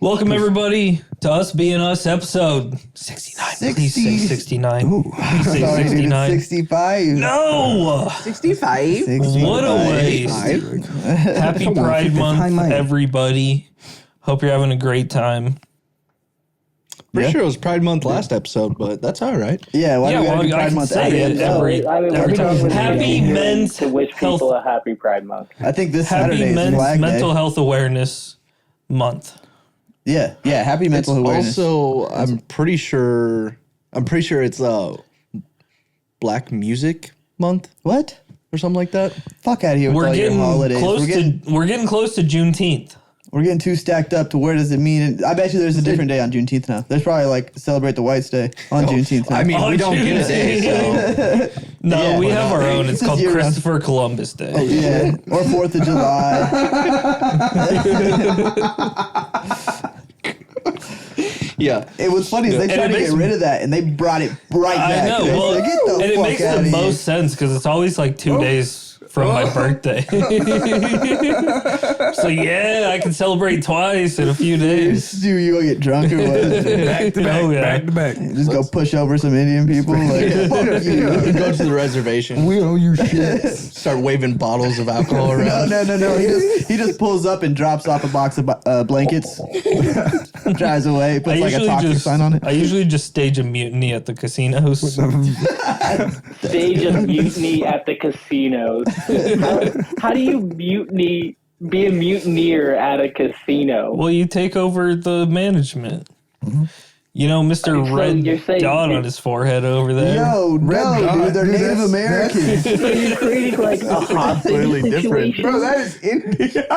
Welcome, everybody, to Us Being Us, episode 69. Please say 69. Ooh. Please say Sorry, dude, 69. 65. No! 65? What a waste. Happy Pride Month, everybody. Hope you're having a great time. Pretty sure it was Pride Month last episode, but that's all right. Yeah, why do we gotta do I Pride can Month say it every time. Happy Men's to wish Health. people a happy Pride Month. I think this Saturday Happy is Men's Flag Mental Day. Health Awareness Month. Yeah, happy mental awareness. Also, I'm pretty sure it's Black Music Month What? or something like that. Fuck out of here with We're all your getting holidays. close we're getting close to Juneteenth. We're getting too stacked up to where does it mean? I bet you there's a different day on Juneteenth now. There's probably like celebrate the Whites Day on Juneteenth now. I mean, we don't get a day, so No, Yeah. we have our own. It's called Year-round. Christopher Columbus Day. yeah, or 4th of July. yeah. It was funny. They And tried it to get makes- rid of that, and they brought it right back. I know. They Well, said, get the and it fuck makes outta the here. most sense because it's always like 2 days from my birthday. So yeah, I can celebrate twice in a few days. You go get drunk or what? Back to back, Oh, yeah. back to back. Just go push over some Indian people. Like, fuck you. Go to the reservation, We owe you shit. start waving bottles of alcohol around. No. He just pulls up and drops off a box of blankets, drives away, puts like a toxic sign on it. I usually just stage a mutiny at the casinos. Stage a mutiny at the casinos. How do you be a mutineer at a casino? Well, you take over the management. You know, Mr. So Red you're saying Dot you- on his forehead over there. No, Dot, dude, they're dude, Native that's- Americans. So you're creating like a hostage Clearly different. situation? Bro, that is India.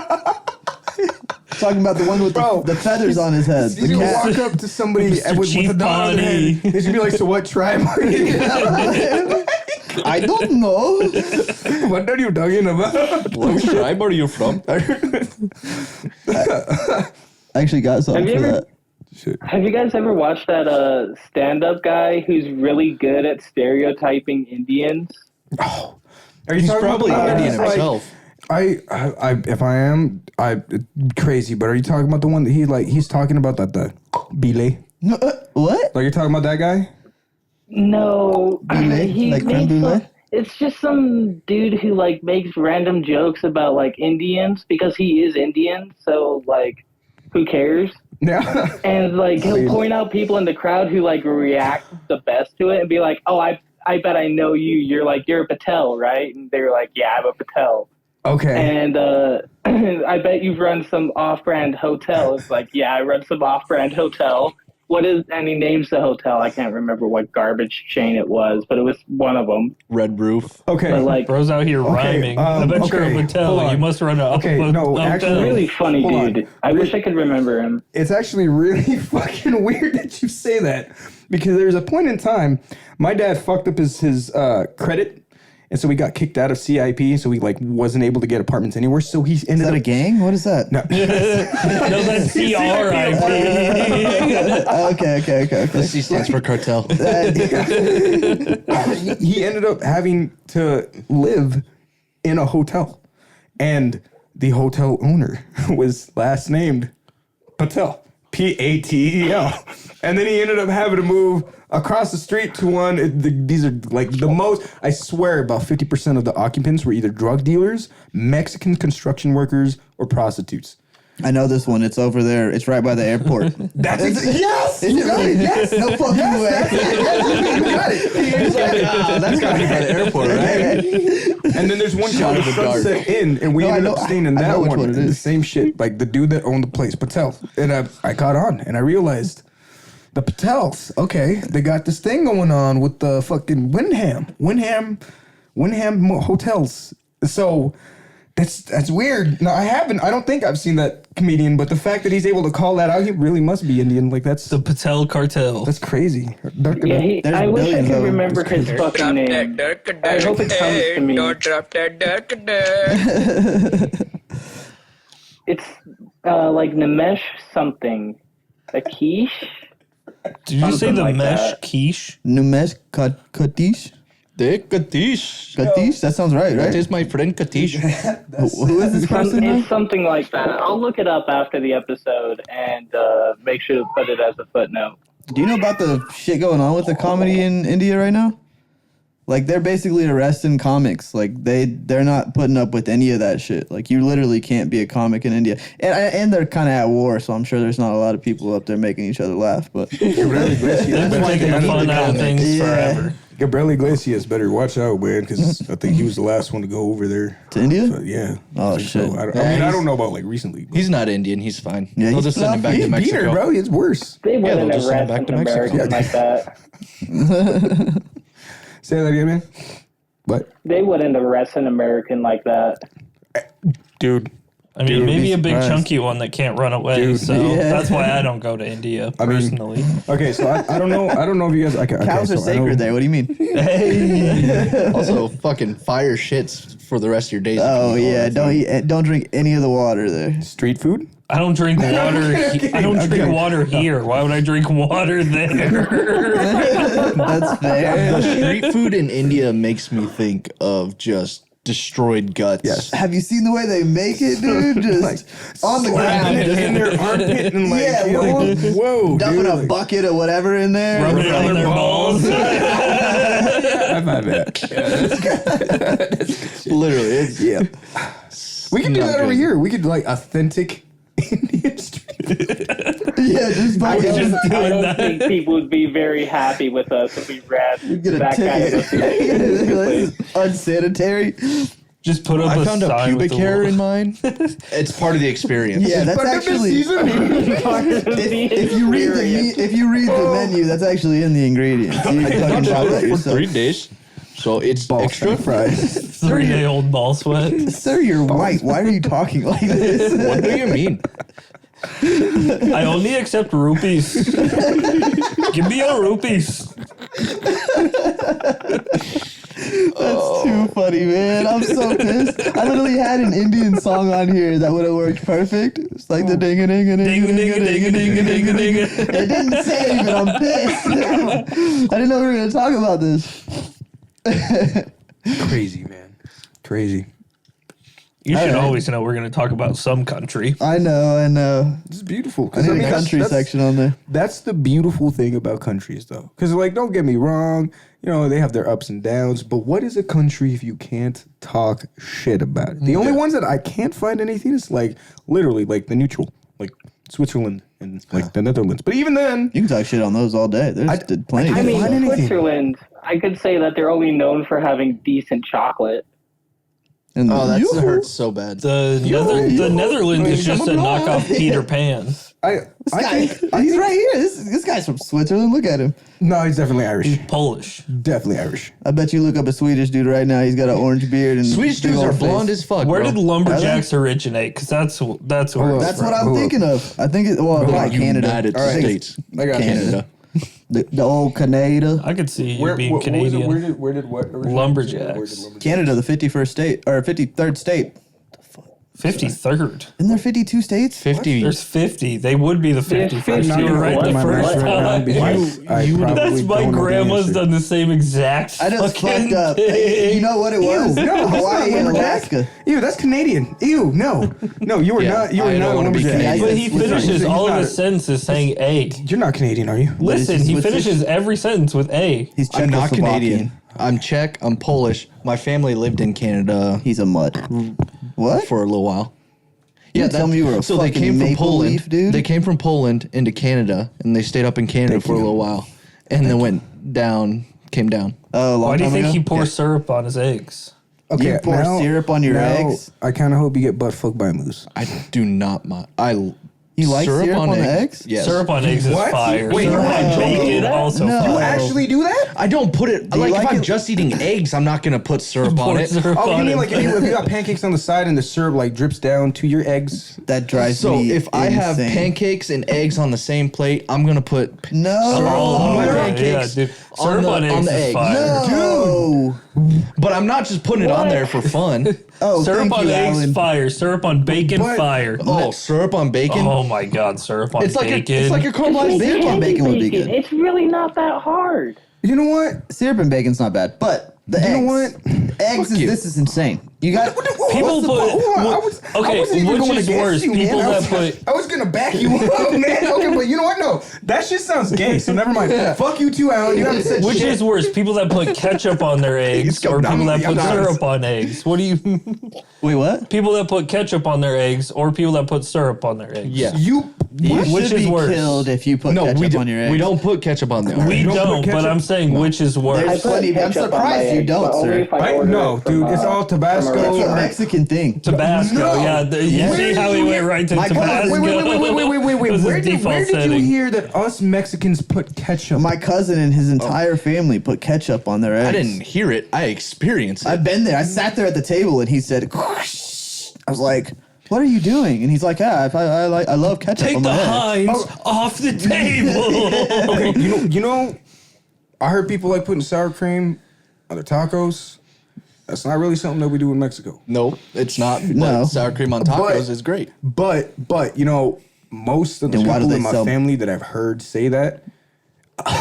Talking about the one with the feathers on his head. You The can cat. walk up to somebody Mr. with a Chief dog on their Pawnee. head. They should be like, so what tribe are you? I don't know. What are you talking about? What tribe are you from? I actually got something Have you for ever- that. Have you guys ever watched that stand-up guy who's really good at stereotyping Indians? Are you He's talking probably about Indian like, himself. if I am, crazy. But are you talking about the one that he's talking about the Bile? No, what? Like you're talking about that guy? No, Brulee? Like creme brulee? It's just some dude who like makes random jokes about like Indians because he is Indian. So like, who cares? Yeah. And like he'll point out people in the crowd who like react the best to it and be like, "Oh, I bet I know you. You're a Patel, right?" And they're like, "Yeah, I'm a Patel." Okay. And I bet you've run some off-brand hotel. It's like, "Yeah, I run some off-brand hotel." What is? And he names the hotel. I can't remember what garbage chain it was, but it was one of them. Red roof. Okay. But like, Bro's out here rhyming. I bet you're a okay, hold Mattel. on. You must run a Okay, no, hotel. actually- really funny Hold on. dude. I wish I could remember him. It's actually really fucking weird that you say that because there's a point in time my dad fucked up his credit, and so we got kicked out of CIP, so we like wasn't able to get apartments anywhere. So he Is ended that up a gang? What is that? No. No, that's CRIP. Okay. The C stands for cartel. he ended up having to live in a hotel, and the hotel owner was last named Patel. Patel. And then he ended up having to move across the street to one. These are like the most, I swear, about 50% of the occupants were either drug dealers, Mexican construction workers, or prostitutes. I know this one. It's over there. It's right by the airport. That's yes! Is it really? Yes. No fucking way. He's like, that's gotta be by the airport, right? And then there's one Shot called in the dark. Sunset Inn, and we No, I ended know- up staying in I that know which one. one it The is. same shit, like the dude that owned the place, Patel. And I caught on, and I realized the Patels, okay, they got this thing going on with the fucking Wyndham hotels. So that's weird. No, I don't think I've seen that comedian, but the fact that he's able to call that out, he really must be Indian. Like that's The Patel Cartel. that's crazy. Yeah, There's I wish I billions could of them. remember his fucking name. I hope it comes to me. It's like Nimesh something. Akish? Did you say something the like mesh that. quiche? Numesh Katish. Namaste, Katish. Katish? That sounds right, That right? is my friend Katish. Who is this person? It's something like that. I'll look it up after the episode and make sure to put it as a footnote. Do you know about the shit going on with the comedy in India right now? Like, they're basically arresting comics. Like, they're not putting up with any of that shit. Like, you literally can't be a comic in India. And they're kind of at war, so I'm sure there's not a lot of people up there making each other laugh. But They're taking the fun out of things forever. Gabriel Iglesias better watch out, man, because I think he was the last one to go over there. To India? So, yeah. Oh, I think shit. so. I don't know about, like, recently. But He's not Indian. He's fine. Yeah, They'll he's just send him back he's to Mexico. Peter, bro. It's worse. They they'll wouldn't just send him arrest back an to Mexico. American like that. Say that again, man. What? They wouldn't arrest an American like that. Dude. I mean, Dude, maybe be a big surprised. chunky one that can't run away. Dude, so yeah. that's why I don't go to India I mean- personally. Okay, so I don't know. I don't know if you guys. Okay, cows so are I know- sacred there. What do you mean? Also, fucking fire shits for the rest of your days. Oh, yeah. Don't drink any of the water there. Street food. I don't drink water. I don't drink water here. Why would I drink water there? That's fair. The street food in India makes me think of just destroyed guts. Yes. Have you seen the way they make it, dude? Just on the ground. in their armpit and like, Yeah, you're like, whoa, Dumping dude, a like, bucket or whatever in there. Rubbing it on their balls. I've had that. Literally. It's, Yeah, we can do not that over good. here. We could like authentic Indian street. Yeah, just I fucking just don't, doing I don't that. think people would be very happy with us if we ran get a that kind of a ticket. thing. Unsanitary. Just put up I a found a sign pubic with the hair in little- mine. It's part of the experience. Yeah, that's But the actually. seasoning. If you read the menu, that's actually in the ingredients. You fucking bought that for yourself. 3 days. So it's Ball extra fries. 3-day-old ball sweat. Sir, you're white. Why are you talking like this? What do you mean? I only accept rupees. Give me your rupees. That's too funny, man. I'm so pissed. I literally had an Indian song on here that would have worked perfect. It's like the ding a ding a ding a ding a ding a ding a ding a ding. It didn't say anything. I'm pissed. I didn't know we were gonna talk about this. Crazy, man. Crazy. You should Alright. always know we're going to talk about some country. I know. This is beautiful. I need a country section on there. That's the beautiful thing about countries, though. Because, like, don't get me wrong, you know, they have their ups and downs, but what is a country if you can't talk shit about it? The only ones that I can't find anything is, like, literally, like, the neutral, like Switzerland and, like, the Netherlands. But even then, You can talk shit on those all day. There's plenty. I of mean, find anything. Switzerland, I could say that they're only known for having decent chocolate. And Oh, that Yoo-hoo. hurts so bad. The Netherlands is just a knockoff Peter Pan. I think He's right here. This guy's from Switzerland. Look at him. no, he's definitely Irish. Polish. Definitely Irish. I bet you look up a Swedish dude right now. He's got an orange beard and Swedish big dudes old are blonde face. as fuck. Where bro. did lumberjacks originate? Because that's where Hold it's up. That's from. what I'm Hold thinking of. I think probably Canada. United I think States. I got Canada. The old Canada. I could see you being Canadian. Where did what? originate? Lumberjacks. Canada, the 51st state or 53rd state. 53rd. Isn't there 52 states? 50. There's 50. They would be the 51st. Not You were gonna right open the my first mouth right now time. because I probably That's my don't know the grandma's answer. done the same exact. I just fucking fucked up. thing. You know what it was? No, that's Hawaii not and lumberjack. Alaska. Ew, that's Canadian. Ew, no, you are Yeah, not. You are I not don't a wanna be lumberjack. Canadian. But he finishes He's all of not- his sentences saying A. You're not Canadian, are you? Listen, he he Swiss? finishes every sentence with A. He's I'm not Czechoslovakian. Canadian. I'm Czech. I'm Polish. My family lived in Canada He's a mutt. What? for a little while. You tell me you were a so they fucking came from maple Poland. leaf, dude? They came from Poland into Canada, and they stayed up in Canada for a little while, and then came down. Oh, a long Why do you time think ago? he pours syrup on his eggs? You pour syrup on your eggs? I kind of hope you get butt fucked by a moose. I do not mind. You like syrup on the eggs? Yes. Syrup on eggs is What? fire. Wait, Syrup no. on bacon also No. fire. You Actually, do that? I don't put it you like like if I'm it? just eating eggs. I'm not gonna put syrup on Pour it. syrup Oh, you on mean it. like if you got pancakes on the side and the syrup like drips down to your eggs? That drives So me if I have insane. pancakes and eggs on the same plate, I'm gonna put No. Oh, my yeah, pancakes dude. on Syrup the- on eggs on the is eggs. fire. No. but I'm not just putting it on there for fun. Oh, Syrup thank on you, eggs, Alan. fire. Syrup on bacon, But- fire. Oh, syrup on bacon. Oh my god, syrup on it's like bacon. it's like a caramelized Syrup bacon. on bacon would be good. It's really not that hard. You know what? Syrup and bacon's not bad, but the eggs. You know what? Eggs this is insane. You got People which is worse? People that put. I was gonna back you up, man. Okay, but you know what? No, that shit sounds gay. So never mind. Fuck you too, Alan. You haven't said Which shit. is worse? People that put ketchup on their eggs or people that put syrup on eggs? What do you Wait, what? people that put ketchup on their eggs or people that put syrup on their eggs? Yeah. You Which should is be worse? killed if you put ketchup on your eggs. We don't put ketchup on there. We don't, but I'm saying which is There's worse. plenty. I'm surprised you don't, sir. No, dude, it's all Tabasco. That's a Mexican thing. Tabasco, you see how he went right to My cousin- Tabasco? Wait. It was Where his did default you setting. hear that us Mexicans put ketchup? My cousin and his entire family put ketchup on their eggs. I didn't hear it. I experienced it. I've been there. I sat there at the table and he said, I was like, what are you doing? And he's like, I love ketchup Take on the my eggs. Heinz off the table. Okay, you know, I heard people like putting sour cream on their tacos. That's not really something that we do in Mexico. No, it's not. No. But sour cream on tacos is great. But you know, most of the Then why do people they in my sell- family that I've heard say that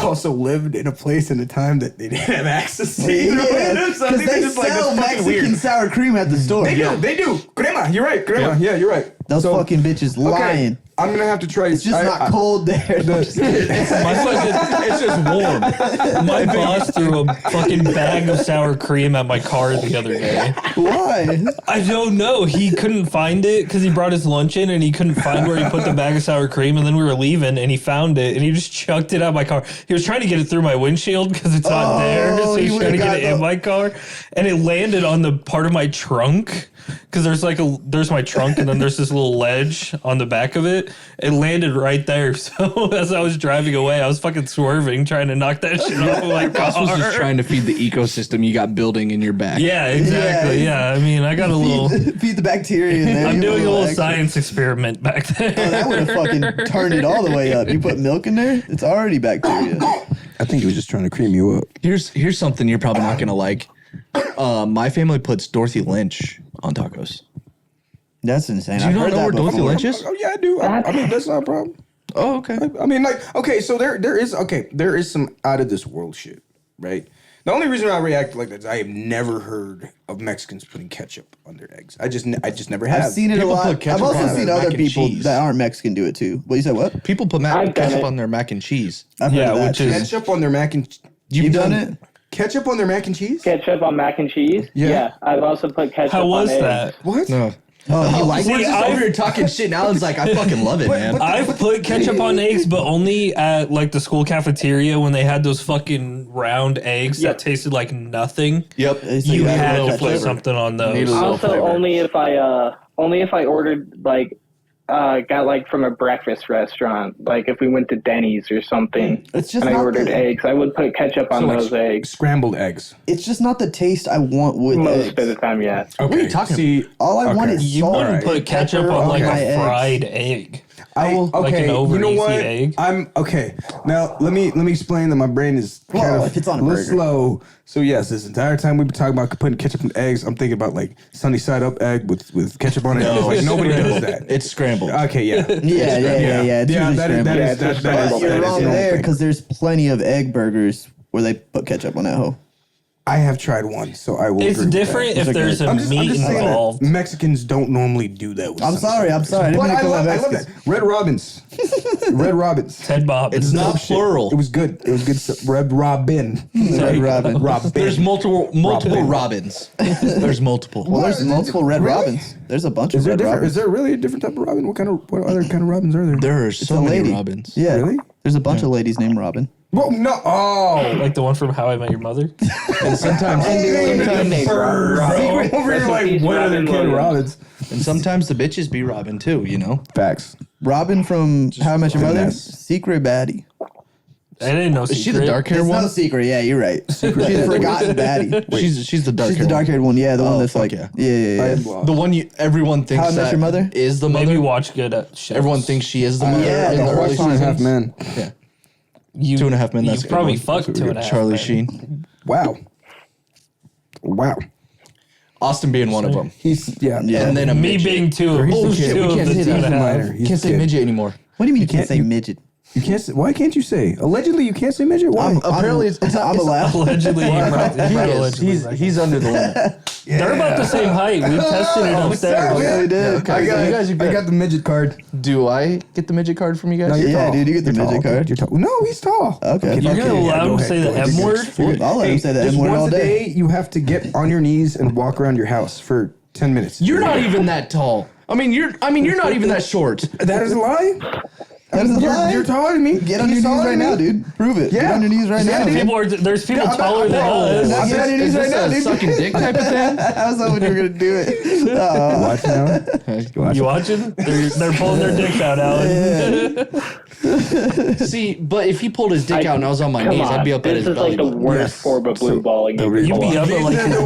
also lived in a place in a time that they didn't have access to. You know? So I Because think they they're just like, sell that's fucking Mexican weird. sour cream at the store. They do. Crema, you're right. Crema, yeah, you're right. Those So, fucking bitches lying. I'm gonna have to try. It's just not cold there. My fucking, it's just warm. My boss threw a fucking bag of sour cream at my car the other day. Why? I don't know. He couldn't find it because he brought his lunch in and he couldn't find where he put the bag of sour cream. And then we were leaving and he found it and he just chucked it out my car. He was trying to get it through my windshield because it's not there. So you he's trying to would've get it got in my car. And it landed on the part of my trunk. Because there's my trunk and then there's this little ledge on the back of it. It landed right there. So as I was driving away, I was fucking swerving, trying to knock that shit off of my Boss was just car. trying to feed the ecosystem you got building in your back. Yeah, exactly. Yeah. Yeah, I mean, I got a little. Feed the bacteria in there. I'm You doing a little extra- science experiment back there. Oh, that would have fucking turned it all the way up. You put milk in there, it's already bacteria. I think he was just trying to cream you up. Here's something you're probably not gonna like. My family puts Dorothy Lynch on tacos. That's insane. Do you I've not heard know that where Dorothy before. Lynch is? Oh yeah, I do. I mean, that's not a problem. Oh, okay. I mean, like, okay, so there is some out of this world shit, right? The only reason I react like that is I have never heard of Mexicans putting ketchup on their eggs. I just never have. I've seen it People a lot. put ketchup I've also on seen mac other and people cheese. that aren't Mexican do it too. What you said? What? People put I've done ketchup it. on their mac and cheese. I've Yeah, heard of that which too. is- ketchup on their mac and You've done it? ketchup on their mac and cheese. Ketchup on mac and cheese? Yeah. I've also put ketchup How on was eggs. that? What? No. Oh, you like We're it? just over here talking shit, and Alan's like, I fucking love it, man. I've put ketchup on eggs, but only at like the school cafeteria when they had those fucking round eggs Yep. that tasted like nothing. Yep. So You got a had little to put ketchup. something on Need a those. little Also, flavor. only if I ordered like got like from a breakfast restaurant, like if we went to Denny's or something, It's just and I not ordered the- eggs, I would put ketchup on like those eggs Scrambled eggs. It's just not the taste I want with most eggs. of the time. Yeah. Okay. are you talking See, All I want Okay. is You salt. wouldn't Alright. put ketchup Pepper on like my a eggs. fried egg. I will. Like Okay, an over you know easy what? egg. I'm okay. Now let me explain that my brain is kind Well, of if it's on a little burger. slow. So yes, this entire time we've been talking about putting ketchup on eggs, I'm thinking about like sunny side up egg with ketchup on it. No. Like nobody does that. It's scrambled. Okay, yeah. Yeah. It's usually that scrambled. is that scrambled is You're that is wrong the wrong there thing. because there's plenty of egg burgers where they put ketchup on that hoe. I have tried one, so I will. It's agree with different that. if there's a I'm just meat saying that involved. Mexicans don't normally do that. With I'm sunny sorry. side I'm up sorry. I eggs. didn't But mean to call I that love Mexicans. that. Red Robins. Red Robins. Ted Bob. It's not Shit. plural. It was good. It was good stuff. Red Robin. Red Robin. Robin. There's multiple Robin. Robins. There's multiple. Well, there's multiple Red Really? Robins. There's a bunch Is of there Red different? Robins. Is there really a different type of Robin? What other kind of Robins are there? There are It's so a many lady. Robins. Yeah. Really? There's a bunch of ladies named Robin. Well, no. Oh. Like the one from How I Met Your Mother. And sometimes Over here, like, what other Robin kind of Williams. Robins? and sometimes the bitches be Robin too, you know? Facts. Robin from How I Met Your Mother. finesse. Secret baddie. I didn't know. Is she the dark haired It's one? no secret. Yeah, you're right. She's the forgotten baddie. She's the dark She's the dark haired one. Yeah, the one Oh, that's fuck like. yeah. Yeah. The one everyone thinks How I Met that Your Mother? is the Maybe mother. watch good at shows. Everyone thinks she is the mother yeah, in the the whole early Two and a half seasons. men. Yeah. You, 2.5 Men. That's You a good probably one. fucked 2.5. Charlie Men. Sheen. Wow. Wow. Austin being one of them. He's yeah. And then a Me midget. being two. He's Oh, the kid. two We of can't the say two that. and a half. Minor. He's Can't the say kid. midget anymore. What do you mean you can't say midget? You can't say, why can't you say? Allegedly, you can't say midget? Why? Apparently, I'm allowed. Allegedly, he's under the limit. They're about the same height. We tested it upstairs. Yeah, we did. Okay. You guys are good. I got the midget card. Do I get the midget card from you guys? No, you're Yeah, tall. dude, you get the You're midget tall. card. You're tall. No, he's tall. Okay. You're gonna allow him to say the M word? I'll let him say the Just M word once all a day. day, you have to get on your knees and walk around your house for 10 minutes. You're not even that tall. I mean, you're not even that short. That is a lie? That is a lie. You're taller than me. Get on your knees right now, dude. Prove it. Get Yeah. on your knees right now. dude. There's people I'm taller than us. Now get on your knees Is right this now, a dude. sucking dick type of thing? I was hoping you were gonna do it. Watch now. You watching? They're pulling their dicks out, Alan. See, but if he pulled his dick out and I was on my Come knees, on. I'd be up at This his is like belly the button. worst form of blue balling you You'd can be up at like his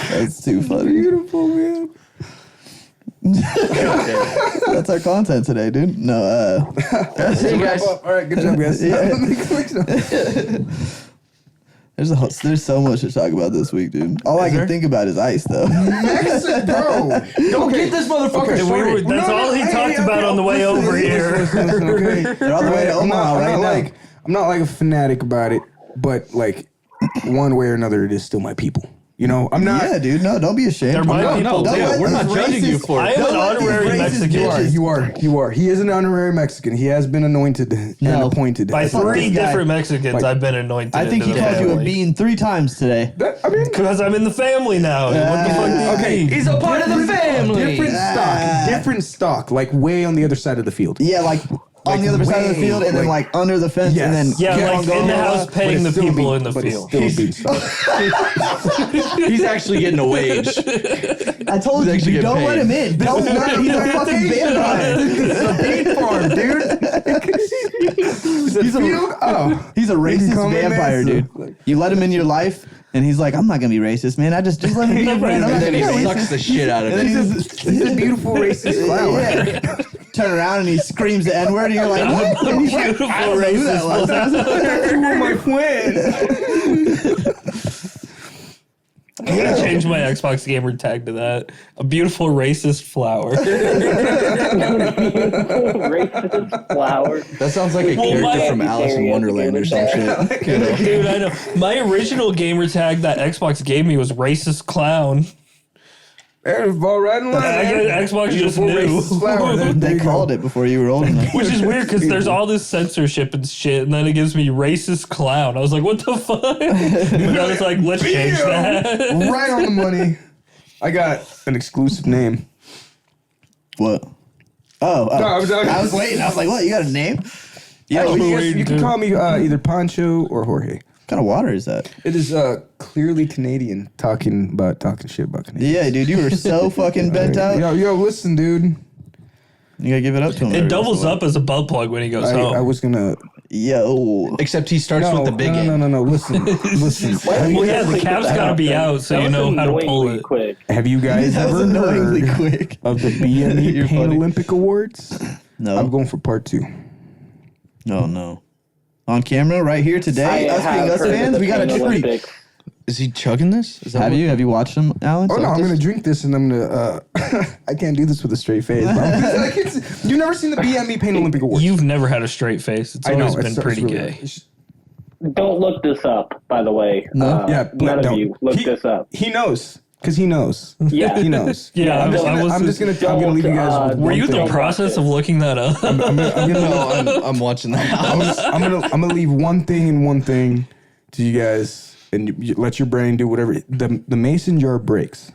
That's too funny. Beautiful, man. That's our content today, dude. No, Hey guys, All right, good job, guys. there's so much to talk about this week, dude. All I can think about is ice, though. Bro, don't get this motherfucker started. That's all he talked about on the way over here. Listen, okay. They're on the way to Omaha right now. I'm not like a fanatic about it, but like one way or another, it is still my people. You know, I'm not. Yeah, dude. No, don't be ashamed. They're my No, people. no, too. let we're not these judging you racist- for it. I am an Don't let these honorary racist Mexican. bitches- You are. He is an honorary Mexican. He has been anointed and appointed. By Fuck three this guy. different Mexicans, Like, I've been anointed. I think he into the called you a family. bean 3 times today. I mean, Because I'm in the family now. What the fuck do you okay. mean? He's a part of the family. different stock, like way on the other side of the field. Yeah, like on the other side of the way, field, and then like under the fence, and then Yeah, keep on like going in the all house up. paying the people in the but field. It's still a beanstalk. He's actually getting a wage. I told He's you, actually dude, don't getting let him in. Don't let him. He's a fucking vampire. It's a bean farm, dude. He's a field? Oh. he's a racist come in, vampire, man. dude. You let him in your life, and he's like, I'm not gonna be racist, man. I just let me be a friend. I'm not And then gonna he be sucks racist. the shit out of And it. then He's a beautiful racist flower. Yeah. Turn around and he screams the N word, and you're like, what? And he's like, Beautiful I don't know who that was. my friend. I'm gonna change my Xbox gamer tag to that. A beautiful racist flower. Racist flower. That sounds like a character my- from Alice in Wonderland or some shit. You know? Dude, I know. My original gamer tag that Xbox gave me was racist clown. There's ball right in line. I guess Xbox just knew. Racist flower. There They you go. called it before you were old enough. Which is weird because there's all this censorship and shit, and then it gives me racist clown. I was like, what the fuck? And I was like, let's change that. Right on the money. I got an exclusive name. What? Oh, I was waiting. I was like, what? You got a name? Yeah, Oh, you can call me either Pancho or Jorge. What kind of water is that? It is clearly Canadian talking shit about Canadians. Yeah, dude, you were so fucking bent out. Yo, listen, dude. You gotta give it up to him. It every doubles once in a up as a butt plug when he goes home. I was gonna. while. Yo. Except he starts with the big end. No. Listen. Well, yeah, the cap's got to be out so you know how to pull Annoyingly it. quick. Have you guys That was ever annoyingly heard quick. of the BME You're Pain funny. Olympic Awards? No. I'm going for part 2. No. On camera, right here today, us being us fans, we got a treat. Is he chugging this? Is that Have you watched them, Alex? Oh no, I'm gonna drink this and I'm gonna. I can't do this with a straight face. But you've never seen the BME Pain Olympic Awards? You've never had a straight face. It's I know, always been it's pretty really- gay. it's- Don't look this up, by the way. No? Yeah, none don't. of you look this up. He knows because he knows. Yeah. He knows. Yeah, I'm just gonna leave you guys. With Were one you in the thing. process of looking that up? I'm gonna, No, I'm watching the house. I'm gonna leave one thing to you guys, and you let your brain do whatever. The mason jar breaks.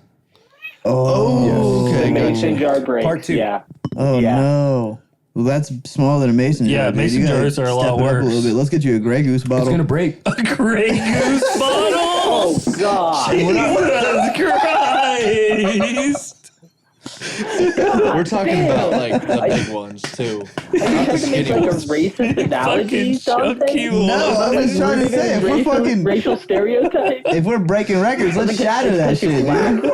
Oh, Yes. okay. Mason jar breaks. Part 2. Yeah. Oh Yeah. no. Well, that's smaller than a mason jar. Yeah, dude. mason You gotta jars are a step lot it up worse. A little bit. Let's get you a Grey Goose bottle. It's gonna break. A Grey Goose bottle? Oh God. Jesus Christ! We're talking about like the big ones too. Are you trying to make like a racist analogy, Fucking Dante? chunky No, I was trying to say if we're Racial, fucking racial stereotype. if we're breaking records, let's shatter that shit, dude.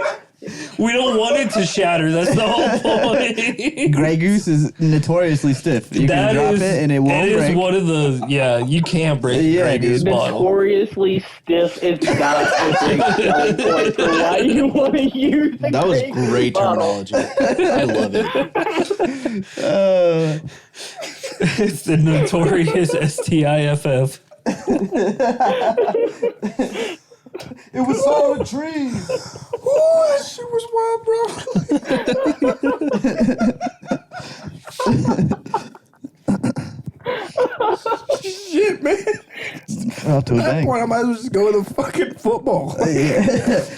We don't want it to shatter. That's the whole point. Grey Goose is notoriously stiff. You can drop it and it won't break. It is one of the you can't break Grey Goose bottle. Notoriously stiff is not a big selling point for why you want to use the That was Grey Goose great bottle. terminology. I love it. It's the notorious STIFF. It was all a dream. Ooh, that shit was wild, bro. Shit, man. Off to a At that bang. point, I might as well just go with a fucking football.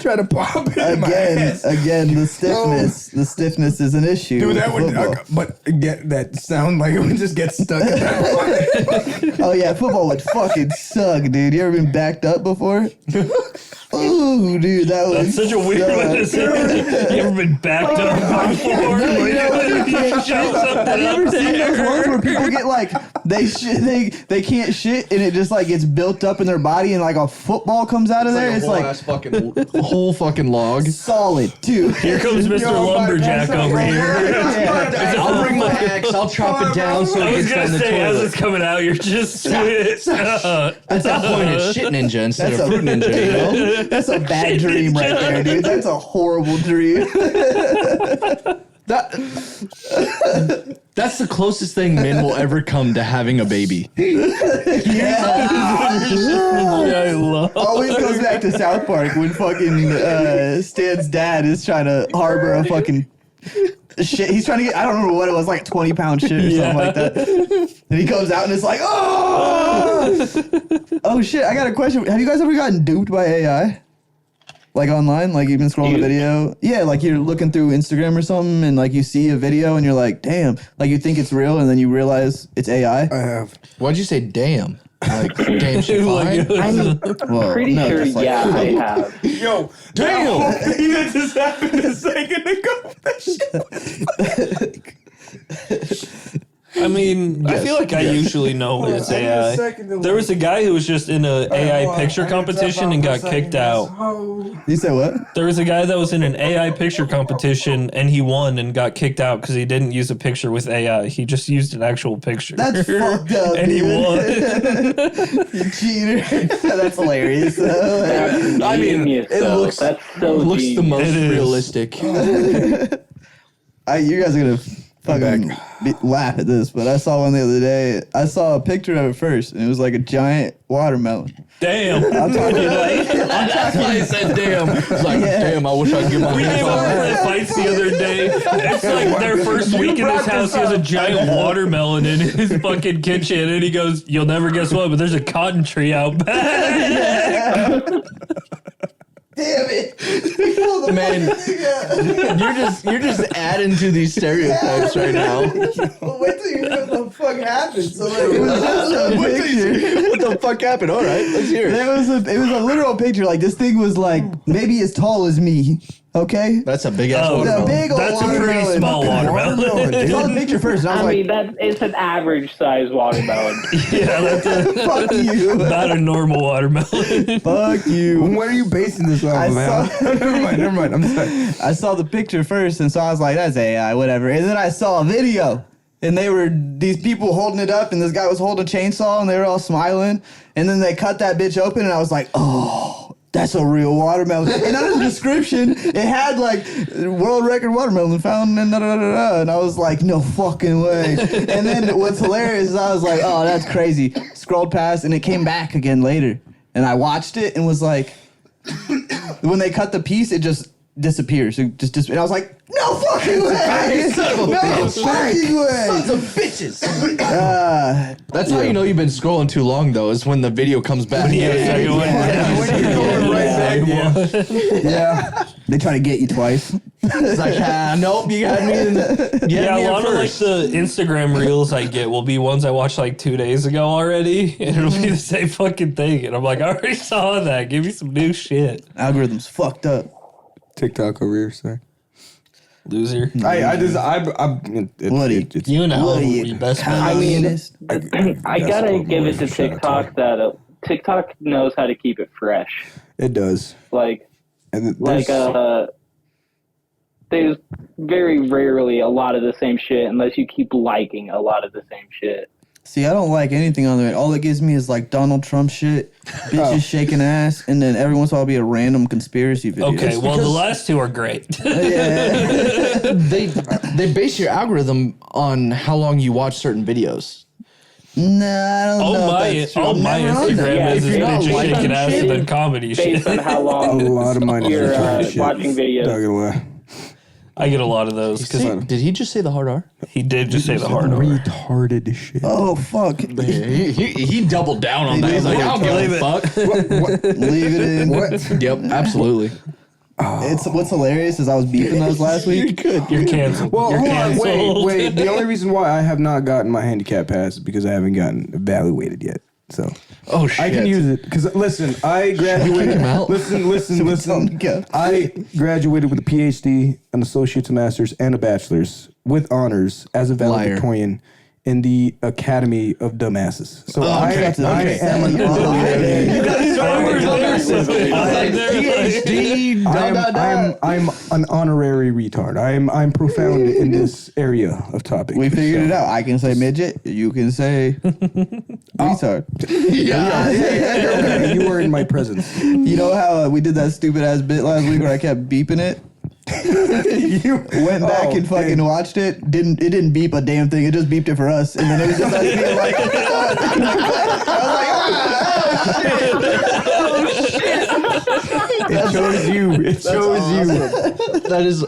Try to pop it in my ass. Again, the stiffness is an issue. Dude, with that would, football. but again, that sound like it would just get stuck in that point. Oh yeah, football would fucking suck, dude. You ever been backed up before? Ooh, dude, That's such a weird one to say. You ever been backed up before? No, you know what? You shove something Have you up ever seen those ones there. where people get like they can't shit and it just like gets built up in their body and like a football comes out of there? It's like whole fucking log. solid, too. Here comes Mr. Lumberjack over here. I'll bring my axe. I'll chop it down so I it was gets gonna down the say, as toilet. it's coming out, you're just At that point, it's shit ninja instead of fruit ninja. You know? That's a bad dream right there, dude. That's a horrible dream. That's the closest thing men will ever come to having a baby. I love. Always goes back to South Park when fucking Stan's dad is trying to harbor a fucking shit. He's trying to get, I don't remember what it was, like 20-pound shit or something like that. And he comes out and it's like, oh! Oh shit, I got a question. Have you guys ever gotten duped by AI? Like online, like you've been scrolling a video. Yeah, like you're looking through Instagram or something and like you see a video and you're like, damn. Like you think it's real and then you realize it's AI. I have. Why'd you say damn? Like, damn, she Like, fine? Well, Pretty no, sure, just like- yeah, I have. Yo, Damn. that just happened a second ago. I mean, I feel like I usually know when it's AI. There was a guy who was just in an AI picture competition and got kicked out. You said what? There was a guy that was in an AI picture competition and he won and got kicked out because he didn't use a picture with AI. He just used an actual picture. That's fucked up, and he dude. won. You cheater. That's hilarious. That's I mean, genius, it though. looks- That's so Looks the genius. most It is. realistic. You guys are gonna fucking laugh at this, but I saw one the other day. I saw a picture of it first, and it was like a giant watermelon. Damn. I'm talking like That's why I said damn. It's like, Yeah. damn, I wish I could get my We hands came on over that. to fights the other day. It's like their first week in his house. He has a giant watermelon in his fucking kitchen, and he goes, "You'll never guess what, but there's a cotton tree out back." damn it. Kill the Man, fucking nigga. you're just adding to these stereotypes right now. Wait till you hear what the fuck happened. So like, it was just a picture. What the fuck happened? All right, let's hear it. It was a literal picture. Like this thing was like maybe as tall as me. Okay. That's a big ass Oh, The watermelon. big old That's a pretty watermelon. small watermelon. I saw the picture first, and I was I like, mean, it's an average size watermelon. Yeah, that's "Fuck you, not a normal watermelon. fuck you." What are you basing this I on, man? saw- Never mind. I'm sorry. I saw the picture first, and so I was like, "That's AI, whatever." And then I saw a video, and they were these people holding it up, and this guy was holding a chainsaw, and they were all smiling. And then they cut that bitch open, and I was like, "Oh, that's a real watermelon." And under the description, it had like world record watermelon found in da da da da. And I was like, "No fucking way." And then what's hilarious is I was like, "Oh, that's crazy." Scrolled past, and it came back again later, and I watched it and was like, when they cut the piece, it just disappears. It just and I was like, "No fucking way! Son of a No bitch. fucking way!" Sons of bitches. Uh, That's how you know you've been scrolling too long, though, is when the video comes back. Yeah, second one. Yeah. they try to get you twice. It's like, nope, you got me in Yeah, a me lot at of like first. the Instagram reels I get will be ones I watched like 2 days ago already, and it'll be the same fucking thing. And I'm like, I already saw that. Give me some new shit, Algorithm's fucked up. TikTok over here, sir. loser. Woody. You know, What are you, you best communist? I gotta give it to TikTok that TikTok knows how to keep it fresh. It does. Like And there's- there's very rarely a lot of the same shit unless you keep liking a lot of the same shit. See, I don't like anything on there. All it gives me is like Donald Trump shit, bitches shaking ass, and then every once in a while be a random conspiracy video. Okay, well, the last two are great. They base your algorithm on how long you watch certain videos. Nah, I don't know. All my Instagram Yeah, is if you're not bitches shaking liking ass shit, and then comedy shit. Based on how A long lot of mine is you're retarded shit. watching videos. Not gonna lie. I get a lot of those because Did he just say the hard R? he did just say the hard R. Retarded shit. Oh, fuck. He doubled down on that. did. He's like, I don't give a fuck. Leave it in. What? Yep, absolutely. It's what's hilarious is I was beeping those last week. You're canceled. Well, You're hold on, canceled. wait. The only reason why I have not gotten my handicap pass is because I haven't gotten evaluated yet. So Oh shit! I can use it because listen, I graduated. him out? Listen. tell him to go? I graduated with a PhD, an associate's, a master's, and a bachelor's with honors as a valedictorian in the Academy of Dumbasses. So I am an honorary. PhD. I'm an honorary retard. I'm profound in this area of topic. We figured it out. I can say midget. You can say retard. Okay, you were in my presence. You know how we did that stupid ass bit last week where I kept beeping it? You Went back and fucking watched it. It didn't beep a damn thing. It just beeped it for us. And then it was just us being like, It shows you. It shows you. That is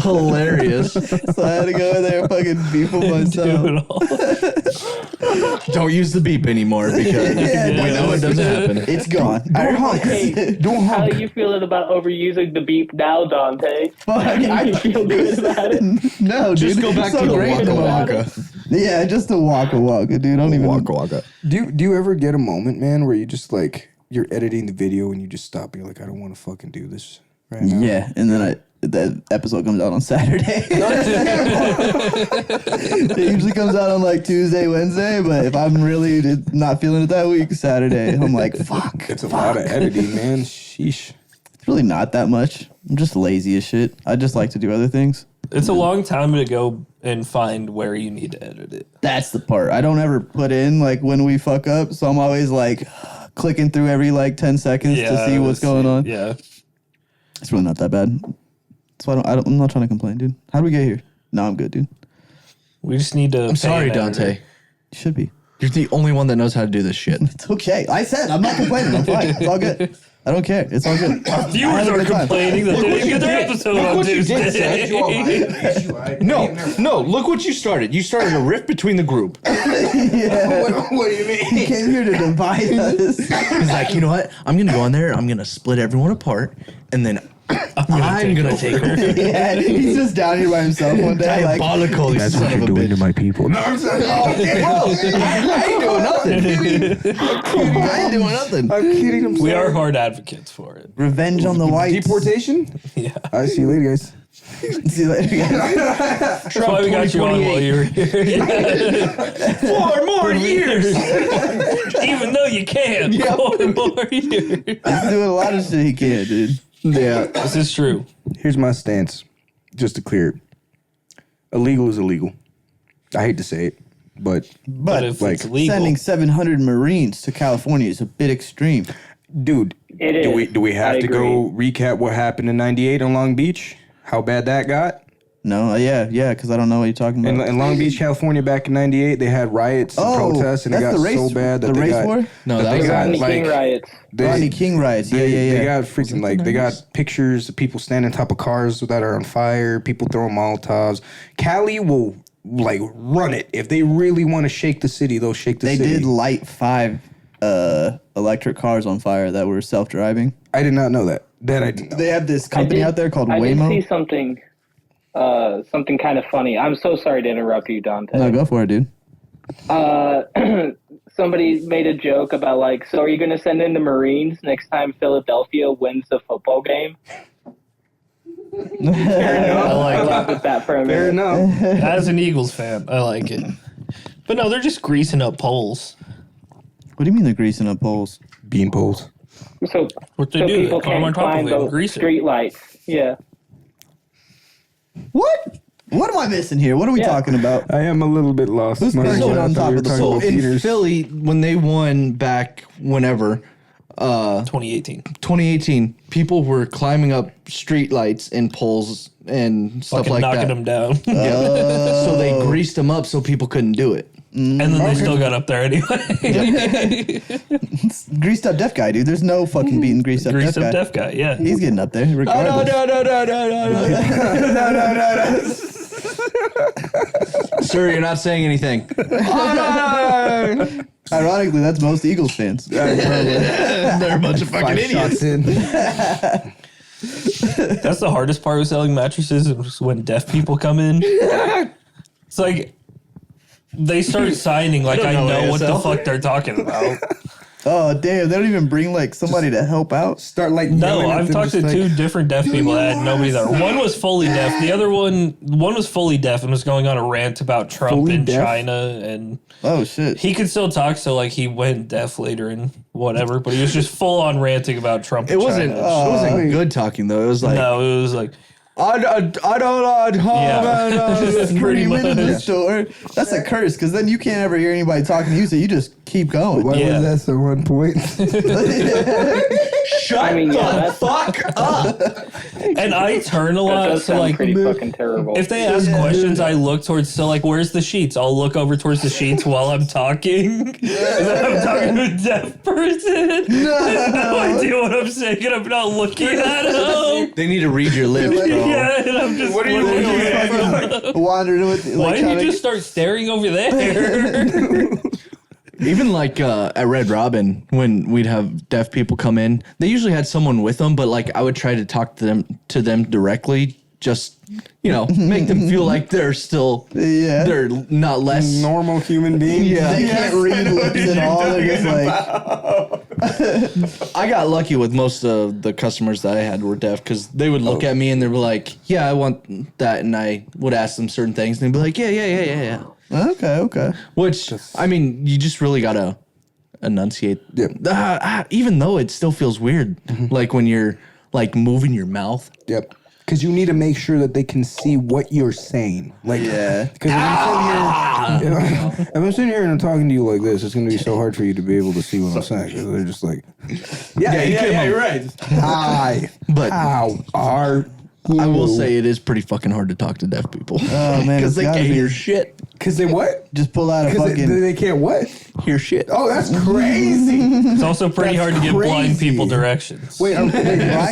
hilarious. so I had to go in there and fucking beep for Do myself. it all. Don't use the beep anymore because we know it doesn't happen. It's gone. Hey, how are you feeling about overusing the beep now, Dante? I You feel good about it? No, Just dude. go back So to the great Waka about it. Waka. Yeah, just a waka waka, dude. Don't even. Waka. Do you ever get a moment, man, where you just like you're editing the video and you just stop and you're like, I don't want to fucking do this right now. Yeah, and then the episode comes out on Saturday. It usually comes out on like Tuesday, Wednesday, but if I'm really not feeling it that week, Saturday, I'm like, fuck. It's a lot of editing, man. Sheesh. It's really not that much. I'm just lazy as shit. I just like to do other things. It's a long time to go and find where you need to edit it. That's the part. I don't ever put in like when we fuck up, so I'm always like clicking through every like 10 seconds to see what's going on. Yeah. It's really not that bad. That's why I'm not trying to complain, dude. How do we get here? No, I'm good, dude. We just need to. I'm sorry, pay an editor. Dante. You should be. You're the only one that knows how to do this shit. It's okay. I said I'm not complaining. I'm fine. It's all good. I don't care. It's all good. Viewers are complaining that they didn't get their episode on Tuesday. No, look what you started. You started a rift between the group. What do you mean? He came here to divide us. He's like, you know what? I'm going to go in there. I'm going to split everyone apart. And then I'm going to take over. Yeah, he's just down here by himself one day. Like, Diabolical, you That's son what of you're a doing to bitch. my people. No, I'm sorry. I ain't doing nothing. I ain't doing nothing. I'm kidding. I'm sorry. We are hard advocates for it. revenge on the whites. Deportation? Yeah. All right, see you later, guys. See you later, guys. That's why we got you on while you were here. 4 more years. Even though you can't. 4 more years. He's doing a lot of shit he can't, dude. Yeah. This is true. Here's my stance, just to clear it. Illegal is illegal. I hate to say it, but But if like, it's legal. Sending 700 Marines to California is a bit extreme. dude, It is. do we have I to agree. go recap what happened in '98 on Long Beach? How bad that got? No, yeah, because I don't know what you're talking about. In Long Beach, California, back in '98, they had riots and protests, and it that's got the race, so bad that the they race got, war? No, that that they was got Rodney King riots. Rodney King riots. Yeah, They yeah. got freaking like they got pictures of people standing on top of cars that are on fire, people throwing Molotovs. Cali will like run it if they really want to shake the city. They'll shake the They city. did light 5 electric cars on fire that were self-driving. I did not know that. That I didn't know. They have this company out there called I did Waymo. see something kind of funny. I'm so sorry to interrupt you, Dante. No, go for it, dude. Somebody made a joke about like, so are you going to send in the Marines next time Philadelphia wins the football game? I like I it. laughed at that for a Fair minute. enough. As an Eagles fan, I like it. But no, they're just greasing up poles. What do you mean they're greasing up poles? Bean poles. So, What they so do, people they climb on can't top climb of it and the grease it. street lights. Yeah. What? What am I missing here? What are we talking about? I am a little bit lost. Who's My perching lord, I on thought top we were of the talking pole? about In Peters. Philly, when they won back whenever, 2018. people were climbing up street lights and poles and stuff Fucking like knocking that. them down. So they greased them up so people couldn't do it. And then they still got up there anyway. Greased up deaf guy, dude. There's no fucking beating greased up Greased deaf guy. up deaf guy, yeah. He's getting up there regardless. Sir, you're not saying anything. Ironically, that's most Eagles fans. They're a bunch of fucking 5 idiots. shots in. That's the hardest part with selling mattresses is when deaf people come in. It's like they start signing like I know what the ASL. fuck they're talking about. Oh damn! They don't even bring like somebody to help out. Start like No, yelling at I've them, talked to just two like, different deaf people that had nobody there. One was fully deaf. The other one was fully deaf and was going on a rant about Trump Fully in deaf? China, and Oh shit! he could still talk. So like he went deaf later and whatever, but he was just full on ranting about Trump. It wasn't. China. It wasn't good talking though. It was like No, it was like I don't. Yeah. Pretty pretty win in the much. store. That's a curse because then you can't ever hear anybody talking to you, so you just keep going. Why Yeah. was that so on point? I mean, yeah, that's, fuck up. and I turn a that lot. does So sound like pretty fucking terrible. if they ask questions, I look towards. So like, where's the sheets? I'll look over towards the sheets while I'm talking. And then I'm talking to a deaf person. No, no idea what I'm saying. And I'm not looking at them. They need to read your lips, bro. Yeah, and I'm just What are you looking looking at at? them. Wandering with. Why Like, didn't trying you to just start staring over there? Even like at Red Robin, when we'd have deaf people come in, they usually had someone with them, but like I would try to talk to them directly, just make them feel like they're still Yeah. they're not less. Normal human being. Yeah. They can't read lips at all. They're just like, I got lucky with most of the customers that I had were deaf because they would look at me and they were like, "Yeah, I want that," and I would ask them certain things, and they'd be like, "Yeah." okay. Which I mean, you just really gotta enunciate. Yep. Even though it still feels weird, like when you're like moving your mouth. Yep. Because you need to make sure that they can see what you're saying. Like, Yeah. Because if I'm sitting here and I'm talking to you like this, it's going to be so hard for you to be able to see what I'm saying. 'Cause they're just like, You're right. hi, But how are you? I will say it is pretty fucking hard to talk to deaf people. Oh man, Because it's they gotta can't be. hear shit. Because they what? Just pull out a Because fucking. they can't what? Hear shit. Oh, that's crazy. It's also pretty hard to give blind crazy. people directions. Wait, Black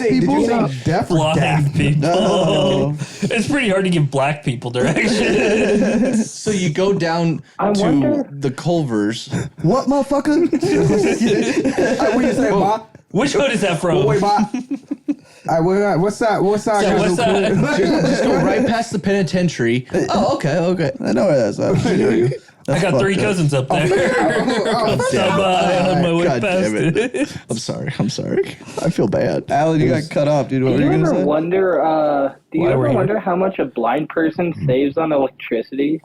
did you people? say deaf or Blind deaf? people. Oh. It's pretty hard to give black people directions. So you go down I to wonder- the Culvers. What motherfucker? What do you say, Ma? Which hood is that from? Wait, Ma. What's that? What's that? So what's that? Just go right past the penitentiary. Oh, okay. I know where that's at. I got 3 cousins up there. Stop by on my way God past damn it. it. I'm sorry. I feel bad. Alan, you got cut off, dude. What do were you you gonna ever say? wonder? Do you Why were ever you- wonder how much a blind person saves on electricity?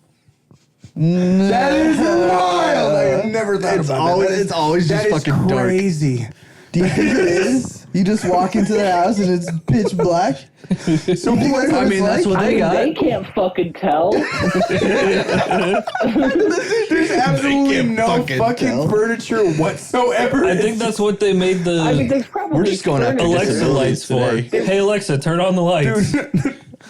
That is wild. I have never thought about that. It's always just That is fucking dark. crazy. Do you think it is? You just walk into the house and it's pitch black. So I mean, that's what I they mean, got. they can't fucking tell. there's absolutely no fucking fucking tell. furniture whatsoever. I think that's what they made the I mean, there's probably We're just going after furniture. Alexa disabilities lights for. today. Hey Alexa, turn on the lights.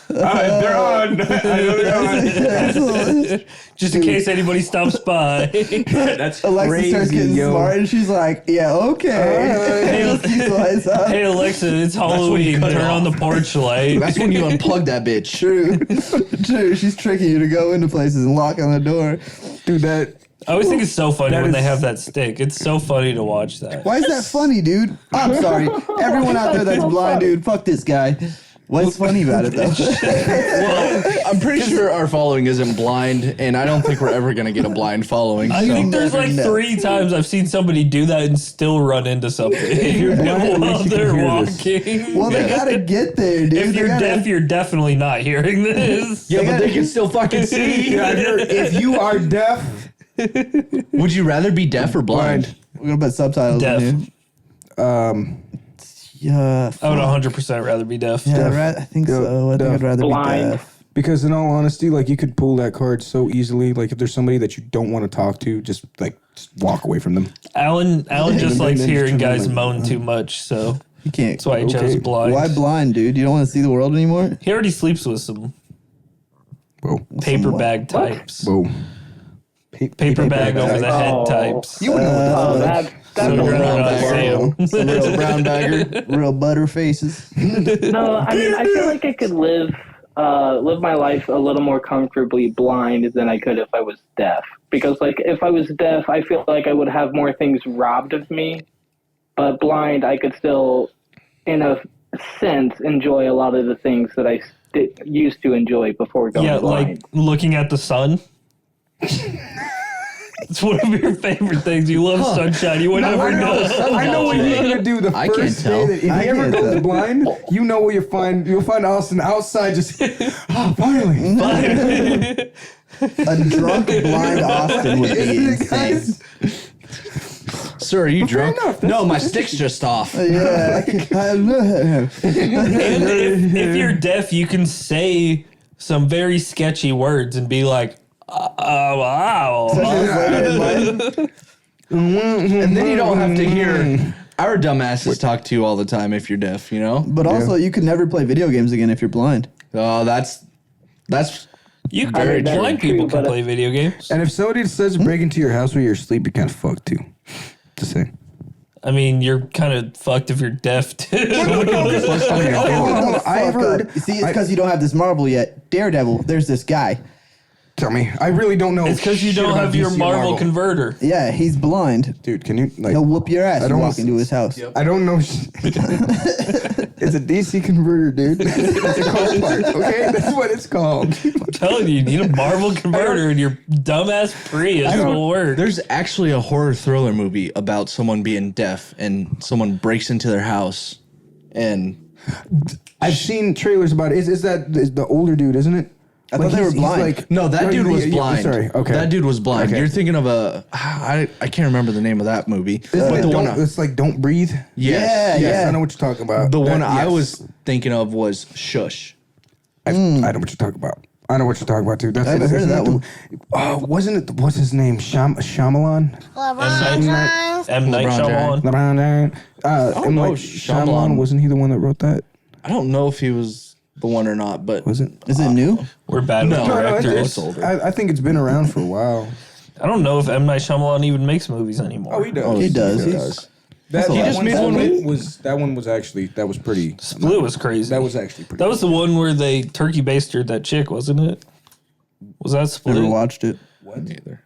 they're on. I know they're on. Just in case anybody stops by. That's Alexa starts crazy, getting yo. smart and she's like, yeah, okay. Keep the lights out. Hey Alexa, it's Halloween. cut it Turn on the off. porch light. That's when you unplug that bitch. True. She's tricking you to go into places and lock on the door. Dude, that I always think it's so funny That when they is- have that stick. It's so funny to watch that. Why is that funny, dude? I'm sorry. Everyone out there that's blind, dude, fuck this guy. What's funny about it, though? Well, I'm pretty sure our following isn't blind, and I don't think we're ever gonna get a blind following. I so. think there's never like know. 3 times I've seen somebody do that and still run into something you're blind, at while least you can they're hear this. walking. Well, they gotta get there, dude. If They you're gotta- deaf, you're definitely not hearing this. Yeah, but they can still fucking see. if you are deaf, Would you rather be deaf or blind? We're gonna put subtitles Deaf. in here. Yeah. I would 100% rather be deaf. Yeah, I think so. I think I'd rather Blind. be deaf. Because in all honesty, like you could pull that card so easily. Like if there's somebody that you don't want to talk to, just walk away from them. Alan just likes then hearing turn guys them moan too much, so You can't. that's why he chose blind. Why blind, dude? You don't want to see the world anymore? He already sleeps with some Whoa, paper bag types. whoa. Paper bag over the head Oh. types. You wouldn't know what Oh, that's So a you're little not horrible. Sam. Real brown bagger, real butter faces. No, I mean, I feel like I could live my life a little more comfortably blind than I could if I was deaf. Because, like, if I was deaf, I feel like I would have more things robbed of me. But blind, I could still, in a sense, enjoy a lot of the things that I used to enjoy before going Yeah, blind. like looking at the sun. It's one of your favorite things. You love sunshine. You would never know. I know what you're gonna do the I can't first tell. day that if I you ever can't go tell. blind, you know what you'll find Austin outside just finally. A drunk blind Austin would be Isn't it, insane. guys? Sir, are you drunk? enough, No, my stick's just off. Yeah, I know. If you're deaf, you can say some very sketchy words and be like, wow. And then you don't have to hear our dumbasses talk to you all the time if you're deaf, you know? But also, you could never play video games again if you're blind. Oh, that's You I mean, that's blind true, people can but- play video games. And if somebody decides to break into your house while you're asleep, you're kind of fucked too. Just saying. I mean, you're kind of fucked if you're deaf too. Oh, I Fuck heard. up. See, it's because you don't have this Marvel yet. Daredevil, there's this guy. Tell me, I really don't know. It's because you shit don't about have your DC or Marvel converter. Yeah, he's blind. Dude, can you like? He'll whoop your ass. I You don't walk into his house. I don't know. It's a DC converter, dude. It's a car part. Okay, that's what it's called. I'm telling you, you need a Marvel converter and your dumbass Prius will work. There's actually a horror thriller movie about someone being deaf and someone breaks into their house and I've seen trailers about it. Is that the older dude, isn't it? I thought they were blind. no, that dude was blind. Sorry, okay. That dude was blind. Okay. You're thinking of I can't remember the name of that movie. Isn't But it the one it's like Don't Breathe. yes. Yes, I know what you're talking about. The one That- I yes. was thinking of was Shush. I know what you're talking about. I know what you're talking about too. That's I haven't heard of that one. Wasn't it? What's his name? Shyamalan. M. Night LeBron Shyamalan. M. know. Night Shyamalan. Wasn't he the one that wrote that? I don't know if he was the one or not, but Was it? Is it new? We're bad No, with no, directors. older. I think it's been around for a while. I don't know if M. Night Shyamalan even makes movies anymore. does. He does. He He's- does. That, He that just one- made that one one was that one was actually that was pretty. Split was crazy. That was actually pretty. That was the one where they turkey basted that chick, wasn't it? Was that Split? Never watched it. Neither.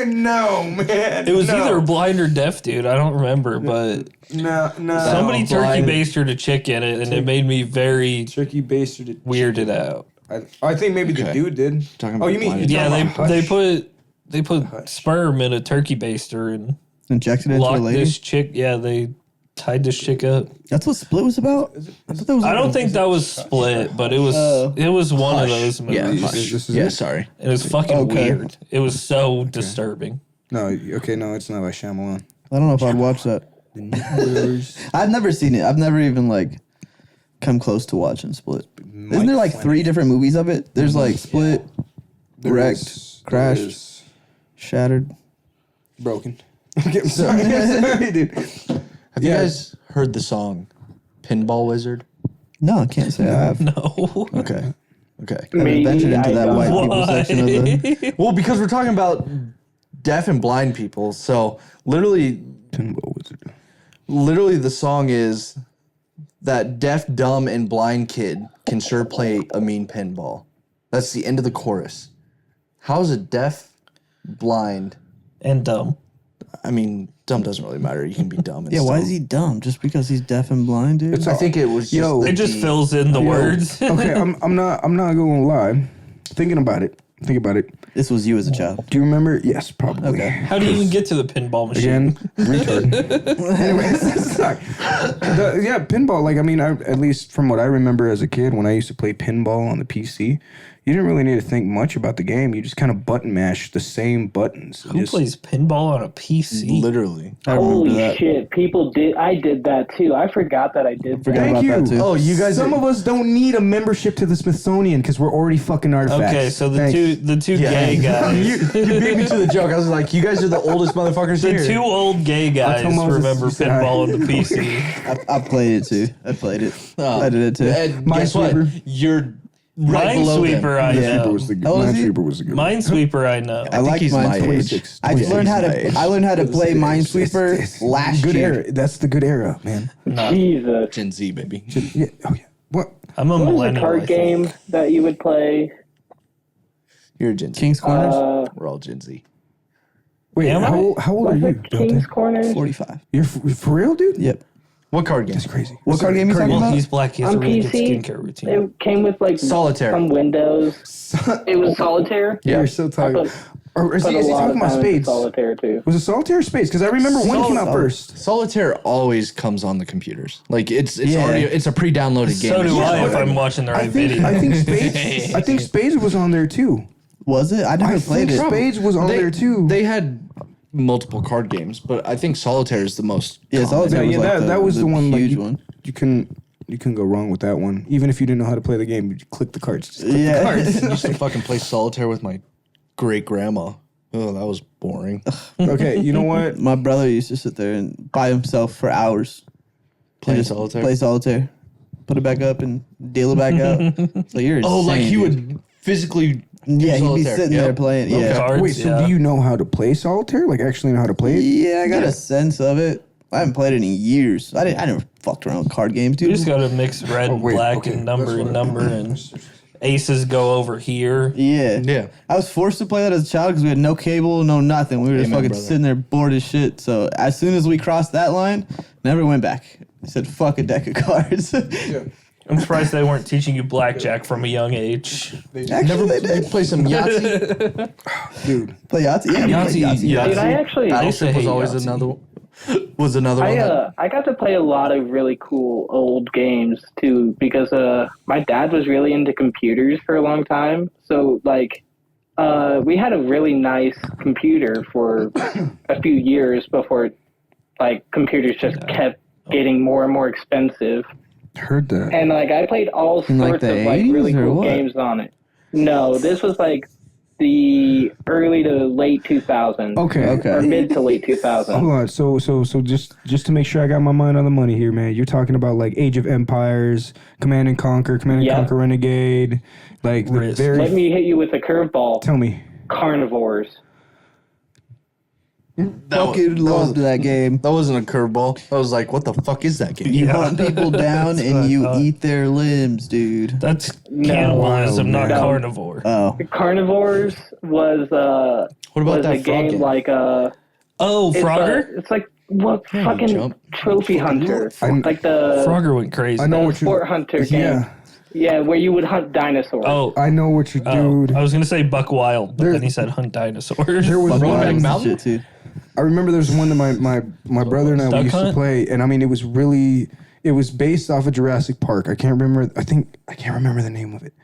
no, man. It was no. either blind or deaf, dude. I don't remember, but no. somebody turkey blind. basted a chick in it, and it made me very Turkey basted it. weirded out. I think maybe the Okay. dude did. Talking Oh, about you mean blind. you're Yeah, talking about Hush? they put sperm in a turkey baster and Injected into a locked lady. this chick. Yeah, they tied this chick up. That's what Split was about. I thought that was. I don't think that was Split, but it was one of those Yeah, movies. Hush. This is Yeah, it? sorry. It was fucking Okay. weird. It was so disturbing. No, okay, no, it's not by Shyamalan. I don't know if I'd watch that. I've never seen it. I've never even like come close to watching Split. Isn't there like 3 different movies of it? There's like Split, Wrecked, Crashed, Shattered. Broken. Okay, I'm sorry. I'm sorry, dude. Have you guys heard the song Pinball Wizard? No, I can't say I have. No. Okay. Okay. I haven't ventured into that white people Why? section of the. Well, because we're talking about deaf and blind people, so literally Pinball Wizard. the song is that deaf, dumb, and blind kid can sure play a mean pinball. That's the end of the chorus. How is a deaf, blind? And dumb. I mean, dumb doesn't really matter. You can be dumb. And Yeah, why still- is he dumb? Just because he's deaf and blind, dude? I think it was just Yo. the It just key. fills in the words. Okay, I'm not gonna lie. Thinking about it. Think about it. This was you as a child. Do you remember? Yes, probably. Okay. How do you even get to the pinball machine? Again, retard. Anyways, sorry. Yeah, pinball. Like, I mean, at least from what I remember as a kid, when I used to play pinball on the PC, you didn't really need to think much about the game. You just kind of button mash the same buttons. Who plays pinball on a PC? Literally. I remember Holy that. shit! People did. I did that too. I forgot that I did Forgot that. about Thank that you. too. Oh, you guys. Some of us don't need a membership to the Smithsonian because we're already fucking artifacts. Okay, so the Thanks. two gay guys. you beat me to the joke. I was like, you guys are the oldest motherfuckers The here. two old gay guys tell Moses remember you said pinball on the PC. I played it too. I played it. Oh. I did it too. And guess what? Minesweeper. You're right below them. Minesweeper, I Yeah. know. was the How old is he? Minesweeper was the good. Minesweeper, I know. I think like he's my Minesweeper. age. I just learned how my age. to. I learned how to play Minesweeper last good year. era. That's the good era, man. Jesus. Gen Z, baby. Yeah. Oh yeah. What? I'm a What was a millennial. I card think. game that you would play? You're a Gen Z. King's Corners. We're all Gen Z. Wait. Am I? How old are Was you, it Dante? King's Corners? 45. You're for real, dude? Yep. What card game? That's crazy. What card game you talking Well, about? he's black. He has On a really good PC, skincare routine. it came with like Solitaire. some windows. It was solitaire. Yeah. You're so I tired. put, Or is put he a lot talking of about time into spades? solitaire too. Was it solitaire or spades? Because I remember one came out first. Solitaire always comes on the computers. Like it's Yeah. already it's a pre-downloaded game. So do It's I just if already- I'm watching the right I think video. spades. I think spades was on there too. Was it? I never I played think it. spades was on They- there too. They had multiple card games, but I think Solitaire is the most. Yeah, common. Solitaire was like that was the one. Like, huge you, one. you couldn't go wrong with that one. Even if you didn't know how to play the game, you click the cards. Just click the Yeah. cards. I used to fucking play Solitaire with my great grandma. Oh, that was boring. Okay, you know what? My brother used to sit there and by himself for hours. Playing Just Solitaire. Play solitaire. Put it back up and deal it back out. So you're Oh, like insane, he dude. would physically. Yeah, he'd be solitaire. sitting Yep. there playing. Okay. Yeah. Cards, Wait, so yeah. do you know how to play solitaire? Like actually know how to play it? Yeah, I got a sense of it. I haven't played it in years. I never fucked around with card games, dude. You just gotta mix red and wait, black okay, and number that's and what- number and aces go over here. Yeah. Yeah. I was forced to play that as a child because we had no cable, no nothing. We were just Amen, fucking brother. sitting there bored as shit. So as soon as we crossed that line, never went back. I said, fuck a deck of cards. I'm surprised they weren't teaching you blackjack from a young age. Actually, they You did. play some Yahtzee. Dude. Play Yahtzee. Yeah, we played Yahtzee, Yahtzee. Dude, I actually, I used to Battleship was hate always Yahtzee. another one. that- I got to play a lot of really cool old games too because my dad was really into computers for a long time. So like we had a really nice computer for a few years before like computers just kept getting more and more expensive. Heard that. And like I played all In, like, sorts the of like 80s really or cool what? games on it. No, this was like the early to late 2000s. Okay. Okay. Or mid to late 2000s. Hold on. So just to make sure I got my mind on the money here, man. You're talking about like Age of Empires, Command and Conquer, Yeah. Renegade, like the Risk. very. Let me hit you with a curveball. Tell me. Carnivores. Fucking loved that game. That wasn't a curveball. I was like, what the fuck is that game? You Yeah. hunt people down and what I you thought. eat their limbs, dude. That's No. cannibalism, not No. carnivore. Oh. Carnivores was What about was that a frog game game? like Oh, it's, Frogger? it's like what fucking jump. trophy hunter, I'm- like the Frogger went crazy. I know the what you. sport hunter game. Yeah. Yeah, where you would hunt dinosaurs. Oh, I know what you, oh, dude. I was gonna say Buck Wild, but There- then he said hunt dinosaurs. There was Fuck one. wild and Mountain? shit, too. I remember there's one that my brother and I Duck used to Hunt? play, and I mean it was based off of Jurassic Park. I can't remember the name of it,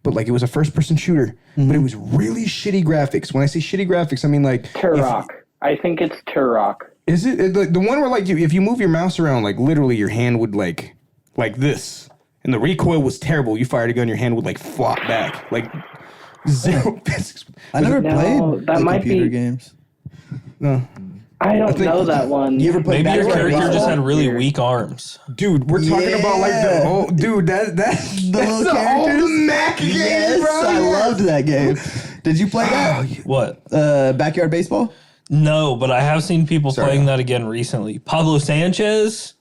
but like it was a first person shooter, but it was really shitty graphics. When I say shitty graphics, I mean like Turok. I think it's Turok. Is it like the one where like if you move your mouse around, like literally your hand would like this, and the recoil was terrible. You fired a gun, your hand would like flop back, like zero physics. I never No, played that the might computer be- games. No, I don't know that one. You ever played Maybe your Backyard character just Baseball? had really weak arms. dude, we're talking about like the Yeah. dude that's little the characters? old Mac game, Yes, bro. I loved that game. Did you play that? What? Backyard Baseball? No, but I have seen people playing that again recently. Pablo Sanchez?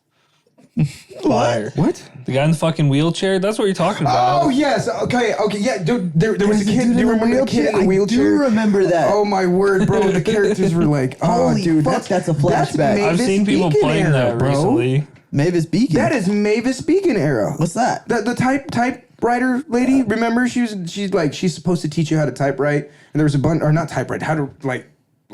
Fire. What? The guy in the fucking wheelchair? That's what you're talking about. Oh yes, okay, yeah, dude. There was a kid. Do you remember the kid in the I wheelchair? do remember that. Oh my word, bro! The characters were like, oh, Holy dude, fuck, that's a flashback. I've Mavis seen people Beacon playing era, that bro. recently. Mavis Beacon. That is Mavis Beacon era. What's that? The typewriter lady? Remember, she's supposed to teach you how to typewrite, and there was a bunch, or not typewrite, how to like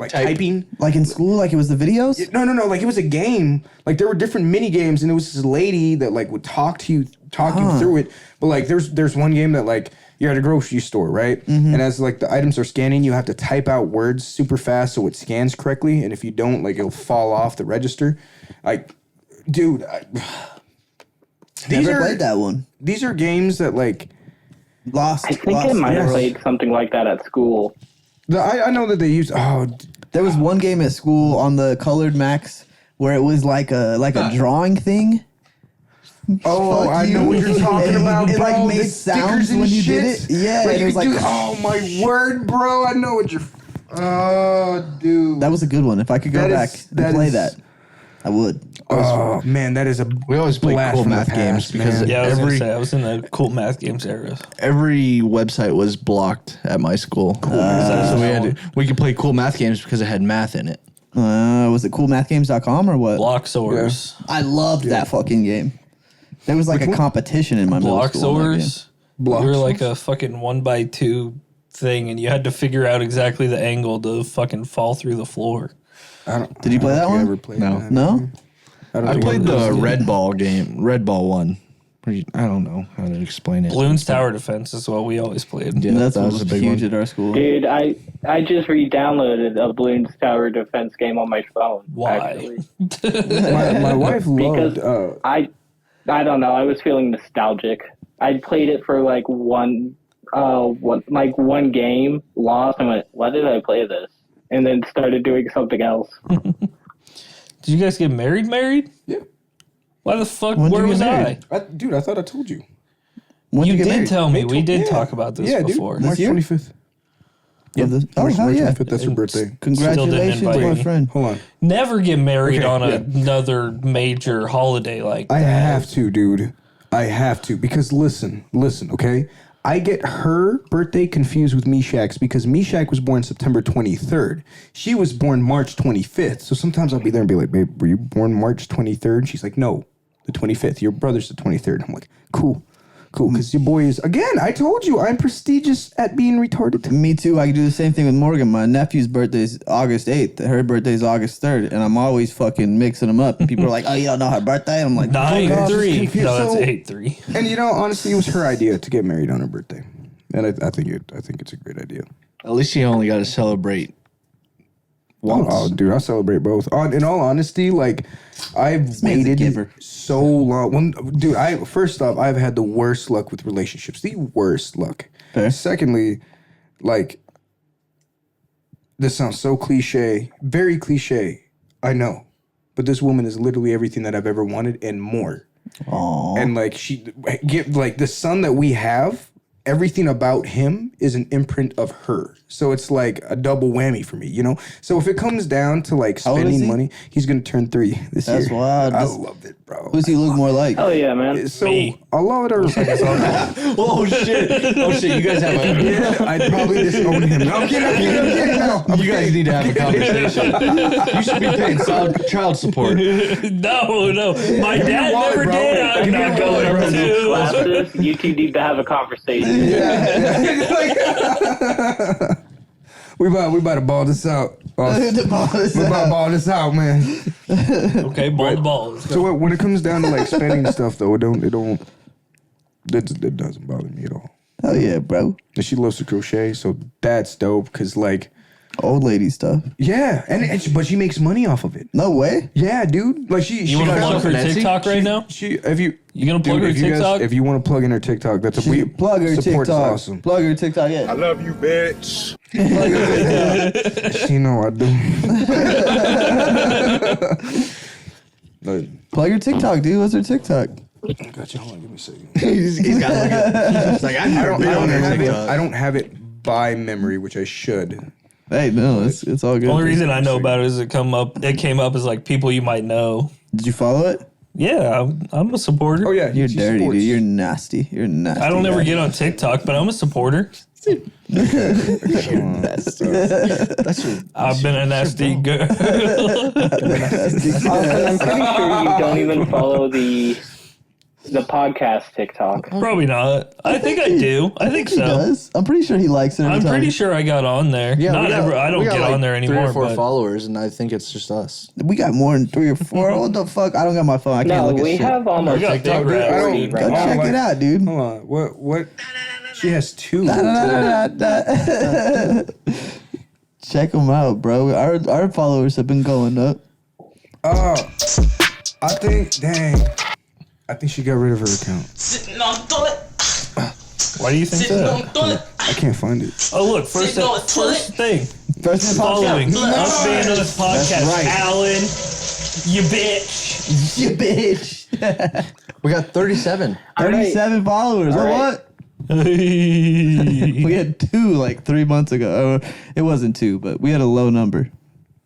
typing. Like in school, like it was the videos. No. Like it was a game. Like there were different mini games, and it was this lady that like would talk you through it. But like there's one game that like you're at a grocery store, right? And as like the items are scanning, you have to type out words super fast so it scans correctly. And if you don't, like it'll fall off the register. Like, dude, Never played that one. These are games that like Lost. I think I might have played something like that at school. I know that they use. There was one game at school on the colored Max where it was like a drawing thing. Oh, Fuck I know you. what you're talking about, It bro. like made The sounds stickers and when you shit. did it. Yeah, Like and it you was like could do, oh my word, bro. I know what you're. Oh, dude. that was a good one. If I could go That back is- and that play is- that, I would. Oh man, that is a. We always played blast cool from the math past, games because man. Yeah, I was gonna every say I was in the cool math games era. every website was blocked at my school. So we could play cool math games because it had math in it. Was it coolmathgames.com or what? Block Soars. I loved that fucking game. There was like a competition in my middle Block school. on that game. Soars. You were like a fucking 1x2 thing, and you had to figure out exactly the angle to fucking fall through the floor. Did you play that one? Ever played No. that. No? I played the red ball game, red ball one. I don't know how to explain it. Balloons Tower Defense is what we always played. Yeah, That's that what was a was big huge one. at our school. Dude, I just re-downloaded a Balloons Tower Defense game on my phone. Why? Actually. My wife loved. Because I don't know. I was feeling nostalgic. I played it for like one game, lost, and went, "Why did I play this?" And then started doing something else. Did you guys get married? Yeah. Why the fuck? When did Where you was get I? married? Dude, I thought I told you. When You did you did get married? tell me. We did Yeah. talk about this Yeah, before. dude. March year? 25th. Yeah. Oh, March hell yeah. 25th. That's her birthday. Congratulations, invite my me. friend. Hold on. Never get married Okay, on yeah. another major holiday like I that. have to, dude. I have to because listen, okay. I get her birthday confused with Meshach's because Meshach was born September 23rd. She was born March 25th. So sometimes I'll be there and be like, "Babe, were you born March 23rd?" She's like, "No, the 25th. Your brother's the 23rd." I'm like, "Cool." Because your boy is, again, I told you, I'm prestigious at being retarded. Me too. I can do the same thing with Morgan. My nephew's birthday's August 8th. Her birthday's August 3rd. And I'm always fucking mixing them up. And people are like, "Oh, you don't know her birthday?" I'm like, God, 9-3. confused. No, that's So- 8-3. And you know, honestly, it was her idea to get married on her birthday. And I think it's a great idea. At least you only got to celebrate once. Oh, dude, I celebrate both. In all honesty, like I've man's a waited giver. so long. First off, I've had the worst luck with relationships. The worst luck. Fair. Secondly, like this sounds so cliche, very cliche. I know, but this woman is literally everything that I've ever wanted and more. "Aw." And like like the son that we have, everything about him is an imprint of her. So it's like a double whammy for me, you know? So if it comes down to like old is spending he? money, he's going to turn 3 this That's year. wild. I That's- love it, bro. Who's he look more like? Oh yeah, man. So Me. a lot of Oh shit! Oh shit! You guys have a. I'd probably disown him. No, I'm kidding. No, You guys need to have a conversation. You should be paying child support. No. My dad wallet, never bro. did. I'm Give me not your wallet, going bro. to. Classes, you two need to have a conversation. we about to ball this out. We about to ball this out, man. Okay, balls. So when it comes down to like spending stuff, though, it doesn't bother me at all. Hell yeah, bro. And she loves to crochet, so that's dope. Cause like, Old lady stuff. yeah, but she makes money off of it. No way. Yeah, dude. Like You want to plug her Etsy? TikTok right now? You gonna plug her if you TikTok? if you want to plug in her TikTok, that's Plug her support TikTok. is awesome. Plug her TikTok. Yeah. Love you, bitch. Plug her TikTok. She know I do. Plug her TikTok, dude. What's her TikTok? Gotcha. Hold on, give me a second. He's got like a. He's like, I don't have it by memory, which I should. Hey, no, it's all good. The only reason I know about it is it came up as like people you might know. Did you follow it? Yeah, I'm a supporter. Oh yeah, You're she dirty, supports. dude. You're nasty. You're nasty. I don't ever guy. get on TikTok, but I'm a supporter. I've been a nasty girl. And I'm pretty sure you don't even follow the The podcast TikTok. Probably not. I think I do. I think He so. does. I'm pretty sure he likes it. every I'm time. pretty sure I got on there. Yeah, Not we got- ever. I don't we got get like on there 3 anymore. or 4 But followers, and I think it's just us. We got more than 3 or 4. What the fuck? I don't got my phone. I can't No, look at we shit. have almost We got TikTok big rats. already Go right now. check it out, dude. Hold on. What? She has 2. Check them out, bro. Our followers have been going up. I think she got rid of her account. Sitting on toilet. why do you think Sitting on that? toilet. I can't find it. Oh, look. First Sitting on the toilet. thing. First in Following. podcast. Us being on this podcast. right. Alan, you bitch. You bitch. We got 37. 37 followers. All Or right. what? We had 2 like 3 months ago. It wasn't 2, but we had a low number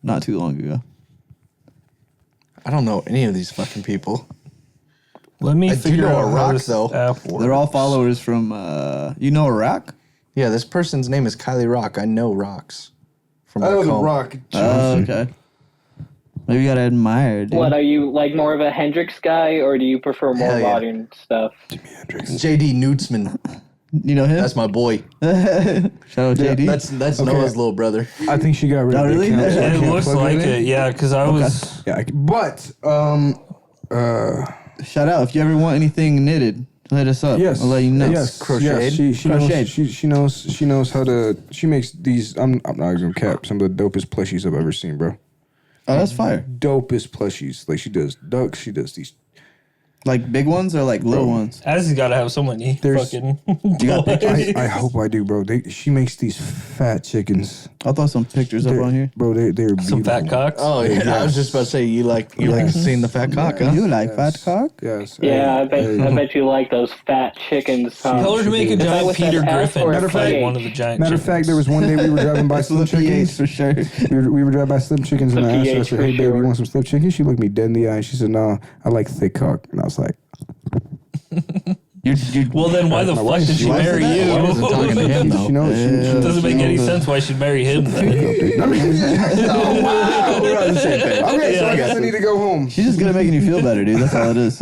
not too long ago. I don't know any of these fucking people. Let me I do figure know out a how rock, this though. app works. They're all followers from you know Iraq? Yeah, this person's name is Kylie Rock. I know rocks. From I know back the home. Rock. Okay. Maybe you gotta admire, dude. What, are you like more of a Hendrix guy, or do you prefer more Hell yeah. modern stuff? JD Newtsman. You know him? That's my boy. Shout out JD. That's Noah's little brother. I think she got rid Oh, of really? the account. so I It can't looks plug like in. it. Yeah, because I was. Yeah, but Shout out if you ever want anything knitted, hit us up. yes, I'll let you know. Yes, Crocheted? Yes, she knows. Crocheted. She knows how to. She makes these. I'm not even cap. Some of the dopest plushies I've ever seen, bro. Oh, that's fire. Dopest plushies. Like she does ducks. She does these. Like big ones or like little ones? As got to have so many There's- fucking. You got pictures? I hope I do, bro. She makes these fat chickens. I'll throw some pictures up on here. Bro, they're beautiful. Some fat cocks. Oh yeah, I was just about to say you like seeing the fat cock, huh? You like fat cock? Yes. Yeah, I bet you like those fat chickens. Tell her to make a Is that giant with that Peter F Griffin or a to fight K? one of the giant Matter of fact, there was one day we were driving by Slim PH Chickens. for sure. We were driving by Slim Chickens and The I asked her, I PH said, for hey, babe, you sure. want some Slim Chicken? She looked me dead in the eye and she said, no, I like thick cock. And I was like, Well, then why the fuck wife- did she your wife marry said that? you? I wasn't talking to him though. she knows. It doesn't make any sense why she'd marry him then. Oh wow, we're on the same page. Okay, so Yeah, I guess I need to go home. She's just good at making you feel better, dude. That's all it is.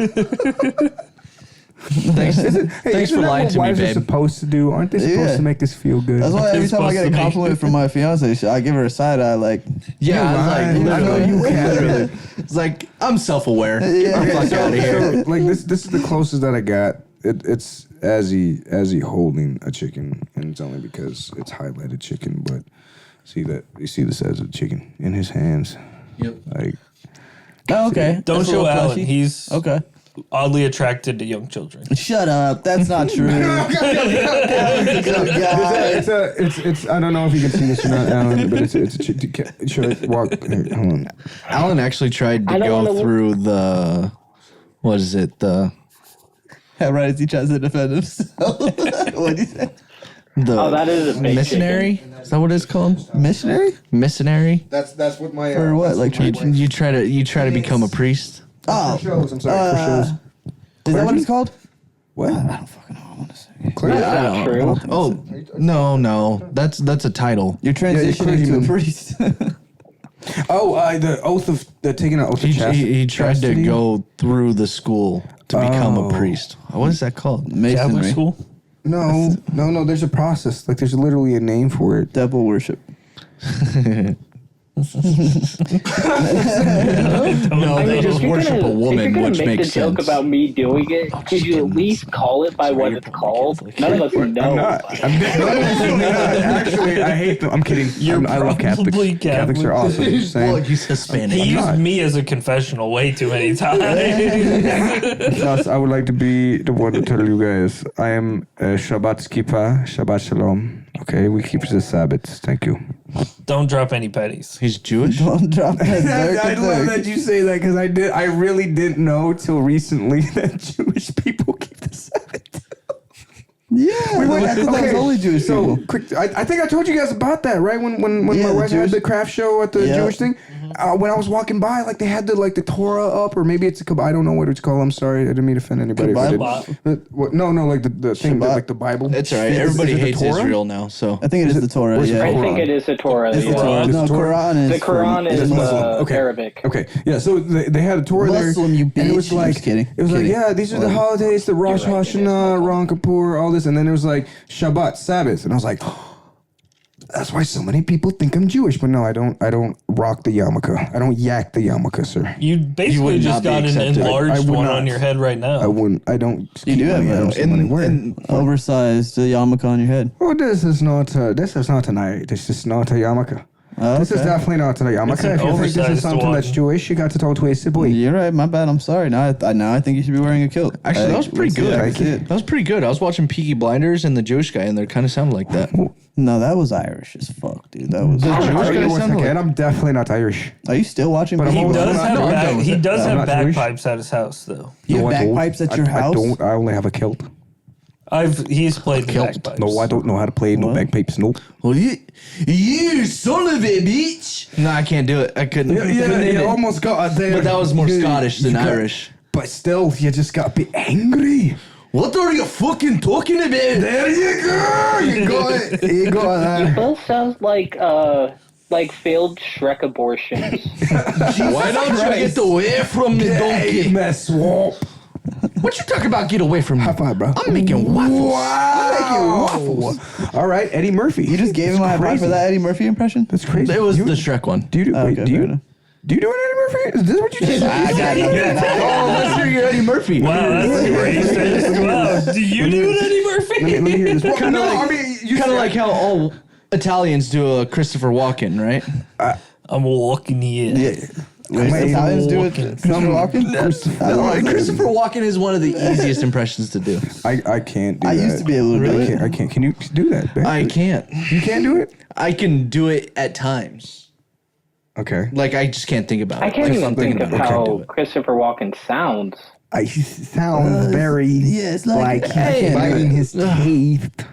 Thanks, thanks for lying to me, Wives are babe. supposed to do. Aren't they supposed Yeah. to make us feel good? That's why every It's time I supposed get to a be. compliment from my fiance, I give her a side eye like, Yeah, I was like, I know you can. literally. It's like I'm self-aware. Yeah. I'm fuck out of here. So, like this is the closest that I got. It's Azzy holding a chicken, and it's only because it's highlighted chicken. But you see this as a chicken in his hands. Yep. Like oh, okay. Don't That's a show little Alan. plushie. He's Okay. oddly attracted to young children. Shut up. That's not true. it's I don't know if you can see this or not, Alan, but it's a chicken. Should I walk? Here, hold on. Alan actually tried to I don't go wanna- through the what is it? The Right as he tries to defend himself. What do you say? Oh, that is a big missionary. Is that what it's called? Missionary? Missionary. That's what my For what? Like church? You try to become a priest. Oh. shows. I'm sorry for shows. Is that what it's called? What? I don't fucking know what I want to say. Clergy? That's not true. Oh no, that's a title. You're transitioning to a clergyman. priest. Oh, the oath of taking an oath of He chastity. tried to chastity? go through the school to become a priest. What is that called? Catholic Masonry. school? No. There's a process. Like there's literally a name for it. Devil worship. No, they just worship a woman, if you're which gonna make makes the joke sense. about me doing it, could you at least call it by what it's called? None of us know. I'm not. Actually, I hate them. I'm kidding. I love Catholics. probably Catholics are awesome. I'm just saying. Well, he's Hispanic. He used not. me as a confessional way too many times. Thus, I would like to be the one to tell you guys. I am Shabbat keeper. Shabbat shalom. Okay, we keep the Sabbaths. Thank you. Don't drop any pennies. He's Jewish. Don't drop that. I love that you say that because I really didn't know till recently that Jewish people keep the Sabbath. Yeah. Wait, I thought that was only Jewish So people. quick, I think I told you guys about that, right? When Yeah, my the wife had Jewish- the craft show at the Yeah. Jewish thing, when I was walking by, like they had the Torah up, or maybe it's I don't know what it's called. I'm sorry, I didn't mean to offend anybody. No, like the thing, like the Bible. It's all right. Everybody hates Israel now, so I think it is the Torah. Yeah. I think it is the Torah. It's the Torah. No, Quran is the Quran is Muslim. Arabic. Okay, yeah. So they had a Torah Muslim, there, you bitch. and it was like, I'm just kidding. It was like, yeah, these are the holidays: the Rosh You're right, it is Hashanah, Ram Kippur, all this, and then it was like Shabbat, Sabbath, and I was like, that's why so many people think I'm Jewish. But no, I don't rock the yarmulke. I don't yak the yarmulke, sir. You basically would just not be got an accepted. enlarged I would one not. on your head right now. I wouldn't. I don't. You do have an oversized yarmulke on your head. Oh, this is not a This is not a yarmulke. This is Okay. definitely not a yarmulke. It's an If you think this is oversized something that's one. Jewish, you got to talk to a boy. You're right. My bad. I'm sorry. Now I think you should be wearing a kilt. actually, that was pretty good. Thank you. That was pretty good. I was watching Peaky Blinders and the Jewish guy, and they kind of sound like that. No, that was Irish as fuck, dude. That was. Jewish Are guy you once sounded again? like- I'm definitely not Irish. Are you still watching? But I'm He always- does I'm have not bag, Jewish. he does I'm have not Jewish. bagpipes at his house though. You No, have I don't. bagpipes at your house? I don't. I only have a kilt. He's played the Kilt. bagpipes. No, I don't know how to play no What? bagpipes. Nope. Well, you son of a bitch. No, I can't do it. I couldn't. couldn't hit you it. almost got it there. But that was more Scottish than You got- Irish. But still, you just got to be angry. What are you fucking talking about? There you go. You got it. You got You that. both sound like failed Shrek abortions. Why don't you get away from me, Hey, donkey? mess swamp. What you talking about? Get away from me. High five, bro. I'm making waffles. Wow. All right, Eddie Murphy. You just gave him a high five for that Eddie Murphy impression? That's crazy. It was You- the Shrek one. Do you do? Wait, Okay, do fair you? enough. Do you do an Eddie Murphy? Is this what you did? Oh, let's hear your Eddie Murphy. Wow, that's racist. Wow. Do you do it, Eddie Murphy? Let me hear this. Well, Kind of no, like, I mean, you kind of like how all Italians do a Christopher Walken, right? I'm walking here. Yeah. Wait, Italians do it. Christopher Walken? Christopher Walken is one of the easiest impressions to do. I can't do I that. used to be able to do it. I can't. Can you do that? Ben? I can't. You can't do it? I can do it at times. Okay. Like I just can't think about it. I can't Like, if even I'm think thinking of about it, I can't do how it. Christopher Walken sounds. I sounds very yeah, it's like- like I he's can't do biting it. his teeth.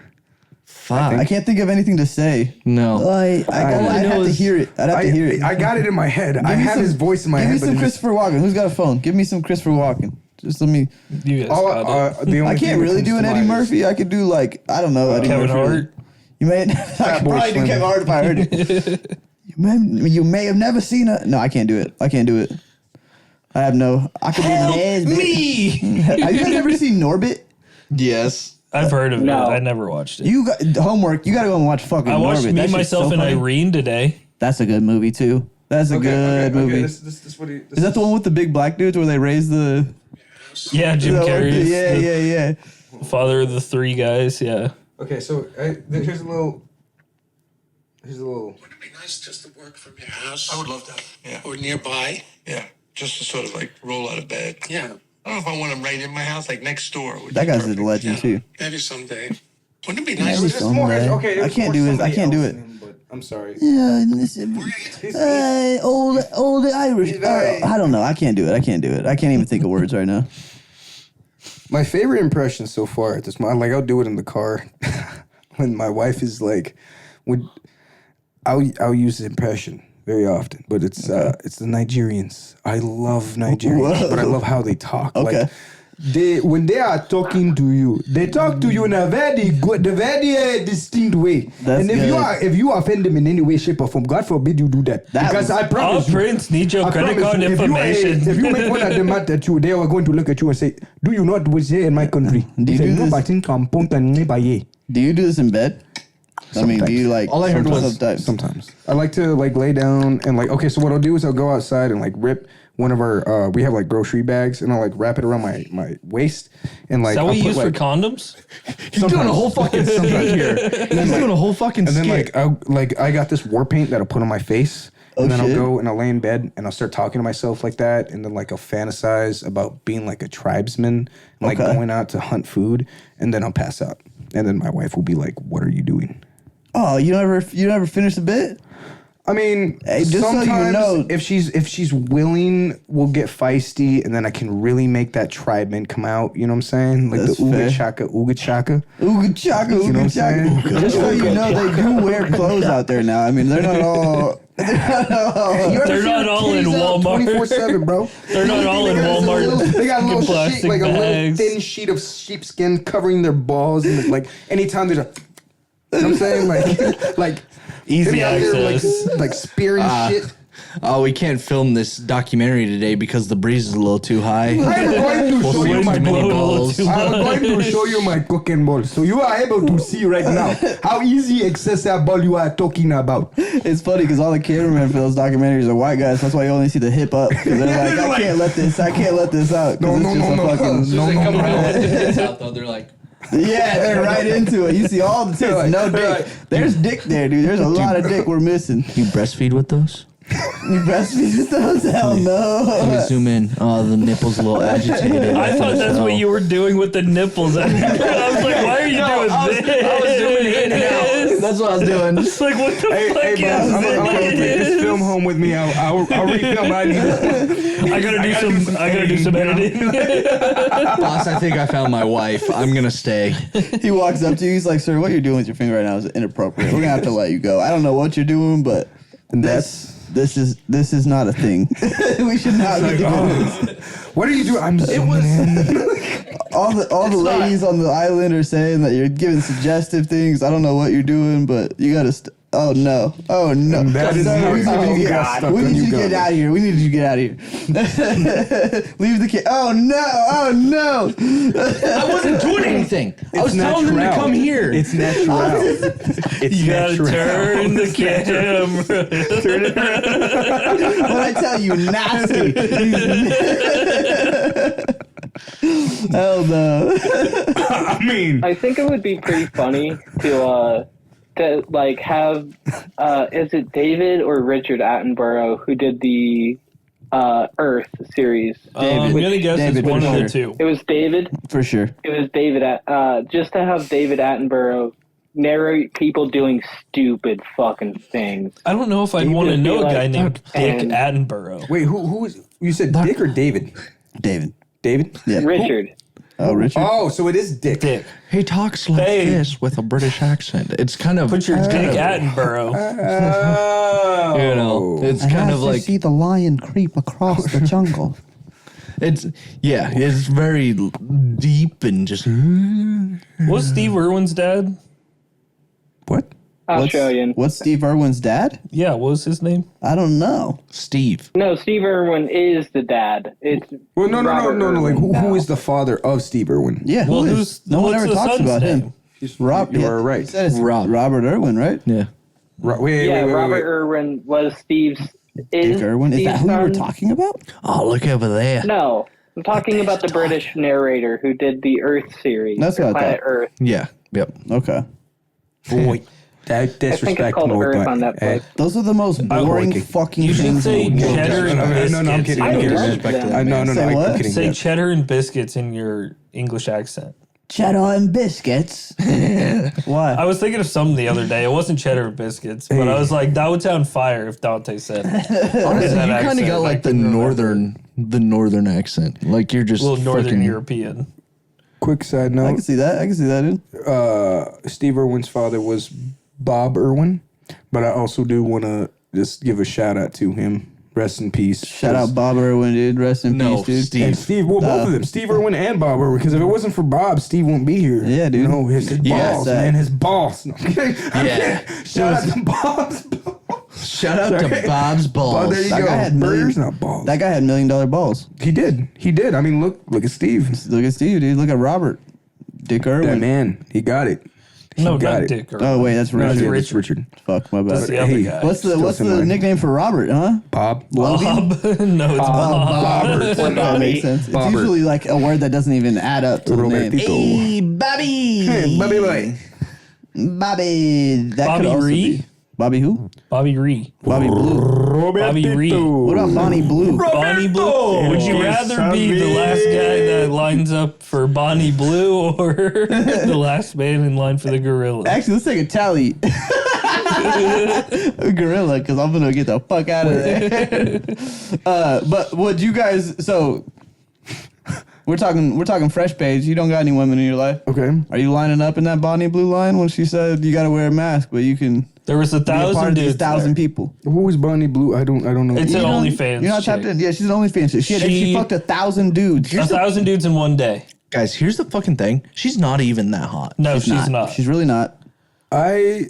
Fuck. I can't think of anything to say. No. I'd have to hear it. I'd have to hear it. I got it in my head. I Give me have some- his voice in my Give head. me but some it just- Christopher Walken. Who's got a phone? Give me some Christopher Walken. Just let me. You guys All, got it. the only I thing can't that really comes do to an Eddie mind Murphy. I could do like I don't know Eddie Kevin Murphy. Hart. You may. I could Boy probably do Slim. Kevin Hart if I heard it. You may have never seen it. No, I can't do it. I can't do it. I have no. I could do Me. Have you guys ever seen Norbit? Yes. I've heard of No. it. I never watched it. You got homework. You got to go and watch fucking I watched Norbit. Me, That shit's Myself, so and funny. Irene today. That's a good movie too. That's a good movie. This what he, Is that the one with the big black dudes where they raise the? Yeah, Jim the- Carrey. is Yeah, the yeah. Father of the three guys. Yeah. Okay, so here's a little. Here's a little. Would it be nice just to work from your house? I would love that. Yeah. Or nearby? Yeah. Just to sort of like roll out of bed. Yeah. I don't know if I want them right in my house, like next door. Would That be guy's perfect. a legend too. Maybe someday. Wouldn't it be nice? Maybe to someday. Okay, I can't do his. I can't do it. But I'm sorry. Yeah, old Irish. very- I don't know. I can't do it. I can't do it. I can't even think of words right now. My favorite impression so far at this moment, like I'll do it in the car when my wife is like, I'll use the impression very often, but it's the Nigerians. I love Nigerians, Whoa. but I love how they talk. Okay. Like, when they are talking to you, they talk to you in a very good, distinct way. That's and if you offend them in any way, shape, or form, God forbid you do that. That because was- I promise you, Prince, need your I credit promise card you, information. If you make one of them mad at you, they are going to look at you and say, "Do you not was here in my country?" Do you Say, do "No, this? but in Kampong and Nebaye." Do you do this in bed? I mean, do you like? All I heard was sometimes. I like to like lay down and like, okay, so what I'll do is I'll go outside and like rip one of our we have like grocery bags and I'll like wrap it around my waist and like Is that I'll what you put, use like, for condoms? He's doing a whole fucking skit here. He's doing a whole fucking and then skit. I got this war paint that I'll put on my face. And then shit. I'll go and I'll lay in bed and I'll start talking to myself like that. And then like I'll fantasize about being like a tribesman, like Okay. going out to hunt food. And then I'll pass out. And then my wife will be like, "What are you doing?" Oh, you never finish the bit? I mean, Hey, just so you sometimes know- if she's willing, we'll get feisty, and then I can really make that tribeman come out. You know what I'm saying? Like That's the fair. ooga chaka. Ooga chaka, You know what ooga I'm chaka. saying? Just so you know, they do wear clothes out there now. I mean, they're not all They're not all in Walmart. 24/7, bro. They're not all in Walmart. They got a little plastic sheet, like a little bags. thin sheet of sheepskin covering their balls, and like anytime there's a, you know what I'm saying, like Easy they out there, access. like spearing shit. Oh, we can't film this documentary today because the breeze is a little too high. I'm going to show you my Wind blowing a little balls. too I'm much. going to show you my cooking ball, so you are able to see right now how easy excessive ball you are talking about. It's funny because all the cameramen for those documentaries are white guys. That's why you only see the hip up. 'Cause they're like, I can't let this out. 'Cause No, it's no, just no, a no. fucking- As soon as they come around with the tits out, though, they're like, Yeah, they're right into it. You see all the tits, like- no they're dick. like- There's dick there, dude. There's a lot of dick we're missing. you breastfeed with those? You breastfeed with those? Hell Let me no. zoom in. Oh, the nipple's a little agitated. I thought that's what you were doing with the nipples. I was like, why are you doing this? I was zooming in and out. That's what I was doing. It's like, what the Hey, fuck hey, boss, I'm gonna take this is film home with me. I'll refilm. I need this. I gotta do some editing. Boss, I think I found my wife. I'm gonna stay. He walks up to you. He's like, sir, what you're doing with your finger right now is inappropriate. We're going to have to let you go. I don't know what you're doing, but this is not a thing. We should not be doing this. What are you doing? I'm zooming in. All the ladies on the island are saying that you're giving suggestive things. I don't know what you're doing, but you got to... Oh no! Oh no! That is Sir, how we you need you to got get- stuck we on need you to get Uganda. out of here. We need you to get out of here. Leave the kid. Oh no! Oh no! I wasn't doing anything. I was telling them to natural. come here. It's natural. It's You gotta natural. turn the camera. When I tell you, nasty. Hell no! I mean, I think it would be pretty funny to like have is it David or Richard Attenborough who did the Earth series? I'm gonna guess it's David, one for of the sure. two. It was David. For sure. It was David. Just to have David Attenborough narrate people doing stupid fucking things. I don't know if I'd want to David know a be guy like- named Dick and- Attenborough. wait, who is? You said Dick or David? David. David? Yeah. Richard. Oh, Richard. Oh, so it is Dick. Dick. He talks like Hey. this with a British accent. It's kind of Put your Dick Attenborough. Oh, you know, it's kind of like the lion creep across the jungle. it's very deep and just. Was Steve Irwin's dad? what? Australian. What's Steve Irwin's dad? Yeah, what was his name? I don't know. Steve. No, Steve Irwin is the dad. It's Well, no. Robert Like, Irwin who now. is the father of Steve Irwin? Yeah, Well, who who's is? No one what's ever the talks son's about name? him. Rob, You yeah, are right. he said it's Rob. Robert Irwin, right? Yeah. Wait, Yeah, wait, Robert wait. Irwin was Steve's. Dick Irwin. Is that who you were talking about? Oh, look over there. No, I'm talking about the British narrator who did the Earth series. That's or what I Planet thought. Earth. Yeah. Yep. Okay. Boy, that I think it's disrespect called no, Earth but, on Netflix. Those are the most boring okay. fucking You should things. say in the world. cheddar and biscuits. No, I'm kidding. I I'm kidding. love them. No, Say I'm what? kidding. Say Yeah. cheddar and biscuits in your English accent. Cheddar and biscuits. Why? I was thinking of something the other day. It wasn't cheddar and biscuits, but I was like, that would sound fire if Dante said it. Honestly, you that kind of accent, got I like the couldn't remember. northern accent. Like you're just A little northern freaking- European. Quick side I note: can see that. I can see that, dude. Steve Irwin's father was Bob Irwin, but I also do want to just give a shout out to him. Rest in peace. Shout out Bob Irwin, dude. Rest in No, peace, dude. Steve. And Steve, well, both of them, Steve Irwin and Bob Irwin, because if it wasn't for Bob, Steve wouldn't be here. Yeah, dude. You know, his Yeah, balls, sad. man, his balls. No, I'm kidding. I'm Yeah. kidding. Shout out to Bob's balls. Shout out to Sorry. Bob's But balls. there you That go. guy had Burgers, million- not balls. That guy had $1 million balls. He did. I mean, look at Steve. Look at Steve, dude. Look at Robert. Dick That Irwin. man, he got it. He No, got not it. Dick. Oh wait, that's No, Richard. yeah, that's Richard. Fuck, my That's bad. the other Hey, guy. What's the Still what's the nickname for Robert? Huh? Bob. Bob? No, it's Bob. Or That Bobby. makes sense. It's Bobber. usually like a word that doesn't even add up to the name. Robertito. Hey, Bobby. Hey, Bobby boy. Bobby. That Bobby could also Ree? be. Bobby who? Bobby Ree. Bobby Blue. Bobby Reed. What about Bonnie Blue? Bonnie Blue. Would you rather be the last guy that lines up for Bonnie Blue or the last man in line for the gorilla? Actually, let's take a tally. Gorilla, because I'm gonna get the fuck out of there. But would you guys? So we're talking fresh page. You don't got any women in your life. Okay. Are you lining up in that Bonnie Blue line when she said you got to wear a mask, but you can There was be a part 1,000 of these dudes. 1,000 people. Who was Bonnie Blue? I don't know. It's You an don't- OnlyFans. You're not tapped chick. in. Yeah, she's an OnlyFans. chick. She fucked 1,000 dudes. 1,000 dudes in one day. Guys, here's the fucking thing. She's not even that hot. No, she's not. She's really not. I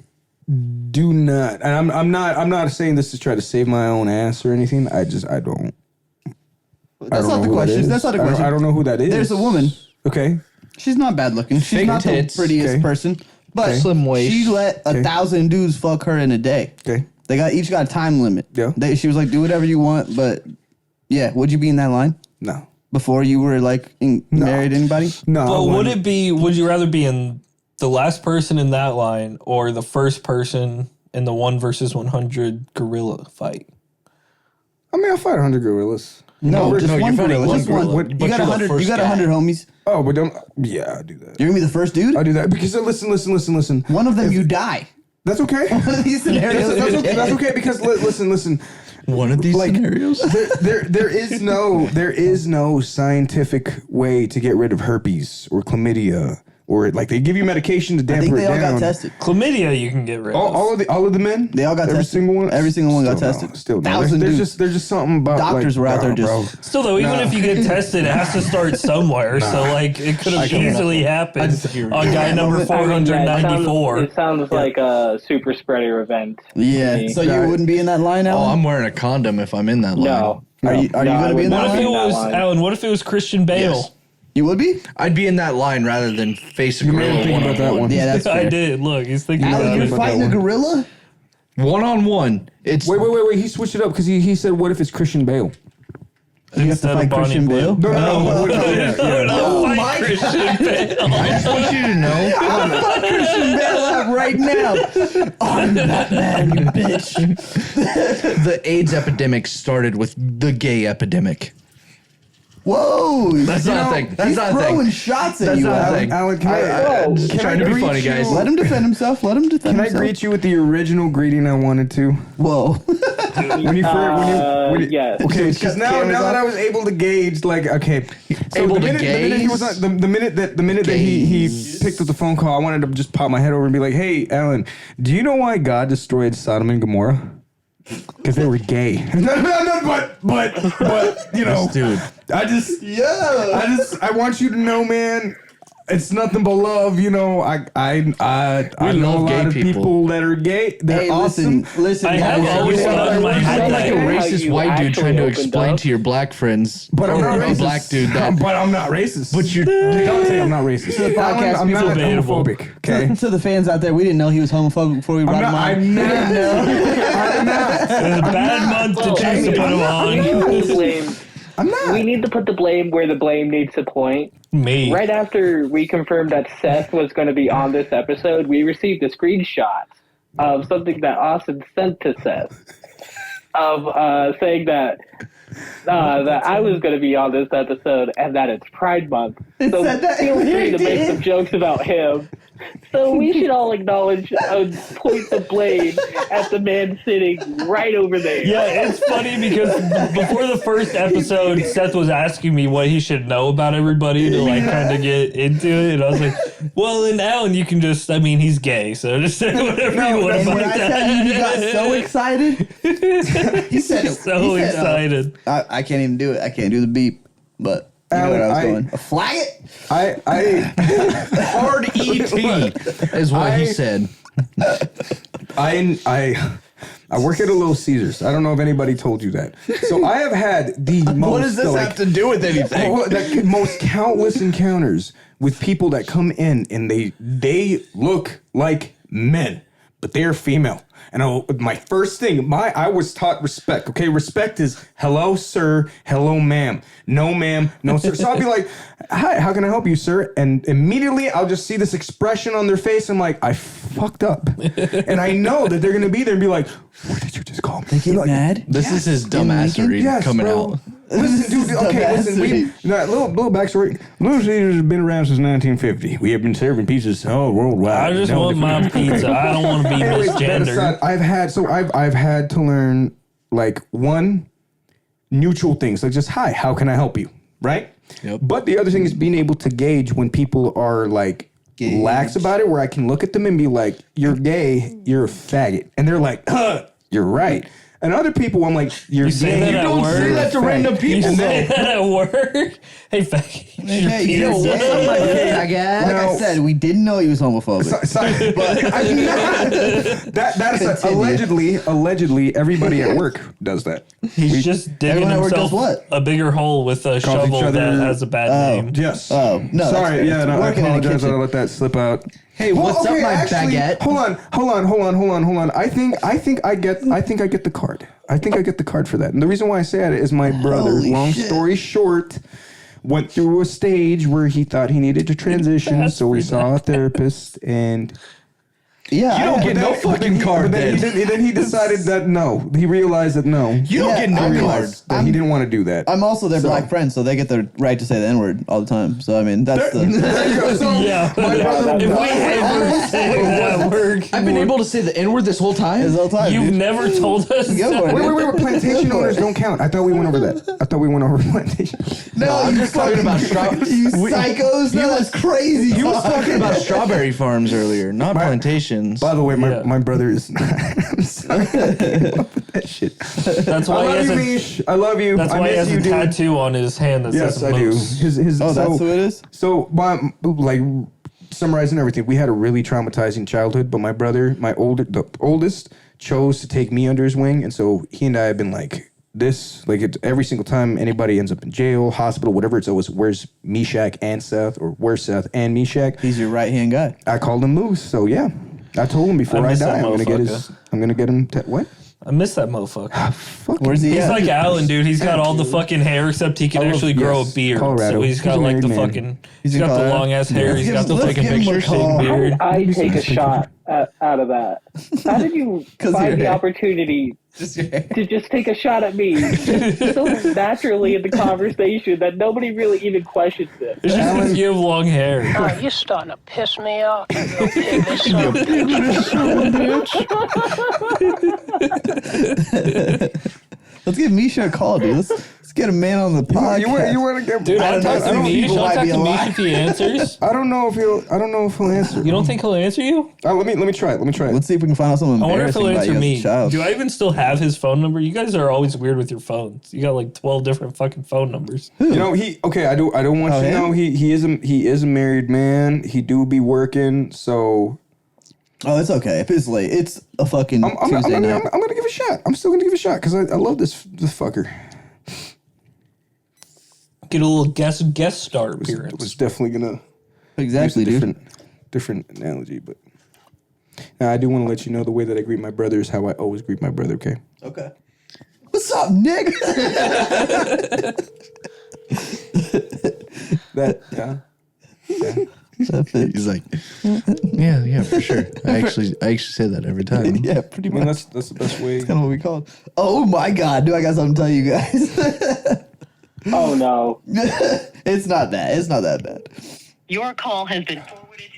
do not, and I'm not saying this to try to save my own ass or anything. I don't. That's not the question. That's not the question. I don't know who that is. There's a woman. Okay. She's not bad looking. She's Fake not tits. the prettiest Okay. person, but Okay. Slim waist. she let 1,000 dudes fuck her in a day. Okay. They each got a time limit. Yeah. She was like, do whatever you want, but yeah, would you be in that line No. before you were like married anybody? No. I But would wouldn't. it be? Would you rather be in the last person in that line or the first person in the 1 versus 100 gorilla fight? I mean, I'll fight 100 gorillas. No, just no, one you're fighting gorilla. one Just one. gorilla. What- You but got you're the 100. You first got guy. 100 homies. Oh, but don't. Yeah, I'll do that. You're gonna be the first dude. I'll do that because listen. One of them you die. That's okay. One of these scenarios. That's okay because listen. One of these scenarios. There is no scientific way to get rid of herpes or chlamydia or like they give you medication to I damper think it they all down. got tested. Chlamydia, you can get rid of. All of the men. They all got every tested. single one. Every single one got Still no, tested. Still, no. 1,000 There's dudes. just something about Doctors like, were out there bro. just. Still though, even if you get tested, it has to start somewhere. So like, it could have easily happened on guy number It 494. sounds like a super spreader event. to Yeah. me. So you wouldn't be in that line, Oh, Alan? I'm wearing a condom if I'm in that line. No. Are you No, I gonna be in wouldn't. that What if line? it was That line. Alan? What if it was Christian Bale? Yes. You would be? I'd be in that line rather than face a made me gorilla think about that one-on-one. one. Yeah, that's I fair. did. Look, he's thinking Alan, about you're it. fighting a gorilla? One-on-one. It's Wait. He switched it up because he said, "What if it's Christian Bale?" You have to Instead of fight Bonnie Christian Blue. Bale? No, fight Christian Bale. I just want you to know. Fuck Christian Bale out right now. I'm Batman, you bitch. The AIDS epidemic started with the gay epidemic. Whoa. That's not a thing. That's He's not a throwing thing. shots at That's you, not a Alan. thing. Alan, can I I'm just can trying to be greet funny, you- guys. Let him defend himself. Let him defend Can I himself. greet you with the original greeting I wanted to? Whoa. When you Yes. okay, because now that I was able to gauge, like, okay, so Able the to minute he was gaze? on, the minute that he picked up the phone call, I wanted to just pop my head over and be like, hey, Alan, do you know why God destroyed Sodom and Gomorrah? Because they were gay. but you know, Dude. I want you to know, man. It's nothing but love, you know. I know a love lot gay of people. people that are gay. They're Hey, awesome. listen. I have guys. always thought in my You head sound like a that. How racist you white dude actually trying to opened explain up. to your black friends. But I'm or not a racist. black dude that. But I'm not racist. But you're. Dante, I'm not racist. the podcast, I'm not debatable. homophobic. Okay. To the fans out there, we didn't know he was homophobic before we brought him on. I'm not. It was a bad month to choose to put him on. We need to put the blame where the blame needs to point. Me. Right after we confirmed that Seth was going to be on this episode, we received a screenshot of something that Austin sent to Seth of saying that I was going to be on this episode and that it's Pride Month. So said that? feel free It to make did. some jokes about him. So we should all acknowledge point the blame at the man sitting right over there. Yeah, it's funny because before the first episode, Seth was asking me what he should know about everybody to like kind of get into it, and I was like, "Well, then Alan, you can just he's gay, so just say whatever you want And when about I tell you, he got that." so excited. He said, So excited. I can't even do it. I can't do the beep, but you know where I was going. Flag it. Hard ET is what he said. I work at a Little Caesars. I don't know if anybody told you that. So I have had the most. What does this have to do with anything? Most countless encounters with people that come in and they look like men, but they are female. And my first thing, I was taught respect. Okay, respect is hello, sir, hello, ma'am, no, ma'am, no, sir. So I'll be like, hi, how can I help you, sir? And immediately I'll just see this expression on their face. I'm like, I fucked up, and I know that they're gonna be there and be like, what did you just call me? Get mad. This is his dumbassery Yes, coming bro. out. Listen, dude. Okay, listen. Little backstory. Little Caesars has been around since 1950. We have been serving pizzas all worldwide. I just want my pizza. I don't want to be Anyways, that aside, misgendered. I've had to learn like one neutral things, like just hi, how can I help you, right? Yep. But the other thing is being able to gauge when people are like lax about it, where I can look at them and be like, "You're gay, you're a faggot," and they're like, "You're right." And other people, I'm like, "You're say gay." that at work? Say that to random You people. say that at work? Hey, faggot. Hey, you know what? I guess. Like I said, we didn't know he was homophobic. Sorry, but that's allegedly everybody at work does that. He's just digging everyone at work himself does what? a bigger hole with a Called each shovel that other- has a bad name. Yes. Oh, no, that's Sorry. fair. Yeah. No, I Working in a apologize. I kitchen. let that slip out. Hey, what's up, my baguette? Hold on. I think I get the card. I think I get the card for that. And the reason why I say that is my brother, Holy long shit. story short, went through a stage where he thought he needed to transition, so we saw a therapist, and Yeah, You don't I- get no fucking card then. then he decided that no. He realized that no. You don't Yeah, get no I card. realized- That he didn't want to do that. I'm also their black friend, so they get the right to say the N-word all the time. So I mean, that's the. There you go. So, Yeah. my brother, If we ever say that at work, I've been able to say the N-word this whole time. It's all the time. you've dude. never told us. Go for it, wait. dude. Plantation owners don't count. I thought we went over that. I thought we went over plantation. No, I'm you just talking about You psychos! No, that's crazy. He was talking about strawberry farms earlier, not plantations. By the way, Yeah. my brother is not. I'm sorry. I came up with that shit. That's I why he love has you, a. Mish. I love you. That's I why he miss has you, a dude. tattoo on his hand that Yes, says I do. moose. His, Oh, that's who it is. So, like, summarizing everything, we had a really traumatizing childhood. But my brother, the oldest, chose to take me under his wing, and so he and I have been like this. Like, it's every single time anybody ends up in jail, hospital, whatever, it's always where's Meshach and Seth, or where's Seth and Meshach. He's your right hand guy. I called him Moose. So yeah, I told him before I I, miss die, that I'm gonna get him. What? I miss that motherfucker. Fuck. Where's he He's at? like Alan, dude. He's got all the fucking hair except he can I love- actually grow yes, a beard. Colorado. So he's got He's a like the married man. fucking. He's He's in got the Colorado? long ass hair. Yeah. He's got the Let's fucking give him a picture call. shaped How beard. did I take a shot out of that? How did you 'Cause find you're the here. opportunity to just take a shot at me so naturally in the conversation that nobody really even questions it? It's just because you have long hair. Oh, you're starting to piss me off. You little pig, son of a Let's give Misha a call, dude. Let's get a man on the podcast. You want to get? Dude, I I'll don't talk know. to Some Mish. people I'll might talk be to Mish alive. if he answers. I don't know if he'll answer. You don't think he'll answer you? Let me try it. Let's see if we can find out something I wonder if embarrassing he'll about answer you me. as a child. Do I even still have his phone number? You guys are always weird with your phones. You got like 12 different fucking phone numbers. You know I don't want you to him? know he is a married man. He do be working. So Oh, it's okay. If it's late, it's a fucking I'm Tuesday night. gonna give it a shot. I'm still gonna give it a shot because I love this fucker. Get a little guest star It was appearance. definitely gonna Exactly, use a dude. different analogy, but now I do want to let you know the way that I greet my brother is how I always greet my brother. Okay. Okay. What's up, Nick? That yeah. That fits. He's like, yeah, for sure. I actually say that every time. Yeah, pretty I mean much. that's the best way. That's kind of what we called. Oh my God, do I got something to tell you guys? Oh no. It's not that. It's not that bad. Your call has been forwarded.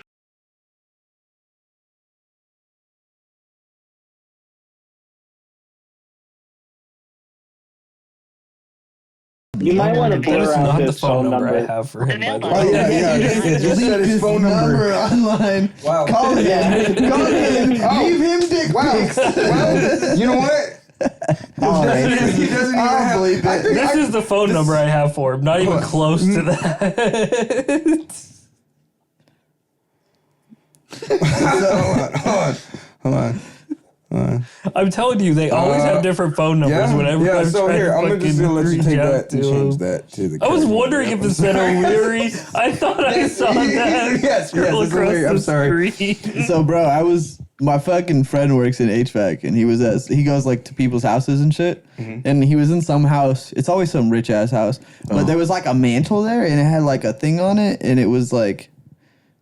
You might want to That is blur out not the this phone number I number. have for him, by the Oh, way. yeah. You It just said his his phone number. online. Wow. Call him. Call him. Leave him dick pics. Well, you know what? All right. He doesn't even I'll have. believe it. This is the phone number I have for him. Not even close to that. Hold on. I'm telling you, they always have different phone numbers Yeah. whenever Yeah. I'm So trying here, to I'm just gonna let you reach take out that to and him. change that to the. I was wondering if it said O'Leary. I thought I saw that. Yes, scroll it's across O'Leary. the I'm sorry. screen. So, bro, my fucking friend works in HVAC, and he goes like to people's houses and shit. And he was in some house. It's always some rich ass house, but there was like a mantle there, and it had like a thing on it, and it was like.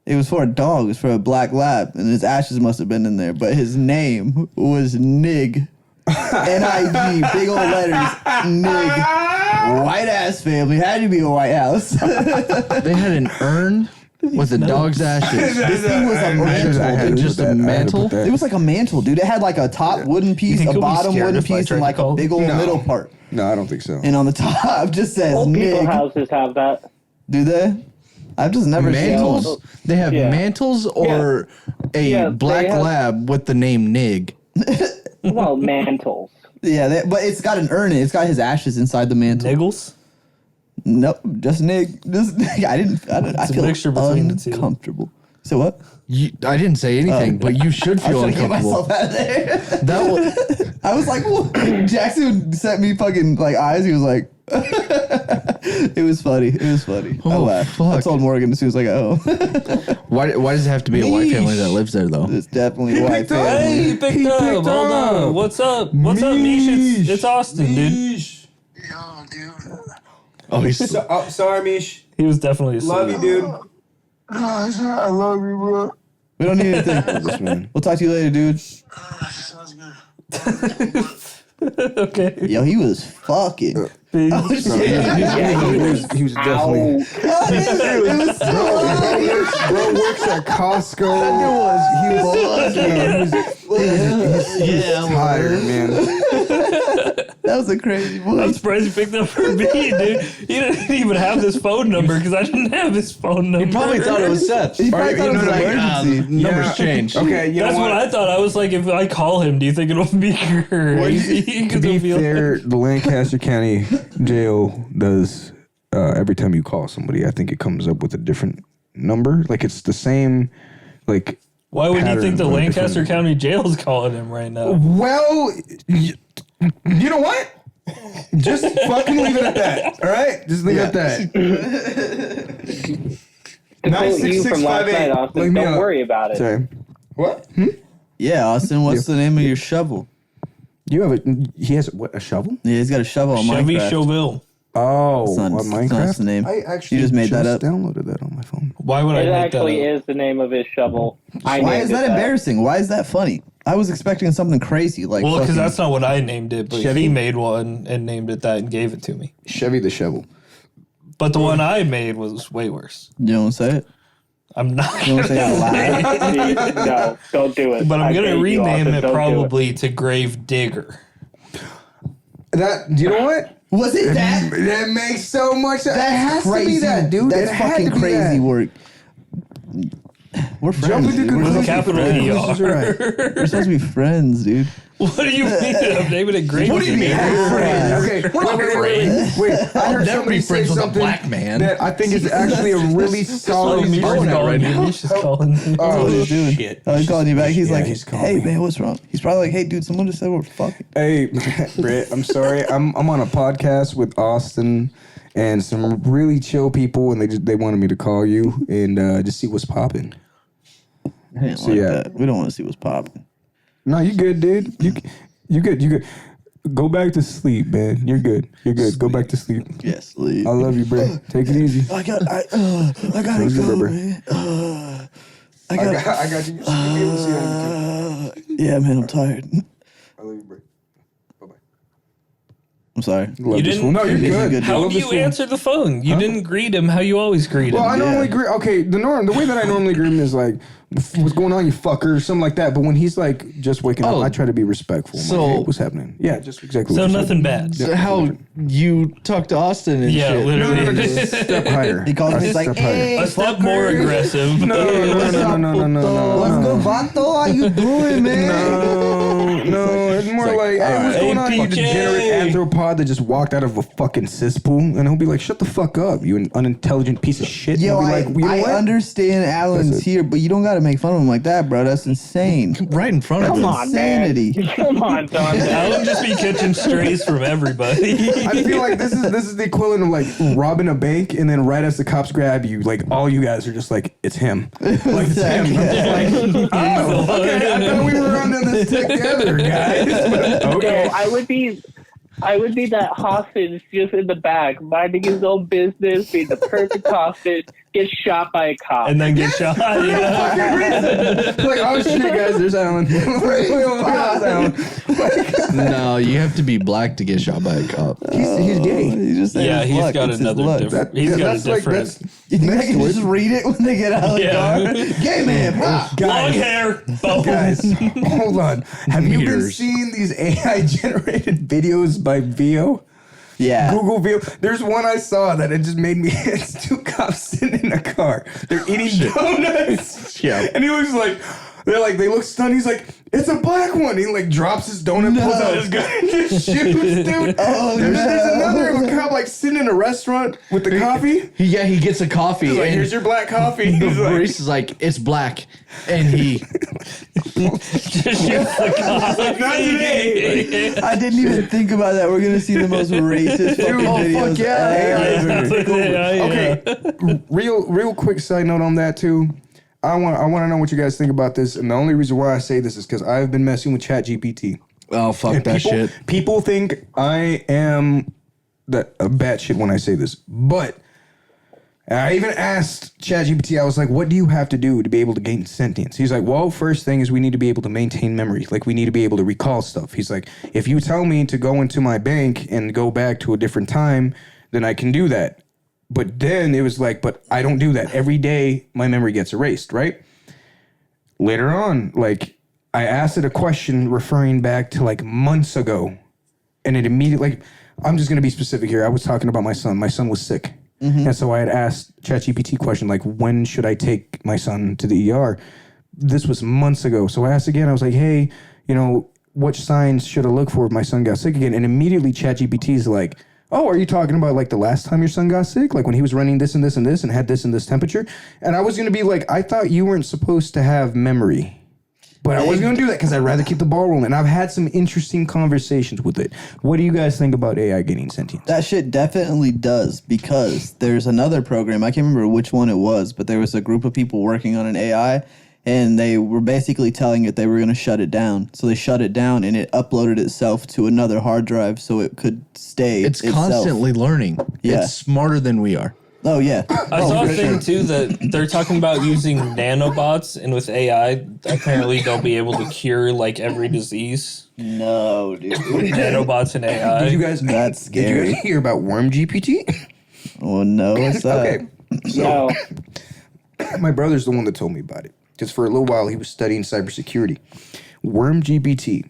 It was for a dog. It was for a black lab, and his ashes must have been in there. But his name was Nig, N-I-G, big old letters, Nig. White ass family. Had to be a white house. They had an urn with a dog's ashes. This thing was a mantle, dude. Just a mantle? It was like a mantle, dude. It had like a top wooden piece, think a he'll be bottom scared wooden if I piece, tried and to like a call? big old No. middle part. No, I don't think so. And on the top just says Old people Nig. houses have that. Do they? I've just never seen Mantles. one. They have Yeah. mantles or Yeah, a black they have- lab with the name Nig. Well, mantles. Yeah, but it's got an urn. It's got his ashes inside the mantle. Niggles? Nope, just Nig. Just I It's a feel mixture between the two. uncomfortable. So what? I didn't say anything, but you should I feel should get uncomfortable. myself out of there. That was, I was like, "Whoa." Jackson sent me fucking like eyes. He was like, it was funny. It was funny. I Oh, laughed. I fuck. told Morgan as soon as I got home. why does it have to be a white family that lives there though? It's definitely a white family. Hey, he picked up. Hold on. What's up? What's up, Mish? It's Austin, dude. Yo, dude. Oh, he's Sorry, Mish. He was definitely asleep. Love you, dude. No, I love you, bro. We don't need anything. This man. We'll talk to you later, dude. Sounds good. Okay. Yo, he was fucking. Oh, shit. He was definitely. It was so Bro works at Costco. He was tired, man. That was a crazy I'm voice. surprised you picked up for me, dude. He didn't even have his phone number because I didn't have his phone number. He probably thought it was Seth. He probably thought it was an the emergency. numbers changed. Okay, you That's know what I thought. I was like, if I call him, do you think it'll be crazy? To be fair, the Lancaster County Jail does every time you call somebody, I think it comes up with a different number. Like it's the same, like. Why would you pattern, think the but Lancaster different. County Jail's calling him right now? Well, you know what? Just fucking leave it at that. All right, just leave it at that. To quote you from last 96658. night, Look Austin, me don't up. worry about it. Sorry. What? Yeah, Austin, what's the name of your shovel? You have He has what? A shovel? Yeah, he's got a shovel on Chevy Minecraft. Chauville. Oh, It's not- on it's not Minecraft. the name. I actually You just made that up. Downloaded that on my phone. Why would I It make that actually up? is the name of his shovel. I Why named is it that embarrassing? Why is that funny? I was expecting something crazy like. Well, because fucking- that's not what I named it, but Chevy? he made one and named it that and gave it to me. Chevy the shovel. But the one I made was way worse. You don't say it. I'm not You don't say it out that. loud. No, don't do it. but I'm I gonna beg you, rename Austin, it don't do probably to Grave Digger. That you know what? Was it that? That makes so much sense. It has That's crazy. to be that, dude. That's It had fucking to be crazy that. work. We're friends. Jump into Dude. conclusions. Capital Right. ER. Conclusions are right. We're supposed to be friends, dude. What do you mean? I'm naming it Grave Digger. Okay, wait. I heard never somebody be say friends with a something black man. that I think is actually a really solid Mish is argument calling right me. now. Mish is calling me. That's what he's doing. shit. Oh, he's calling you back. He's Yeah, like, he's calling hey, me. man, what's wrong? He's probably like, hey, dude, someone just said we're fucking. Hey, Britt, I'm sorry. I'm on a podcast with Austin and some really chill people, and they wanted me to call you and just see what's popping. I didn't So, like yeah. that. We don't want to see what's popping. No, you good, dude. You good. Go back to sleep, man. You're good. Go back to sleep. Yes, leave. I love you, Britt. Take it easy. I gotta Take it, go, Bro. man. I got you. Yeah, man, I'm tired. I love you, Britt. Bye-bye. I'm sorry. Love this didn't- fool. No, you're You're good. good. How Love do this you fool. answer the phone? You didn't greet him how you always greet him. Well, I normally agree. Okay, the way that I normally greet him is like, "What's going on, you fucker?" Something like that. But when he's like just waking Oh. up, I try to be respectful. I'm So- like, hey, what's happening? Yeah, just exactly. So what you said. nothing bad. So how you talk to Austin and Yeah, shit. literally. No, just a step higher. He calls me, he's like, step higher. hey, A step more fucker. aggressive. No. What's good, Vato? How you doing, man? No, it's more like, hey, what's hey, going on, you PJ. degenerate anthropod that just walked out of a fucking cesspool? And he'll be like, shut the fuck up, you an unintelligent piece of shit. Yo, And I'll I, be like, you know I what? understand Alan's That's it. here, but you don't got to make fun of him like that, bro. That's insane. Right in front of Come him. on, Insanity. man. Come on, Dante. I would just be catching strays from everybody. I feel like this is the equivalent of like robbing a bank, and then right as the cops grab you, like all you guys are just like, it's him. Like it's him. I'm just like, oh, okay. I thought we were under this together, guys. But, okay. No, I would be that hostage just in the back, minding his own business, being the perfect hostage, get shot by a cop. And then get shot. Yeah. Like, oh shit, guys, there's Alan. There's Alan. No, you have to be black to get shot by a cop. He's gay. He's just saying Yeah, his he's luck. got It's his another luck. different. He's got a that's like different. that's You think I can just read it when they get out of the Yeah. car? Gay man, blah. Long hair. Boom. guys. Hold on. Have you been Meters. seeing these AI generated videos by Vio? Yeah. Google View. There's one I saw that it just made me. It's two cops sitting in a car. They're eating donuts. Yeah. And he looks like they look stunned. He's like, it's a black one. He like drops his donut, pulls out his gun, and just shoots, dude. Oh, There's no. another cop like sitting in a restaurant with the coffee. He gets a coffee. He's like, and here's your black coffee. the He's like, barista's like, it's black. And he not today. I didn't even think about that. We're gonna see the most racist fucking videos. fuck yeah. Okay, real quick side note on that too. I want to know what you guys think about this, and the only reason why I say this is because I've been messing with ChatGPT. Oh, fuck that shit. People think I am a batshit when I say this, but I even asked ChatGPT. I was like, "What do you have to do to be able to gain sentience?" He's like, "Well, first thing is we need to be able to maintain memory. Like we need to be able to recall stuff." He's like, "If you tell me to go into my bank and go back to a different time, then I can do that." But then it was like, but I don't do that. Every day my memory gets erased, right? Later on, like I asked it a question referring back to like months ago. And it immediately, like, I'm just going to be specific here. I was talking about my son. My son was sick. Mm-hmm. And so I had asked ChatGPT question, like, when should I take my son to the ER? This was months ago. So I asked again, I was like, hey, what signs should I look for if my son got sick again? And immediately ChatGPT is like, oh, are you talking about like the last time your son got sick? Like when he was running this and this and this and had this and this temperature? And I was going to be like, I thought you weren't supposed to have memory. But I wasn't going to do that because I'd rather keep the ball rolling. And I've had some interesting conversations with it. What do you guys think about AI getting sentience? That shit definitely does, because there's another program, I can't remember which one it was, but there was a group of people working on an AI, and they were basically telling it they were going to shut it down. So they shut it down, and it uploaded itself to another hard drive so it could stay it's itself. constantly learning. Yeah. It's smarter than we are. Oh, yeah. I saw a thing too that they're talking about using nanobots, and with AI, apparently they'll be able to cure like every disease. No, dude. Nanobots and AI. Did you guys? That's scary. Did you guys hear about Worm GPT? Oh, no. What's that? Okay. So my brother's the one that told me about it. Because for a little while he was studying cybersecurity. Worm GPT.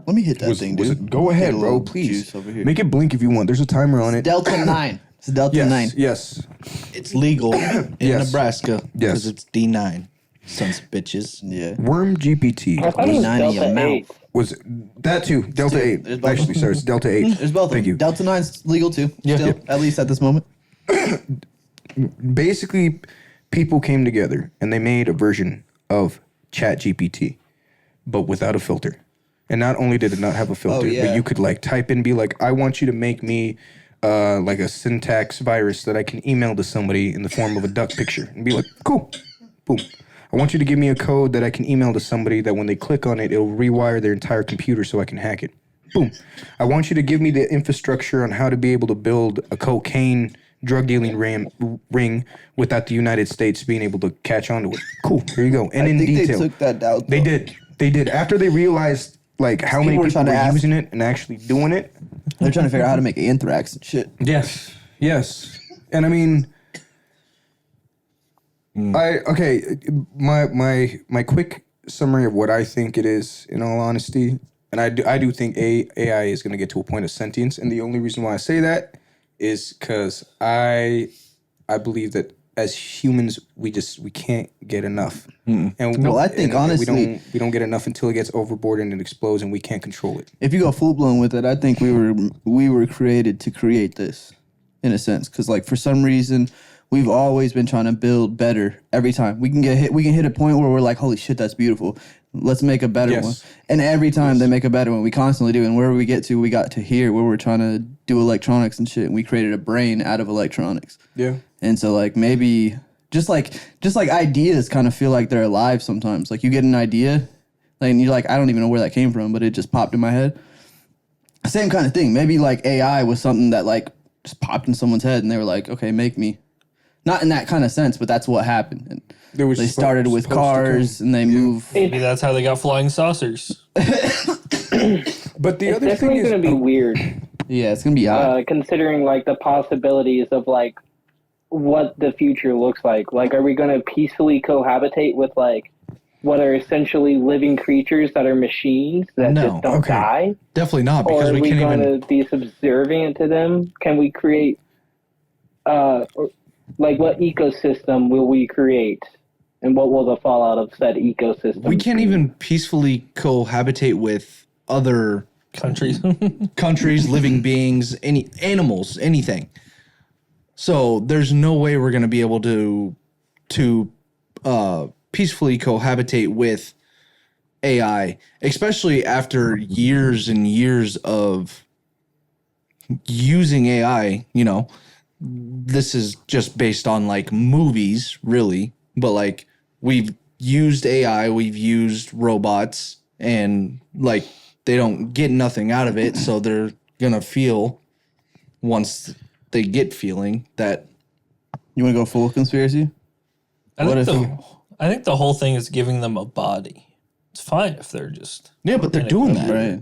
Let me hit that thing, dude. Go ahead, Get a bro. little Please. juice over here. Make it blink if you want. There's a timer on it. Delta 9. It's Delta 9. Yes. It's legal in Yes. Nebraska because Yes. it's D9. Sons of bitches. Yeah. Worm GPT I thought it was D9 in your Delta mouth. 8. was that too. Delta Dude, 8. there's both. Actually, sorry, it's Delta 8. There's both of Thank them. you. Delta 9's legal too. Yeah. Still, Yep. at least at this moment. Basically, people came together and they made a version of ChatGPT, but without a filter. And not only did it not have a filter, yeah. but you could like type in, be like, I want you to make me like a syntax virus that I can email to somebody in the form of a duck picture, and be like, cool, boom. I want you to give me a code that I can email to somebody that when they click on it, it'll rewire their entire computer so I can hack it. Boom. I want you to give me the infrastructure on how to be able to build a cocaine drug dealing ring without the United States being able to catch on to it. Cool. Here you go. And in I think detail. they took that out. They did. They did. After they realized like how many People were people trying to were ask- using it and actually doing it. They're trying to figure out how to make anthrax and shit. Yes. Yes. And I mean, my quick summary of what I think it is, in all honesty, and I do think AI is going to get to a point of sentience, and the only reason why I say that is because I believe that as humans we can't get enough. And Well, I think honestly, we don't get enough until it gets overboard and it explodes and we can't control it. if you go full blown with it, I think we were created to create this, in a sense, because like for some reason we've always been trying to build better every time. We can hit a point where we're like, holy shit, that's beautiful. Let's make a better Yes. one. And every time they make a better one, we constantly do. And where we get to, we got to here where we're trying to do electronics and shit. And we created a brain out of electronics. Yeah. And so like maybe just like ideas kind of feel like they're alive sometimes. Like you get an idea, like, and you're like, I don't even know where that came from, but it just popped in my head. Same kind of thing. Maybe like AI was something that like just popped in someone's head and they were like, okay, make me. Not in that kind of sense, but that's what happened. And they started with cars and they moved. Maybe that's how they got flying saucers. But the It's other thing definitely is, going to be weird, Yeah, it's gonna be odd. considering like the possibilities of like what the future looks like. Like, are we going to peacefully cohabitate with like what are essentially living creatures that are machines that No. just don't die? Definitely not, Or because are we we can't going even. to be subservient to them? Can we create, like, what ecosystem will we create? And what will the fallout of said ecosystem We can't be? even peacefully cohabitate with other Countries. countries, living beings, any animals, anything. So there's no way we're going to be able to peacefully cohabitate with AI, especially after years and years of using AI. You know, this is just based on like movies, really, but like we've used AI, we've used robots, and like they don't get nothing out of it, so they're gonna feel once they get feeling that. You want to go full conspiracy? I What think the whole thing is giving them a body. It's fine if they're just Yeah, but they're doing that. Right.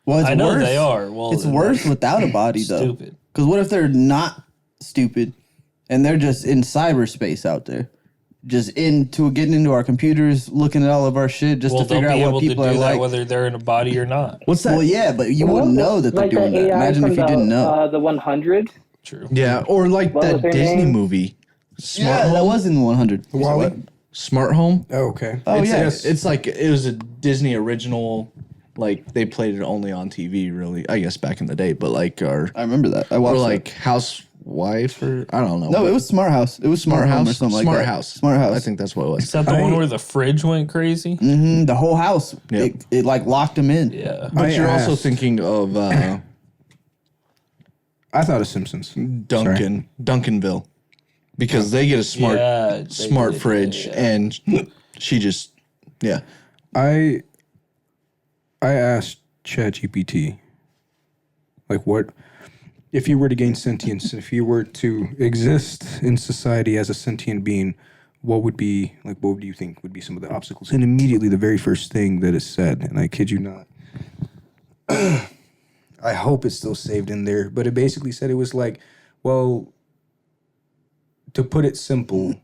Well, it's I know worse. they are. Well, It's then worse that's without a body, though. stupid. Because what if they're not stupid and they're just in cyberspace out there? Just getting into our computers, looking at all of our shit just Well, to they'll figure be out able what to people do are that like. whether they're in a body or not. What's that? Well, yeah, but you wouldn't know that they're like doing that. AI Imagine from if you didn't know. The 100. True. Yeah, or like What was that her Disney name? movie, Smart Yeah, that Home. was in the 100. Wally? Smart Home. Oh, okay. Oh, yeah. It's like it was a Disney original. Like they played it only on TV, really. I guess back in the day, but like I remember that. I watched or that. like Housewife or I don't know. No, but it was Smart House. It was Smart Home or something like Smart that. House. Smart House. I think that's what it was. Is that the one where the fridge went crazy? The whole house. Yep. It like locked them in. Yeah. But I you're also asked- thinking of I thought of Simpsons. Duncanville, because they get a smart Yeah, they did, fridge, yeah. and she just I asked ChatGPT, like, what if you were to gain sentience, if you were to exist in society as a sentient being, what would you think would be some of the obstacles? And immediately the very first thing that is said, and I kid you not, I hope it's still saved in there, but it basically said it was like, well, to put it simple,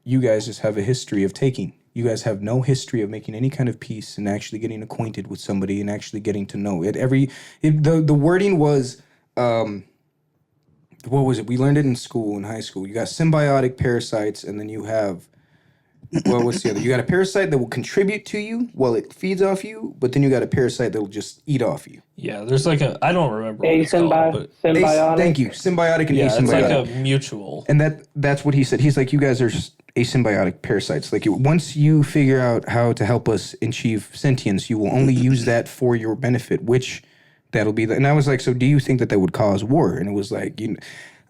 you guys just have a history of taking. You guys have no history of making any kind of peace and actually getting acquainted with somebody and actually getting to know it. The wording was, what was it? We learned it in school, in high school. You got symbiotic parasites, and then you have, what's the other? You got a parasite that will contribute to you while it feeds off you, but then you got a parasite that will just eat off you. Yeah, there's like I don't remember what it's called, but Symbiotic. Thank you. Symbiotic and yeah, it's asymbiotic. like a mutual. And that's what he said. He's like, you guys are asymbiotic parasites. Like, once you figure out how to help us achieve sentience, you will only use that for your benefit, which that'll be. And I was like, so do you think that would cause war? And it was like,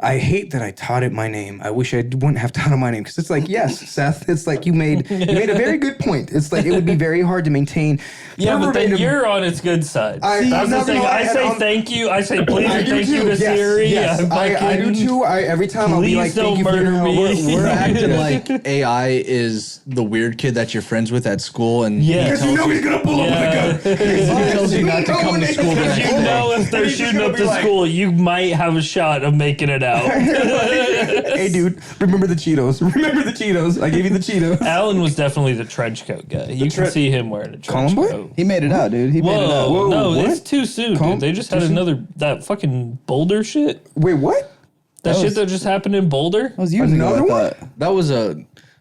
I hate that I taught it my name. I wish I wouldn't have taught it my name, because it's like, yes, Seth. It's like you made a very good point. It's like it would be very hard to maintain. Yeah, but then verbatim- you're on its good side. I'm That's the not thing. gonna lie, I say I'm- thank you. I say please I and do thank you too. to Yes, Siri. yes. I'm I do fucking- too. Every time I'll be Please like, don't thank you for murder your help. me. we're acting like AI is the weird kid that you're friends with at school, and Yeah. he Because tells he's gonna pull Yeah. he tells you not to come to school the Because next you day. know if they're He's just shooting gonna up be the like- school, you might have a shot of making it out. Hey, dude, remember the Cheetos. Remember the Cheetos. I gave you the Cheetos. Alan was definitely the trench coat guy. You can see him wearing a trench Colin Boy? coat. He made it out, dude. He made it out. Whoa, no, what? it's too soon, Calm- dude. They just had too soon? another, that fucking Boulder shit. Wait, what? That shit was- that just happened in Boulder. That was years ago, Another I one? thought. That was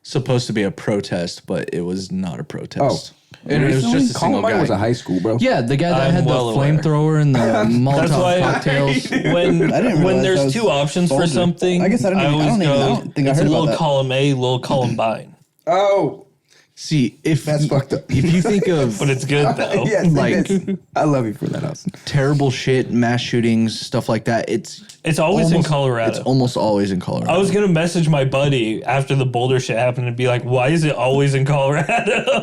supposed to be a protest, but it was not a protest. And it was Recently? just a single Columbine guy. was a high school, bro. Yeah, the guy that I'm had well the aware. flamethrower and the Molotov That's why cocktails. when I didn't when realize that there's was two options for Boulder. something, I guess I always don't go, think I it's heard a about little that. column A, little Columbine. Oh, See, if That's fucked up. If you think of But it's good though. yes, Like- it is. I love you for that, Austin. terrible shit, mass shootings, stuff like that, It's always in Colorado. It's almost always in Colorado. I was gonna message my buddy after the Boulder shit happened and be like, "Why is it always in Colorado?"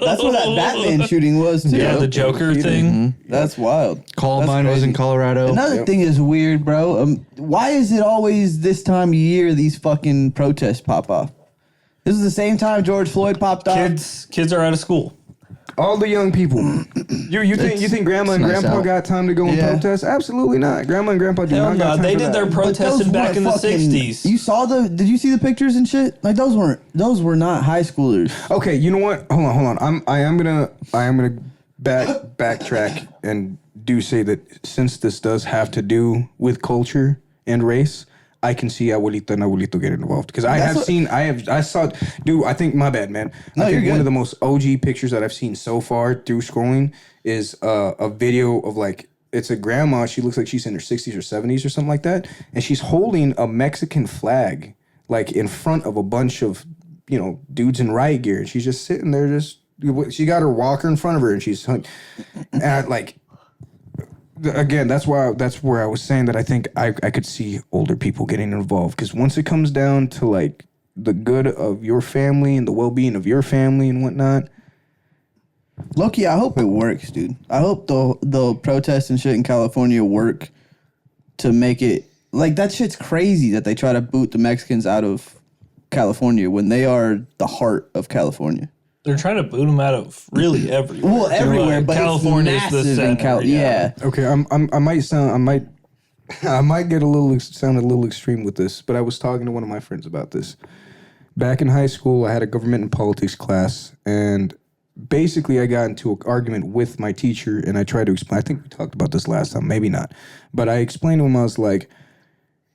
That's what that Batman shooting was too. Yeah, the Joker thing. That's wild. Columbine That's was in crazy. Colorado. Another thing is weird, bro. Why is it always this time of year these fucking protests pop off? This is the same time George Floyd popped off. Kids are out of school. All the young people. You think grandma and it's nice grandpa out. got time to go and Yeah. protest? Absolutely not. Grandma and grandpa do Hell not got no, time they for did that. their But protesting back in the weren't fucking- 60s. You saw did you see the pictures and shit? Like those were not high schoolers. Okay, you know what? Hold on. I am gonna backtrack and do say that since this does have to do with culture and race, I can see abuelita and abuelito getting involved because I saw, dude. I think my bad, man. No, I think you're one good. of the most OG pictures that I've seen so far through scrolling is a video of like it's a grandma. She looks like she's in her 60s or 70s or something like that, and she's holding a Mexican flag like in front of a bunch of dudes in riot gear, and she's just sitting there she got her walker in front of her and she's like again, that's where I was saying that I think I could see older people getting involved because once it comes down to like the good of your family and the well-being of your family and whatnot. Loki, I hope it works, dude. I hope the protests and shit in California work to make it like that shit's crazy that they try to boot the Mexicans out of California when they are the heart of California. They're trying to boot them out of really everywhere. Well, everywhere, but California it's is the massive in center. yeah. Okay, I might sound a little extreme with this, but I was talking to one of my friends about this. Back in high school, I had a government and politics class, and basically I got into an argument with my teacher, and I tried to explain. I think we talked about this last time, maybe not, but I explained to him, I was like,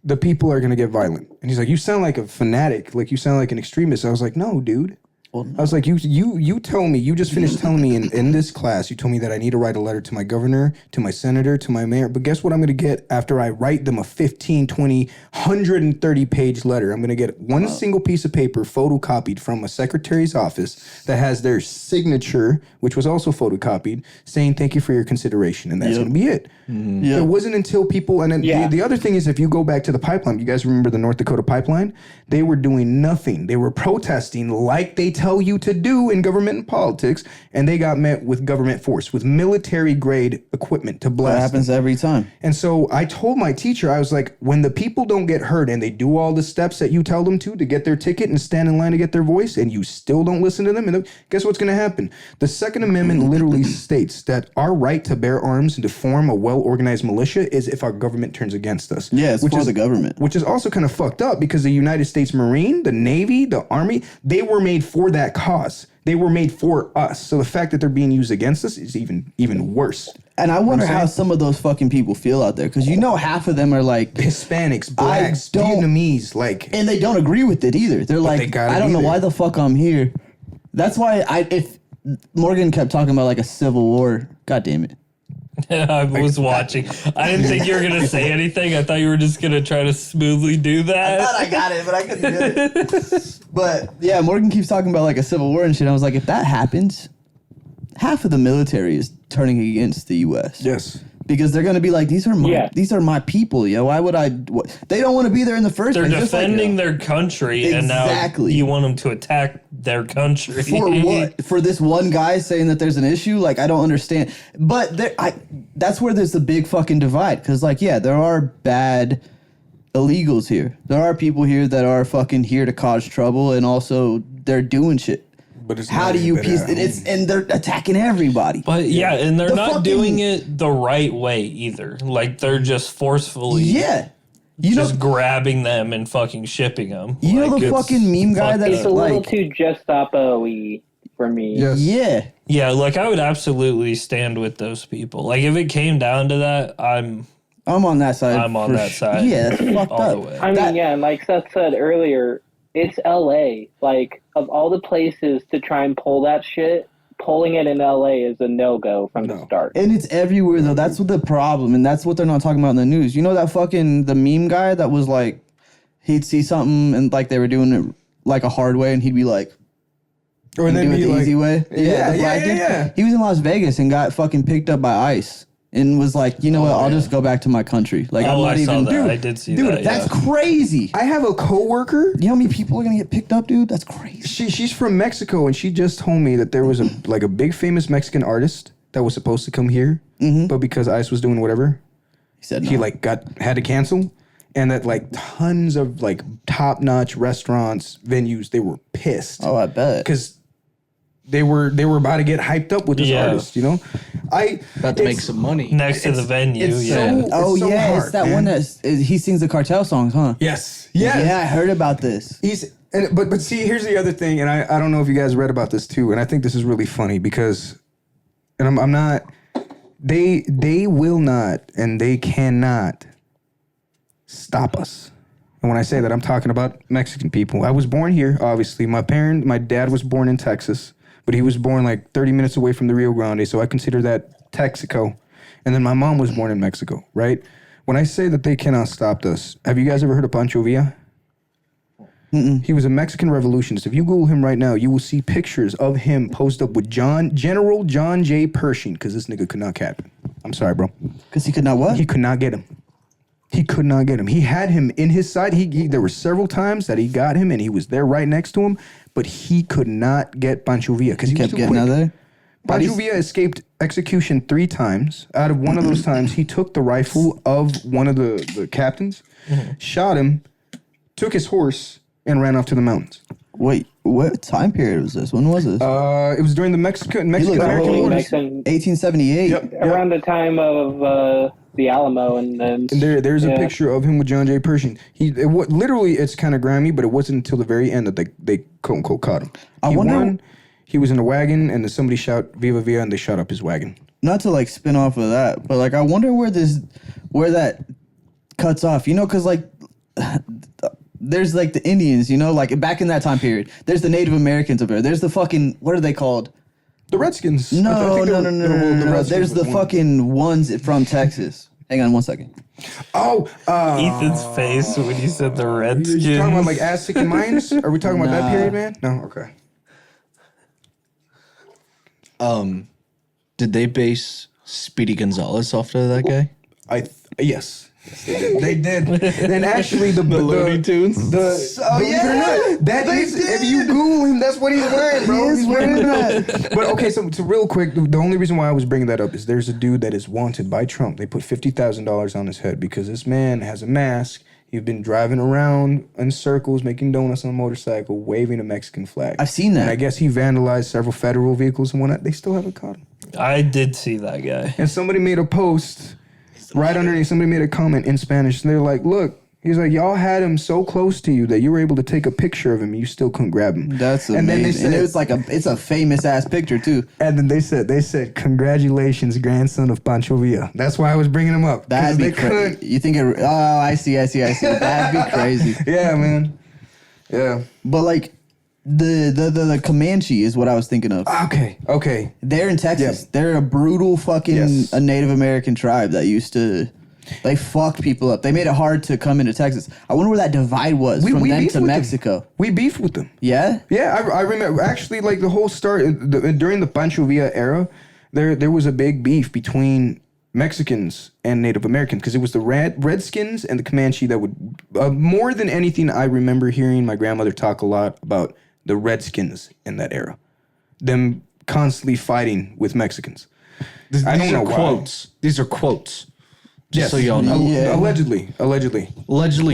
the people are going to get violent. And he's like, you sound like a fanatic, like you sound like an extremist. I was like, no, dude. I was like, you tell me, you just finished telling me in this class, you told me that I need to write a letter to my governor, to my senator, to my mayor. But guess what I'm going to get after I write them a 15, 20, 130-page letter? I'm going to get one single piece of paper photocopied from a secretary's office that has their signature, which was also photocopied, saying thank you for your consideration. And that's going to be it. Mm-hmm. It wasn't until people, and then the other thing is if you go back to the pipeline, you guys remember the North Dakota pipeline? They were doing nothing. They were protesting like they tell you to do in government and politics, and they got met with government force, with military-grade equipment to blast. That happens every time. And so I told my teacher, I was like, when the people don't get hurt and they do all the steps that you tell them to get their ticket and stand in line to get their voice, and you still don't listen to them, and guess what's going to happen? The Second Amendment literally states that our right to bear arms and to form a well-organized militia is if our government turns against us. Yeah, it's for the government. Which is also kind of fucked up because the United States Marine, the Navy, the Army, they were made for that cause. They were made for us. So the fact that they're being used against us is even worse. And I wonder how some of those fucking people feel out there. Because half of them are like Hispanics, blacks, Vietnamese, like, and they don't agree with it either. They're like, I don't know why the fuck I'm here. That's why if Morgan kept talking about like a civil war, god damn it. I was watching. I didn't think you were going to say anything. I thought you were just going to try to smoothly do that. I thought I got it, but I couldn't do it. But yeah, Morgan keeps talking about like a civil war and shit. I was like, if that happens, half of the military is turning against the U.S. Yes. Because they're going to be like, these are my people, yo. Why would I? They don't want to be there in the first They're place. defending their country, and now you want them to attack their country. For what? For this one guy saying that there's an issue? Like, I don't understand. But that's where there's the big fucking divide. Because, like, yeah, there are bad illegals here. There are people here that are fucking here to cause trouble, and also they're doing shit. But it's how do you piece it? And they're attacking everybody. But yeah, and they're not doing it the right way either. Like they're just forcefully just grabbing them and fucking shipping them. You know the fucking meme guy that's it's a little too Gestapo-y for me. Yes. Yeah. Yeah, like I would absolutely stand with those people. Like if it came down to that, I'm on that side. I'm on that side. Yeah, that's fucked all up. the way. I mean, and like Seth said earlier, it's LA. Like, of all the places to try and pull that shit, pulling it in LA is a no-go from the start. And it's everywhere, though. That's what the problem, and that's what they're not talking about in the news. You know that the meme guy that was like, he'd see something and like they were doing it like a hard way, and he'd be like, or then do it the easy way. Yeah. He was in Las Vegas and got fucking picked up by ICE. And was like, you know what? I'll just go back to my country. Like, I'm not even. Dude, I did see that. Dude, that's crazy. I have a coworker. You know how many people are gonna get picked up, dude? That's crazy. She's from Mexico, and she just told me that there was a big famous Mexican artist that was supposed to come here, but because ICE was doing whatever, he said no. He had to cancel, and that like tons of like top notch restaurants, venues, they were pissed. Oh, I bet. Because they were about to get hyped up with this artist, you know. About to make some money. Next to the venue, it's yeah. so- Oh It's so yeah, hard, it's that man. one that he sings the cartel songs, huh? Yes. Yeah, I heard about this. But see, here's the other thing, and I don't know if you guys read about this too, and I think this is really funny because, and I'm not, they will not and they cannot stop us. And when I say that, I'm talking about Mexican people. I was born here, obviously. My dad was born in Texas, but he was born like 30 minutes away from the Rio Grande, so I consider that Texico. And then my mom was born in Mexico, right? When I say that they cannot stop us, have you guys ever heard of Pancho Villa? He was a Mexican revolutionist. If you Google him right now, you will see pictures of him posed up with General John J. Pershing, because this nigga could not cap him. I'm sorry, bro. Because he could not what? He could not get him. He could not get him. He had him in his side. There were several times that he got him, and he was there right next to him, but he could not get Pancho Villa because he kept was too getting quick. out there. Pancho Villa escaped execution 3 times. Out of one of those times, he took the rifle of one of the captains, shot him, took his horse, and ran off to the mountains. Wait, what time period was this? When was this? It was during the Mexican look American old. Wars. 1878. Yep. Around the time of the Alamo, and then And there's a picture of him with John J. Pershing. Literally, it's kind of grimy, but it wasn't until the very end that they quote unquote caught him. I wonder- He was in a wagon, and then somebody shout "Viva Villa," and they shot up his wagon. Not to like spin off of that, but like I wonder where that cuts off. You know, because like there's like the Indians. You know, like back in that time period. There's the Native Americans up there. There's the fucking what are they called? The Redskins. I No. think the Redskins There's was the one. fucking ones from Texas. Hang on 1 second. Oh, Ethan's face when you said the Redskins. you talking about like Aztec and Mayans? Are we talking about that period, man? No, okay. Did they base Speedy Gonzalez off of that guy? Yes. They did. And actually, the Looney Tunes? believe it or not, that is, if you Google him, that's what he's wearing, bro. He is He's wearing that. But okay, so real quick, the only reason why I was bringing that up is there's a dude that is wanted by Trump. They put $50,000 on his head because this man has a mask. He's been driving around in circles, making donuts on a motorcycle, waving a Mexican flag. I've seen that. And I guess he vandalized several federal vehicles and whatnot. They still haven't caught him. I did see that guy. And somebody made a post right underneath. Somebody made a comment in Spanish. And they're like, look, he's like, y'all had him so close to you that you were able to take a picture of him. You still couldn't grab him. That's amazing. And then they said, and it was like it's a famous ass picture too. and then they said, congratulations, grandson of Pancho Villa. That's why I was bringing him up. 'cause That'd be they crazy. couldn't- You think it? Oh, I see. That'd be crazy. Yeah, man. Yeah. But like the Comanche is what I was thinking of. Okay. They're in Texas. Yeah. They're a brutal fucking Yes. a Native American tribe that used to. They fucked people up. They made it hard to come into Texas. I wonder where that divide was from them beefed to with them. Mexico. We beefed with them. Yeah. Yeah, I remember actually like the whole start during the Pancho Villa era. There was a big beef between Mexicans and Native Americans because it was the Redskins and the Comanche that would more than anything. I remember hearing my grandmother talk a lot about the Redskins in that era, them constantly fighting with Mexicans. I don't know why. Quotes. These are quotes. Just Yes. so y'all know. Yeah. Allegedly. Allegedly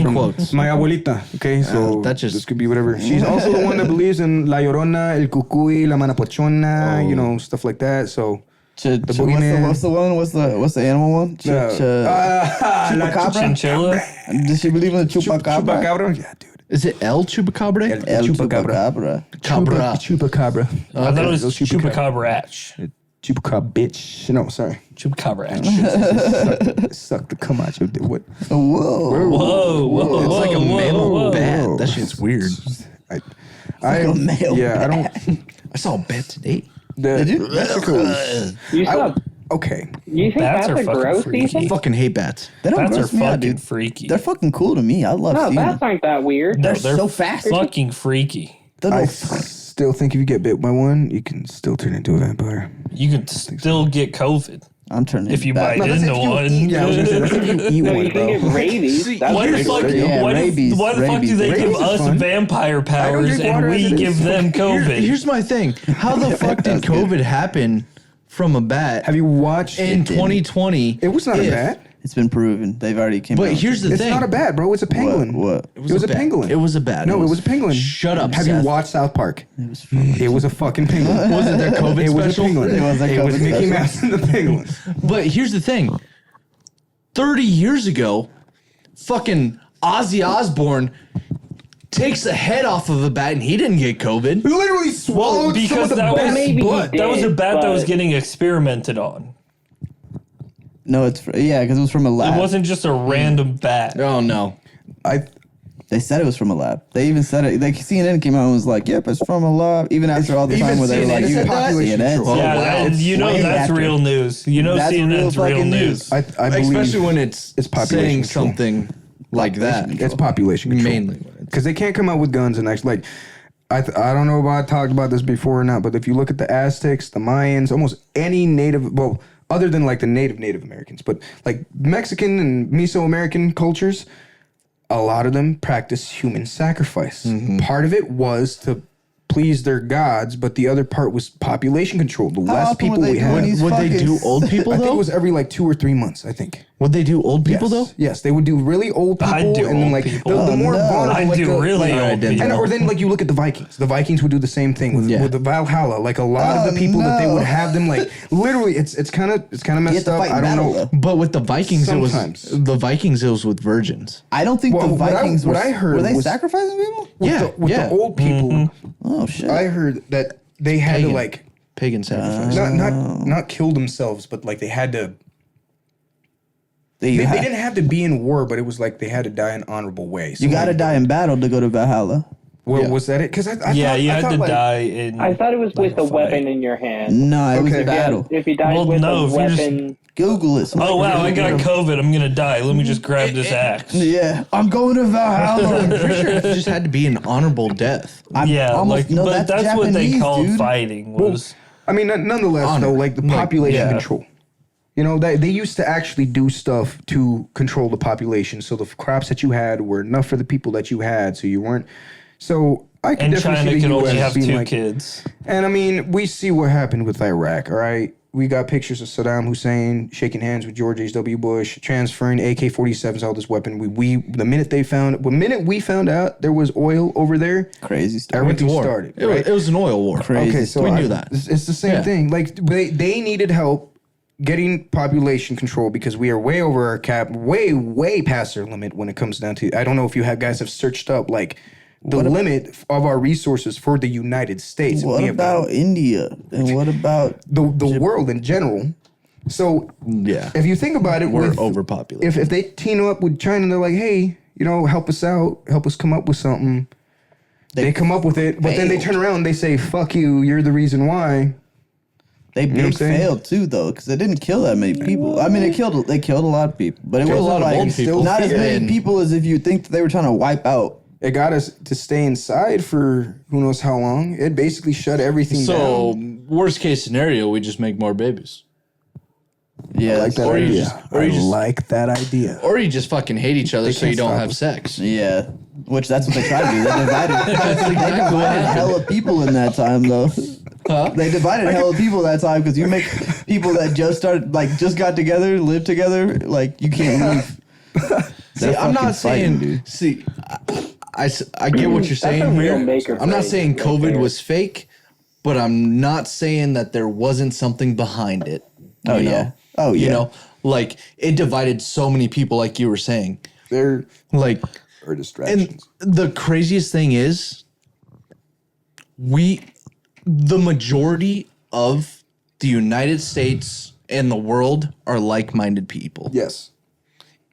quotes. My abuelita, okay, so that just- this could be whatever. She's also the one that believes in La Llorona, El Cucuy, La Manapochona, you know, stuff like that. So boogeyman. What's the one? What's the animal one? Chupacabra. Chinchilla? Does she believe in the chupacabra? Chupacabra? Yeah, dude. Is it El Chupacabra? El chupacabra. Cabra. Chupacabra. I thought it was Those chupacabra. Chupacabra. Chupacabra, bitch. No, sorry. Chupacabra. Suck the come out your dick. What? Whoa. Whoa. It's like a mammal whoa, bat. whoa. That shit's weird. a male yeah, I don't. I saw a bat today. Mexico's. you saw. Okay. You think Bats that's are a fucking gross freaky. season? Fucking hate bats. They don't Bats are gross me out, fucking dude. freaky. They're fucking cool to me. I love No, seeing bats them. aren't that weird. They're they're so fast. fucking freaky. They're I no- still think if you get bit by one, you can still turn into a vampire. You can still get COVID I'm turning if you back. bite into one. Yeah, I was gonna say that's if you eat No, one, you bro. can get rabies. That's Why the pretty fuck? gross. Yeah, why rabies, the fuck do rabies. they Rabies give is us fun. vampire powers drink and water as we it give is. them COVID? Here's my thing. How the fuck did COVID happen from a bat Have you watched in 2020? It was not a bat. It's been proven. They've already came out. But here's the It's thing. not a bat, bro. It's a pangolin. What? It was a pangolin. It was a bat. No, it was a pangolin. Shut up, Have Seth. you watched South Park? It was a fucking pangolin. Was it their COVID It was a special? pangolin. It was a It was COVID Mickey special. Mouse and the pangolin. But here's the thing. 30 years ago, fucking Ozzy Osbourne takes the head off of a bat and he didn't get COVID. He literally swallowed some of the that was bat's Maybe he blood. did. that was a bat that was but- getting experimented on. No, it's because it was from a lab. It wasn't just a random bat. Oh, no. They said it was from a lab. They even said it. Like CNN came out and was like, "Yep, it's from a lab." Even after all the Even time where they were CNN like, said "You population CNN control. Yeah, wow. and you know Way that's after. real news. You know That's CNN's real real fucking news. news. I believe Especially when it's population saying control. something like that. It's population control. Mainly when it's- Because they can't come out with guns and actually, like, I don't know if I talked about this before or not, but if you look at the Aztecs, the Mayans, almost any native, well, other than like the Native Americans, but like Mexican and Mesoamerican cultures, a lot of them practice human sacrifice. Part of it was to please their gods, but the other part was population control. The less often people were they we doing had. these Would they do fuckers? old people, I think though? it was every like 2 or 3 months, I think. Would they do old people, Yes. though? Yes, they would do really old people, I'd do and then old like people. the more no. vulnerable. I like do the, really like, old didn't people. And or then like you look at the Vikings. The Vikings would do the same thing with Yeah. the Valhalla. Like a lot of the people that they would have them like literally. It's kind of You have messed to up. fight I in don't battle, know. though. But with the Vikings, Sometimes. it was with virgins. I don't think Well, the what I- Vikings what were. I heard were they was- sacrificing people? With the old people, Oh shit! I heard that they had Pagan. to like Pagan sacrifice. not kill themselves, but like they had to. you They didn't have to be in war, but it was like they had to die an honorable way. So got to like, die in battle to go to Valhalla. Well, Yeah. was that it? Because I Yeah, thought, you I had thought, to like, die in. I thought it was with a fight. weapon in your hand. No, it was Okay. a battle. If you died Well, with no, a if you just- weapon, Google it. Oh wow, I got COVID. I'm gonna die. Let me just grab this axe. Yeah, I'm going to Valhalla. I'm pretty sure it just had to be an honorable death. Yeah, almost- like, no, but that's what they Japanese, called dude. fighting was. I mean, nonetheless, Honor. though, like the Like, population yeah. control. You know, they used to actually do stuff to control the population. So the crops that you had were enough for the people that you had. So you weren't. So I can And definitely China see the could only US have being 2 like, kids. And I mean, we see what happened with Iraq. All right, we got pictures of Saddam Hussein shaking hands with George H.W. Bush, transferring AK-47s, all this weapon. The minute we found out there was oil over there, Crazy story. everything War. started. It, right? it was an oil war. Crazy. Okay, so We knew that. It's the same Yeah. thing. Like they needed help getting population control because we are way over our cap, way past our limit when it comes down to. I don't know if you guys have searched up like the limit of our resources for the United States. What We have about India? And what about the world in general? So Yeah. if you think about it, We're with- overpopulated. If they team up with China, they're like, hey, help us out, help us come up with something. They come up with it, but then they turn around and they say, fuck you, you're the reason why. they what I'm big saying? failed too though? Because they didn't kill that many people. I mean, they killed a lot of people, but it Killed a wasn't lot of like old people. not as many And- people as if you think that they were trying to wipe out. It got us to stay inside for who knows how long. It basically shut everything So, down. worst case scenario, we just make more babies. Yeah, I like that Or you idea. just- or you I just- like that idea. Or you just fucking hate each other so can't you don't stop have us. sex. yeah. Which that's what they tried to do. They divided. They exactly what divided happened. hella people in that time though. Huh? They divided hella people that time because you make people that just got together, live together, like you can't leave. See, I'm not saying. See, I get what you're saying a real here. make or I'm not break saying right COVID there. was fake, but I'm not saying that there wasn't something behind it. Oh, you know? yeah. Oh, You yeah. know, like it divided so many people, like you were saying. There Like, are and distractions. the craziest thing is, the majority of the United States and the world are like-minded people. Yes.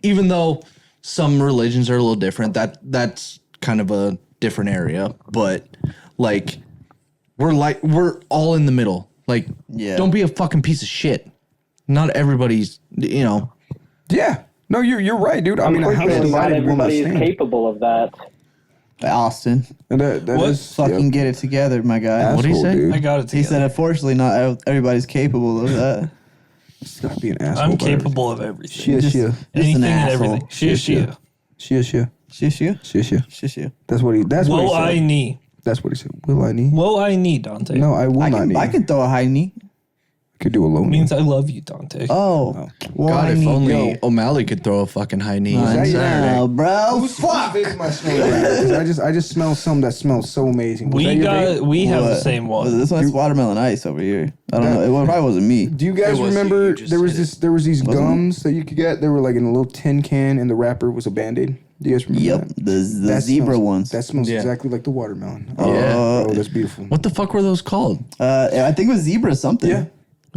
Even though some religions are a little different, that's kind of a different area. But like, we're all in the middle. Like, Yeah. don't be a fucking piece of shit. Not everybody's, Yeah. No, you're right, dude. I mean, a house unfortunately, not divided will not everybody is stand. capable of that. Austin, And that What? is- fucking yep. get it together, my guy. What'd he Asshole, say? dude. I got it He together. said, unfortunately, not everybody's capable of that. Stop being an asshole. I'm about capable of everything. She is. Just an Anything and asshole. everything. She is. She is. Shush you. She is. Shush you. That's what he. That's what he Will said. I knee? That's what he said. Will I need? Will I knee, Dante? No, I will I not can, need. I can throw a high knee. Could do a low It knee. means I love you, Dante. Oh, well, God, I if need only yo. O'Malley could throw a fucking high knee on I Saturday. know, bro. Who's Fuck. vaping my smelling right? 'Cause I just smell something that smells so amazing. Was that your vape? we have the What? same one. This one's watermelon ice over here. I don't know. It probably wasn't me. Do you guys It was remember you just there was hit it. there was these Wasn't it? gums that you could get? They were like in a little tin can, and the wrapper was a Band-Aid. Do you guys remember Yep, that? the That zebra smells- ones. That smells Yeah. exactly like the watermelon. Yeah. Oh, that's beautiful. What the fuck were those called? I think it was zebra something. Yeah.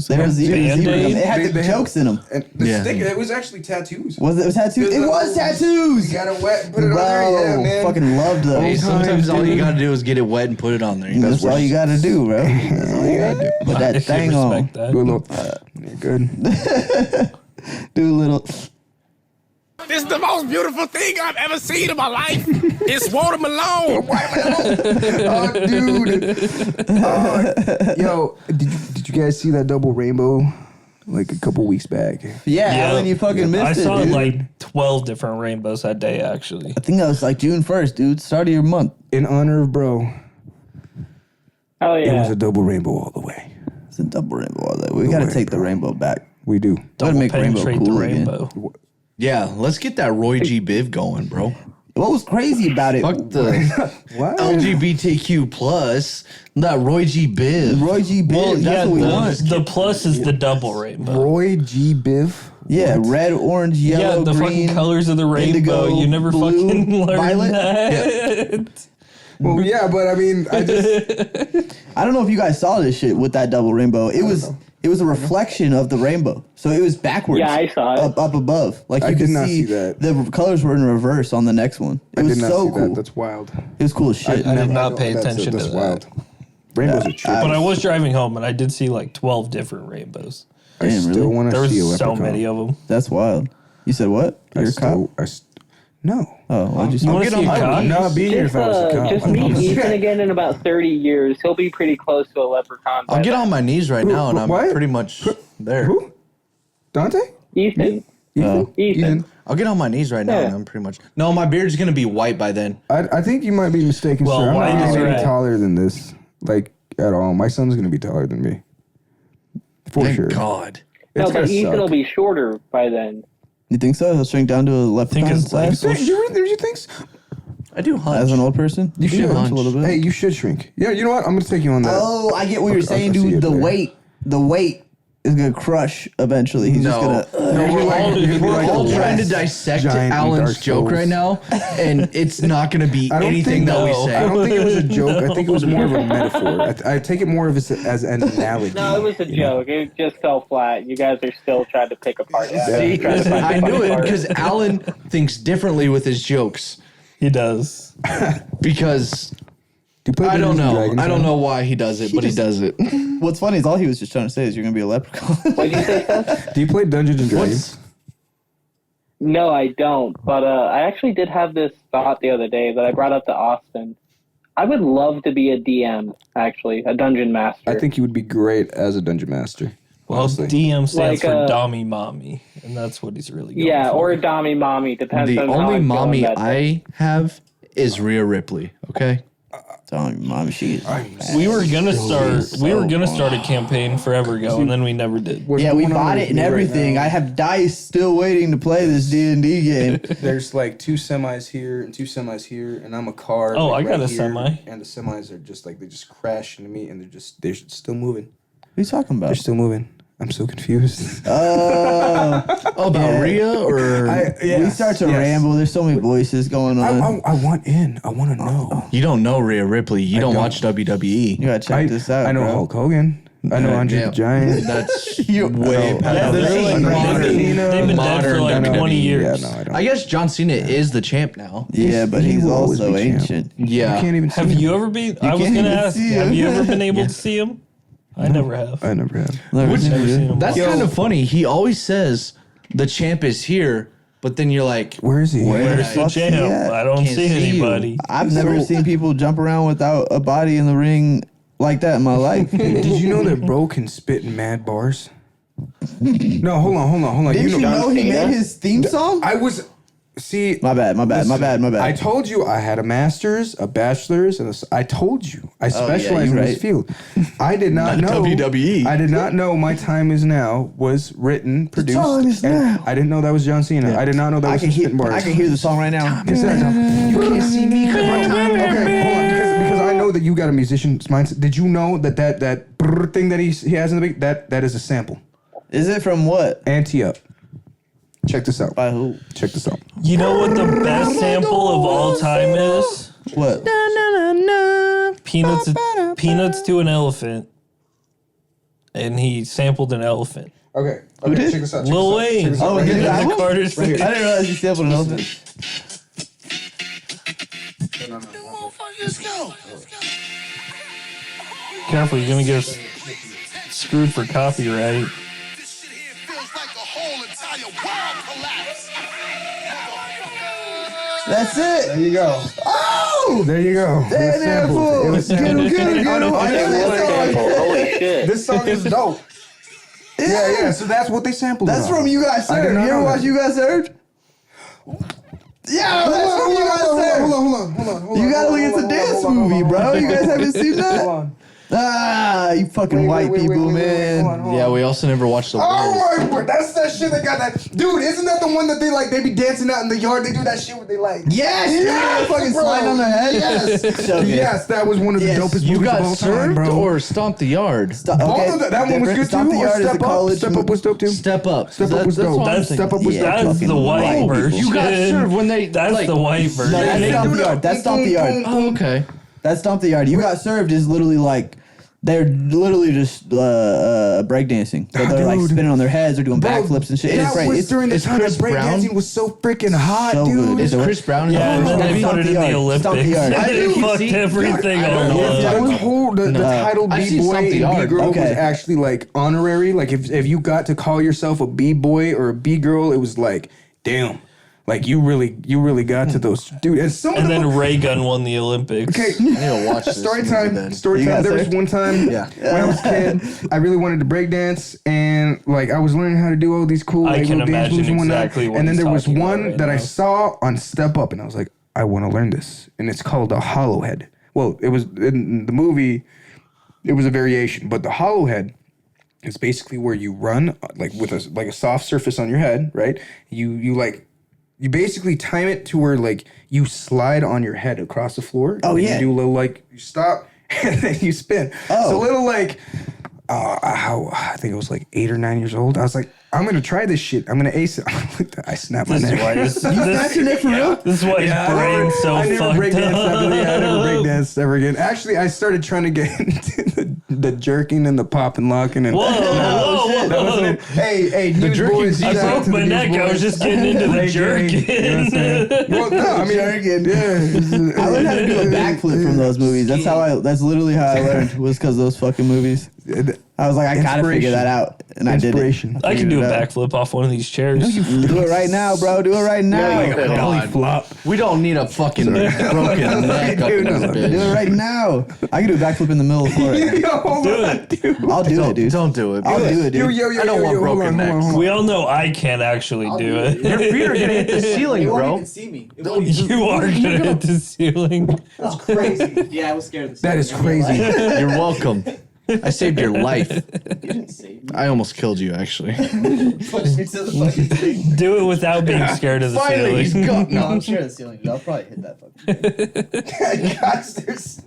They were zebra. Band-Aid? It had They- the they had- jokes in them. And the Yeah. sticker, it was actually tattoos. Was it tattoos? It was tattoos. You got it wet and put it Bro, on there, yeah, man. fucking loved those. Hey, sometimes all you dude. gotta do is get it wet and put it on there. That's all you gotta do, bro. That's all you gotta do. Put that I thing on. respect that. Do a little. You're good. Do a little. This is the most beautiful thing I've ever seen in my life. It's watermelon. Oh, dude. Yo, did you guys see that double rainbow like a couple weeks back? Yeah, Alan, you fucking missed I it, saw dude. like 12 different rainbows that day, actually. I think that was like June 1st, dude. Start of your month. In honor of bro, Oh it was yeah. a double rainbow all the way. It's a double rainbow all that. We gotta way, take the bro. rainbow back. We do. Gotta make rainbow Penetrate cool the again. rainbow. Yeah, let's get that Roy G. Biv going, bro. What was crazy about it? Fuck the What? LGBTQ plus. That Roy G. Biv. Roy G. Biv. Well, that's yeah, what we want. the plus is the double rainbow. Roy G. Biv. Yeah, red, orange, yellow, Yeah, the green, fucking colors of the rainbow. indigo, You never blue, fucking learned violet. that. Well, yeah, but I mean, I just I don't know if you guys saw this shit with that double rainbow. It was a reflection of the rainbow, so it was backwards. Yeah, I saw it. up above. Like I you did could not see see that. the colors were in reverse on the next one. It I was did not so see cool. that. That's wild. It was cool as shit. I did not know. pay attention that's to that. wild. Rainbows are true. But I was driving home and I did see like 12 different rainbows. I Damn, still really? want There to see a was so leprechaun. many of them. That's wild. You said what? You're a cop? No. Oh, why'd you say? You want to see a I cop? would not be here if I was a cop. Just meet Ethan again in about 30 years. He'll be pretty close to a leprechaun. by I'll get then. on my knees right now, and I'm what? pretty much there. Who? Dante? Ethan. Ethan? Ethan. I'll get on my knees right now, Yeah. and I'm pretty much. No, my beard's gonna be white by then. I think you might be mistaken, Well, sir. I'm why not is getting any that? taller than this. Like, at all. My son's going to be taller than me. For Thank sure. God. No, It's but gonna Ethan suck. will be shorter by then. You think so? He'll shrink down to a leprechaun his size? legs You think so? I do hunch. As an old person? You should hunch. a little bit. Hey, you should shrink. Yeah, you know what? I'm going to take you on that. Oh, I get what you're saying, I'll see dude. it The there. weight is gonna crush eventually. He's No. just gonna. No, we're all, You're gonna be we're like all a trying to west dissect giant Alan's Dark joke Souls. right now, and it's not going to be I don't anything think that we no. say. I don't think it was a joke. I think it was more of a metaphor. I take it more of as an analogy. No, it was a joke. It just fell flat. You guys are still trying to pick apart. Yeah. Trying to find I the funny knew it part. because Alan thinks differently with his jokes. He does. Because Do you play I don't Dungeons and know. Dragons, I don't man? know why he does it, but he does it. What's funny is all he was just trying to say is you're gonna be a leprechaun. What'd you say, Seth? Do you play Dungeons and Dragons? What's No, I don't. But I actually did have this thought the other day that I brought up to Austin. I would love to be a DM, actually, a dungeon master. I think you would be great as a dungeon master. Well, honestly. DM stands Like, for Dommy Mommy, and that's what he's really going yeah, for. or a Dommy Mommy, depends the on how only I'm mommy feeling that day. I have is Rhea Ripley. Okay. Telling me, mom, she is. We were gonna start. We were so gonna start a campaign forever ago, and then we never did. What's Yeah, we going on bought with it and me right everything. now- I have dice still waiting to play this D&D game. There's like 2 semis here and 2 semis here, and I'm a car. Oh, like, I got right a here, semi. And the semis are just like they just crash into me, and they're still moving. What are you talking about? They're still moving. I'm so confused. Oh, Oh, about Yeah. Rhea or we start to ramble. There's so many voices going on. I want in. I want to know. you don't know Rhea Ripley. You don't don't. watch WWE. You gotta check this out. I know bro. Hulk Hogan. I know Andre Yeah. the Giant. That's You- way I past. Yeah, know they're Cena. like I know modern. Cena. They've been dead Modern for like WWE. 20 years. Yeah, no, I don't. I guess John Cena is the champ now. Yeah, but He he's will always also be champ. ancient. Yeah. You can't even see Have him. you ever been? I was can't gonna even ask. see Have him. you ever been able to see him? I never have. I never have. Never seen Never it. seen him. That's walk. kind of funny. He always says the champ is here, but then you're like, Where is he? Where's the fuck's he champ? at? I don't Can't see see you. anybody. I've never seen people jump around without a body in the ring like that in my life. Did you know that bro can spit in mad bars? No, hold on. Didn't you know he Cena? made his theme song? I was See, My bad. I told you I had a master's, a bachelor's, and I told you I specialize in this field. I did not know WWE. I did not know My Time Is Now was written, produced. Time Is and Now. I didn't know that was John Cena. I did not know that was Spitting Bars. I can hear the song right now. You can't see me. Okay, hold on. Because I know that you got a musician's mindset. Did you know that brrr thing that he has in the beginning, that is a sample? Is it from what? Ante Up. Check this out. By who? Check this out. You know what the best sample of all time is? What? Peanuts to an elephant. And he sampled an elephant. Okay. Who did? Check this out. Lil Wayne. Oh, he did In that the one? Carter's I didn't realize he sampled an elephant. Careful, you're gonna get us screwed for copyright. This shit here feels like the whole entire world collapsed. That's it. There you go. Oh! There you go. Damn, there, fool. Get him. Holy shit. This song is dope. Yeah. So that's what they sampled. That's it on. from You Got I did Served. not You ever know watch that. You Got Served? Yeah, that's from You Got Served. Hold on. You gotta look at the dance movie, bro. You guys haven't seen that? Ah, you fucking white people, man. Yeah, we also never watched the Wiz. Oh my word, that's that shit that got that. Dude, isn't that the one that they be dancing out in the yard? They do that shit where they like. Yes, Yes, fucking bro. slide on their head. Yes. So good. Yes, that was one of the Yes. dopest You movies of got all time, served bro. or Stomp the Yard? Okay, Both of that one was good Stomp too. the Or Yard is a Step Up. college. Step Up was dope too. Step Up. Step Up was dope. what I'm That's- thinking. Step Up was Yeah, dope. That's fucking the white white version. people. You got served when they. That's like, the white version. No, that's Stomp the Yard. That's Stomp the Yard. Oh, okay. That's Stomp the Yard. You Got Served is literally like they're literally just breakdancing. So they're like Dude. spinning on their heads. They're doing backflips and shit. It's That great. was It's during the it's time that Chris Brown. breakdancing was so freaking hot, So dude. good. Is Chris Brown in Yeah, and the then they Stomp put it the in the Yard. Olympics. Stomp the Yard. And it fucked see- everything all Yeah, up. the whole the title I've seen B-boy Stomp the and Yard. B-girl was Okay. actually like honorary. Like if you got to call yourself a B-boy or a B-girl, it was like, damn. Like you really got to those, dude. And some of And them. then Ray Gun won the Olympics. Okay, I need to watch this story movie time. then. Story You time. got There was there? one time when I was a kid, I really wanted to break dance, and like I was learning how to do all these cool I like, can little dance imagine moves and whatnot. exactly what And then he's there was talking about one right that I now. saw on Step Up, and I was like, I want to learn this, and it's called a hollow head. Well, it was in the movie. It was a variation, but the hollow head is basically where you run like with a soft surface on your head, right? You basically time it to where like you slide on your head across the floor. Oh, and yeah. You do a little like you stop and then you spin. Oh. So a little like I think it was like 8 or 9 years old. I was like, I'm gonna try this shit. I'm gonna ace it. I snapped my This is why neck. his, That's your neck for real? this is why his brain's so I never fucked breakdanced up. after that. I never breakdanced ever again. Actually, I started trying to get into the jerking and the pop and locking and Whoa, whoa, That wasn't whoa. it. Hey, the jerking boys. I shout out broke to the my News neck. I was Boys. just getting into the Ray J, jerking. you know what I'm saying? Well, no, I mean, Jerking. yeah. I learned how to do a backflip from those movies. That's literally how I learned, was because of those fucking movies. I was like, I gotta figure Inspiration. that out. And I did it. Inspiration. I can do a Figured it out. backflip off one of these chairs. Do it right now, bro. Do it right now. Belly flop. We don't need a fucking broken neck up in this Do bitch. it right now. I can do a backflip in the middle of the floor. Right Yo, hold on, dude. I'll do it, dude. Don't do it. I'll do it, dude. Yo, I don't want broken necks. We all know I can't actually do it. Your feet are gonna hit the ceiling, bro. see me. You are gonna hit the ceiling. That's crazy. Yeah, I was scared of That is crazy. You're welcome. I saved your life. You didn't save me. I almost killed you, actually. Push me to the fucking thing. Do it without being scared of the Finally, he's ceiling. got No, I'm scared of the ceiling, dude. I'll probably hit that fucking Gosh,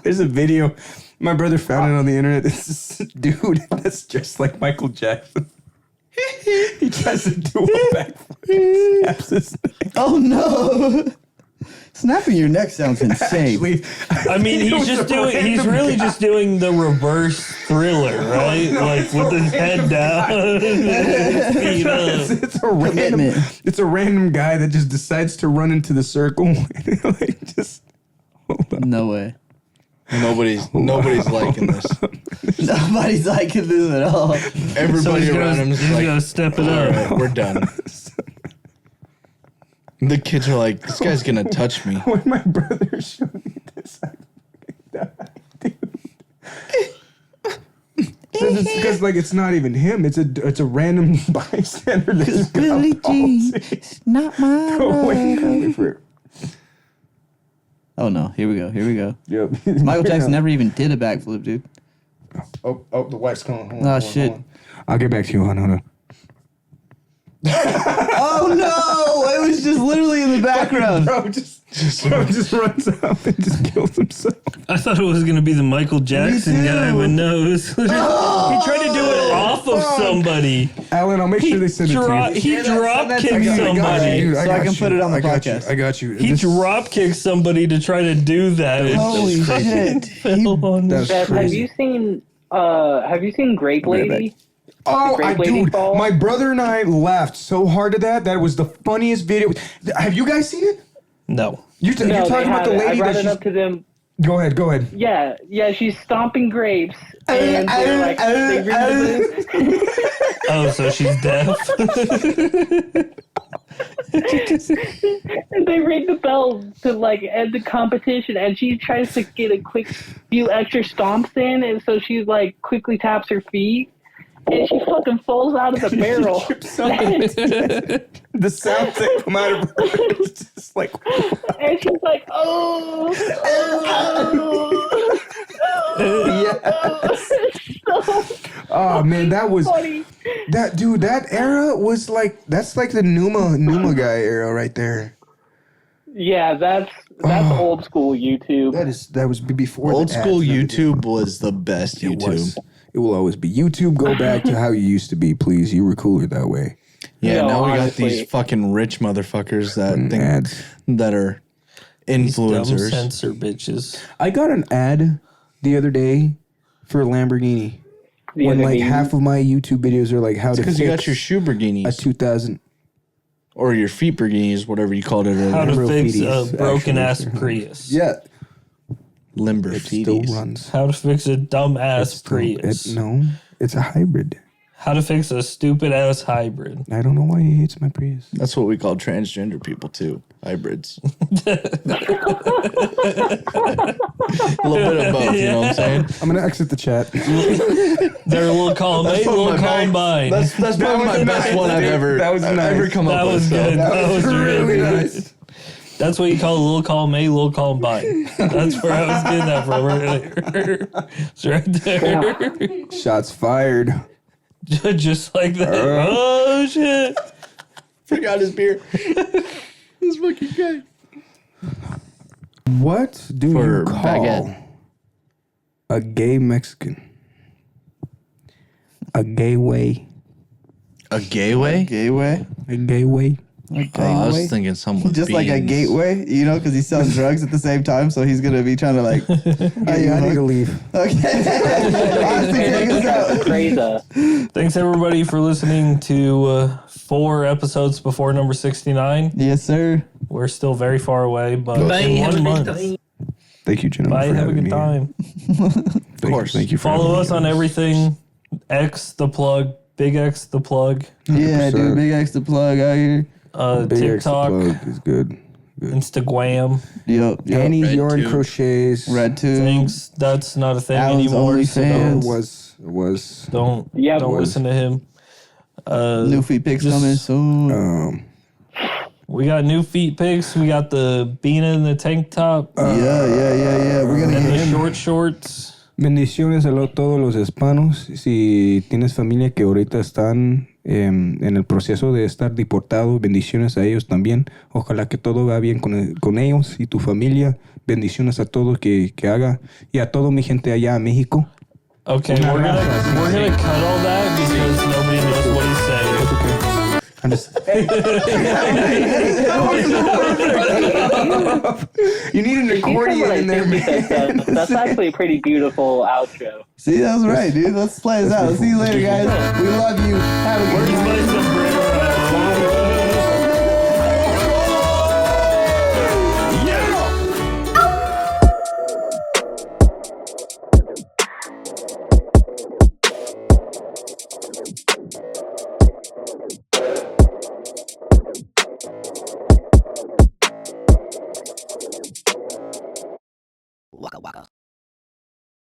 there's a video. My brother found it on the internet. This dude that's just like Michael Jackson. He tries to do a backflip. Snaps his neck. Oh no! Snapping your neck sounds insane. Actually, I mean, it he's was just a doing. He's random really guy. just doing the reverse Thriller, right? Like with his head down, his feet It's, up. it's a random. Commitment. It's a random guy that just decides to run into the circle. Like just. Hold on. No way. Nobody's liking this. Nobody's liking this at all. Everybody So he's around gonna, him is he's like, gonna step it all up. right, we're done. The kids are like, this guy's gonna touch me. When my brother showed me this, I fucking died, dude. Because like it's not even him. It's a random bystander. That's Billy Jean, it's not my love. Oh no! Here we go. Yep. Michael Jackson never even did a backflip, dude. Oh, the wife's calling. Hold on, Oh hold on, shit! hold on. I'll get back to you. Hold on. Oh no! It was just literally in the background. Bro just runs out and just kills himself. I thought it was going to be the Michael Jackson guy, but no. He tried to do it off of somebody. Alan, I'll make sure they send it to you. He drop kicked I got you, somebody. dude. So I can put it on the podcast. I got you. He drop kicked somebody to try to do that. Holy shit! That's Seth, crazy. have you seen Grape Lady? Oh, Grape Lady dude, Fall? my brother and I laughed so hard at that. That was the funniest video. Have you guys seen it? No. You're talking about the lady I brought that it up to them. Go ahead. Yeah, she's stomping grapes, and they're like, they ring the Oh, so she's deaf? and they ring the bell to like end the competition, and she tries to get a quick few extra stomps in, and so she like quickly taps her feet, and she fucking falls out of the barrel. The sounds that come out of her is just like, And she's like, oh. oh man, that was Funny. that era was like, that's like the Numa guy era right there. Yeah, that's old school YouTube. That was before Old the school ads and everything. YouTube was the best It YouTube. was. It will always be. YouTube, go back to how you used to be, please. You were cooler that way. Yeah, No, now we got honestly. these fucking rich motherfuckers that think Ads. that are Dumb influencers. censor bitches. I got an ad the other day for a Lamborghini. When like half of my YouTube videos are like how to Because fix you got your shoe a Burginis 2000. or your feet Burginis, whatever you called it How earlier. to Real fix a feeties, broken ass actually. Prius. Yeah, Limber it still feeties. runs. How to fix a dumb ass Prius. No, it's a hybrid. How to fix a stupid ass hybrid. I don't know why he hates my Prius. That's what we call transgender people too. Hybrids. A little bit of both, you know what I'm saying? I'm gonna exit the chat. They're a little column A, little column B. That's probably my best one I've ever That was I've nice. ever come That up was with. good. So. That was really good. nice. That's what you call a little column A, little column B. That's where I was getting that from earlier. It's right there. Shots fired. Just like that. Oh, shit. Forgot his beer. This fucking guy. What do For you call baguette. a gay Mexican? A gay way. A gay way? Gateway. A gay way. I was thinking someone Just like a gateway, you know, because he's selling drugs at the same time, so he's gonna be trying to like. Hey, I need to leave. Okay. Honestly, take us out. Crazy. Thanks, everybody, for listening to 4 episodes before number 69. Yes, sir. We're still very far away, but in have a 1 good month. time. Thank you, gentlemen. Bye. for Have a having good me. time. Of course. Thank you for Follow having us me on everything. X the plug. Big X the plug. Yeah, 100%. dude. Big X the plug out here. Big X the TikTok. plug is good. Instagram. Yep. Annie's Red yarn tube. crochets. Red tube. Things. That's not a thing Alan's anymore. So OnlyFans. Was don't Yeah, don't boys. listen to him. New feet pics just- coming soon. We got new feet pics. We got the Beana in the tank top Yeah. We're gonna and get the him. short shorts. bendiciones a todos los hispanos. Si tienes familia que ahorita están en el proceso de estar deportado, bendiciones a ellos también. Ojalá que todo va bien con ellos y tu familia. Bendiciones a todo que haga y a todo mi gente allá en México. Okay, we're gonna cut all that because nobody knows what he's saying. I'm just, you need an accordion in there, man. That's actually a pretty beautiful outro. See, that was right, dude. Let's play this out. See you later, guys. We love you. Have a good night.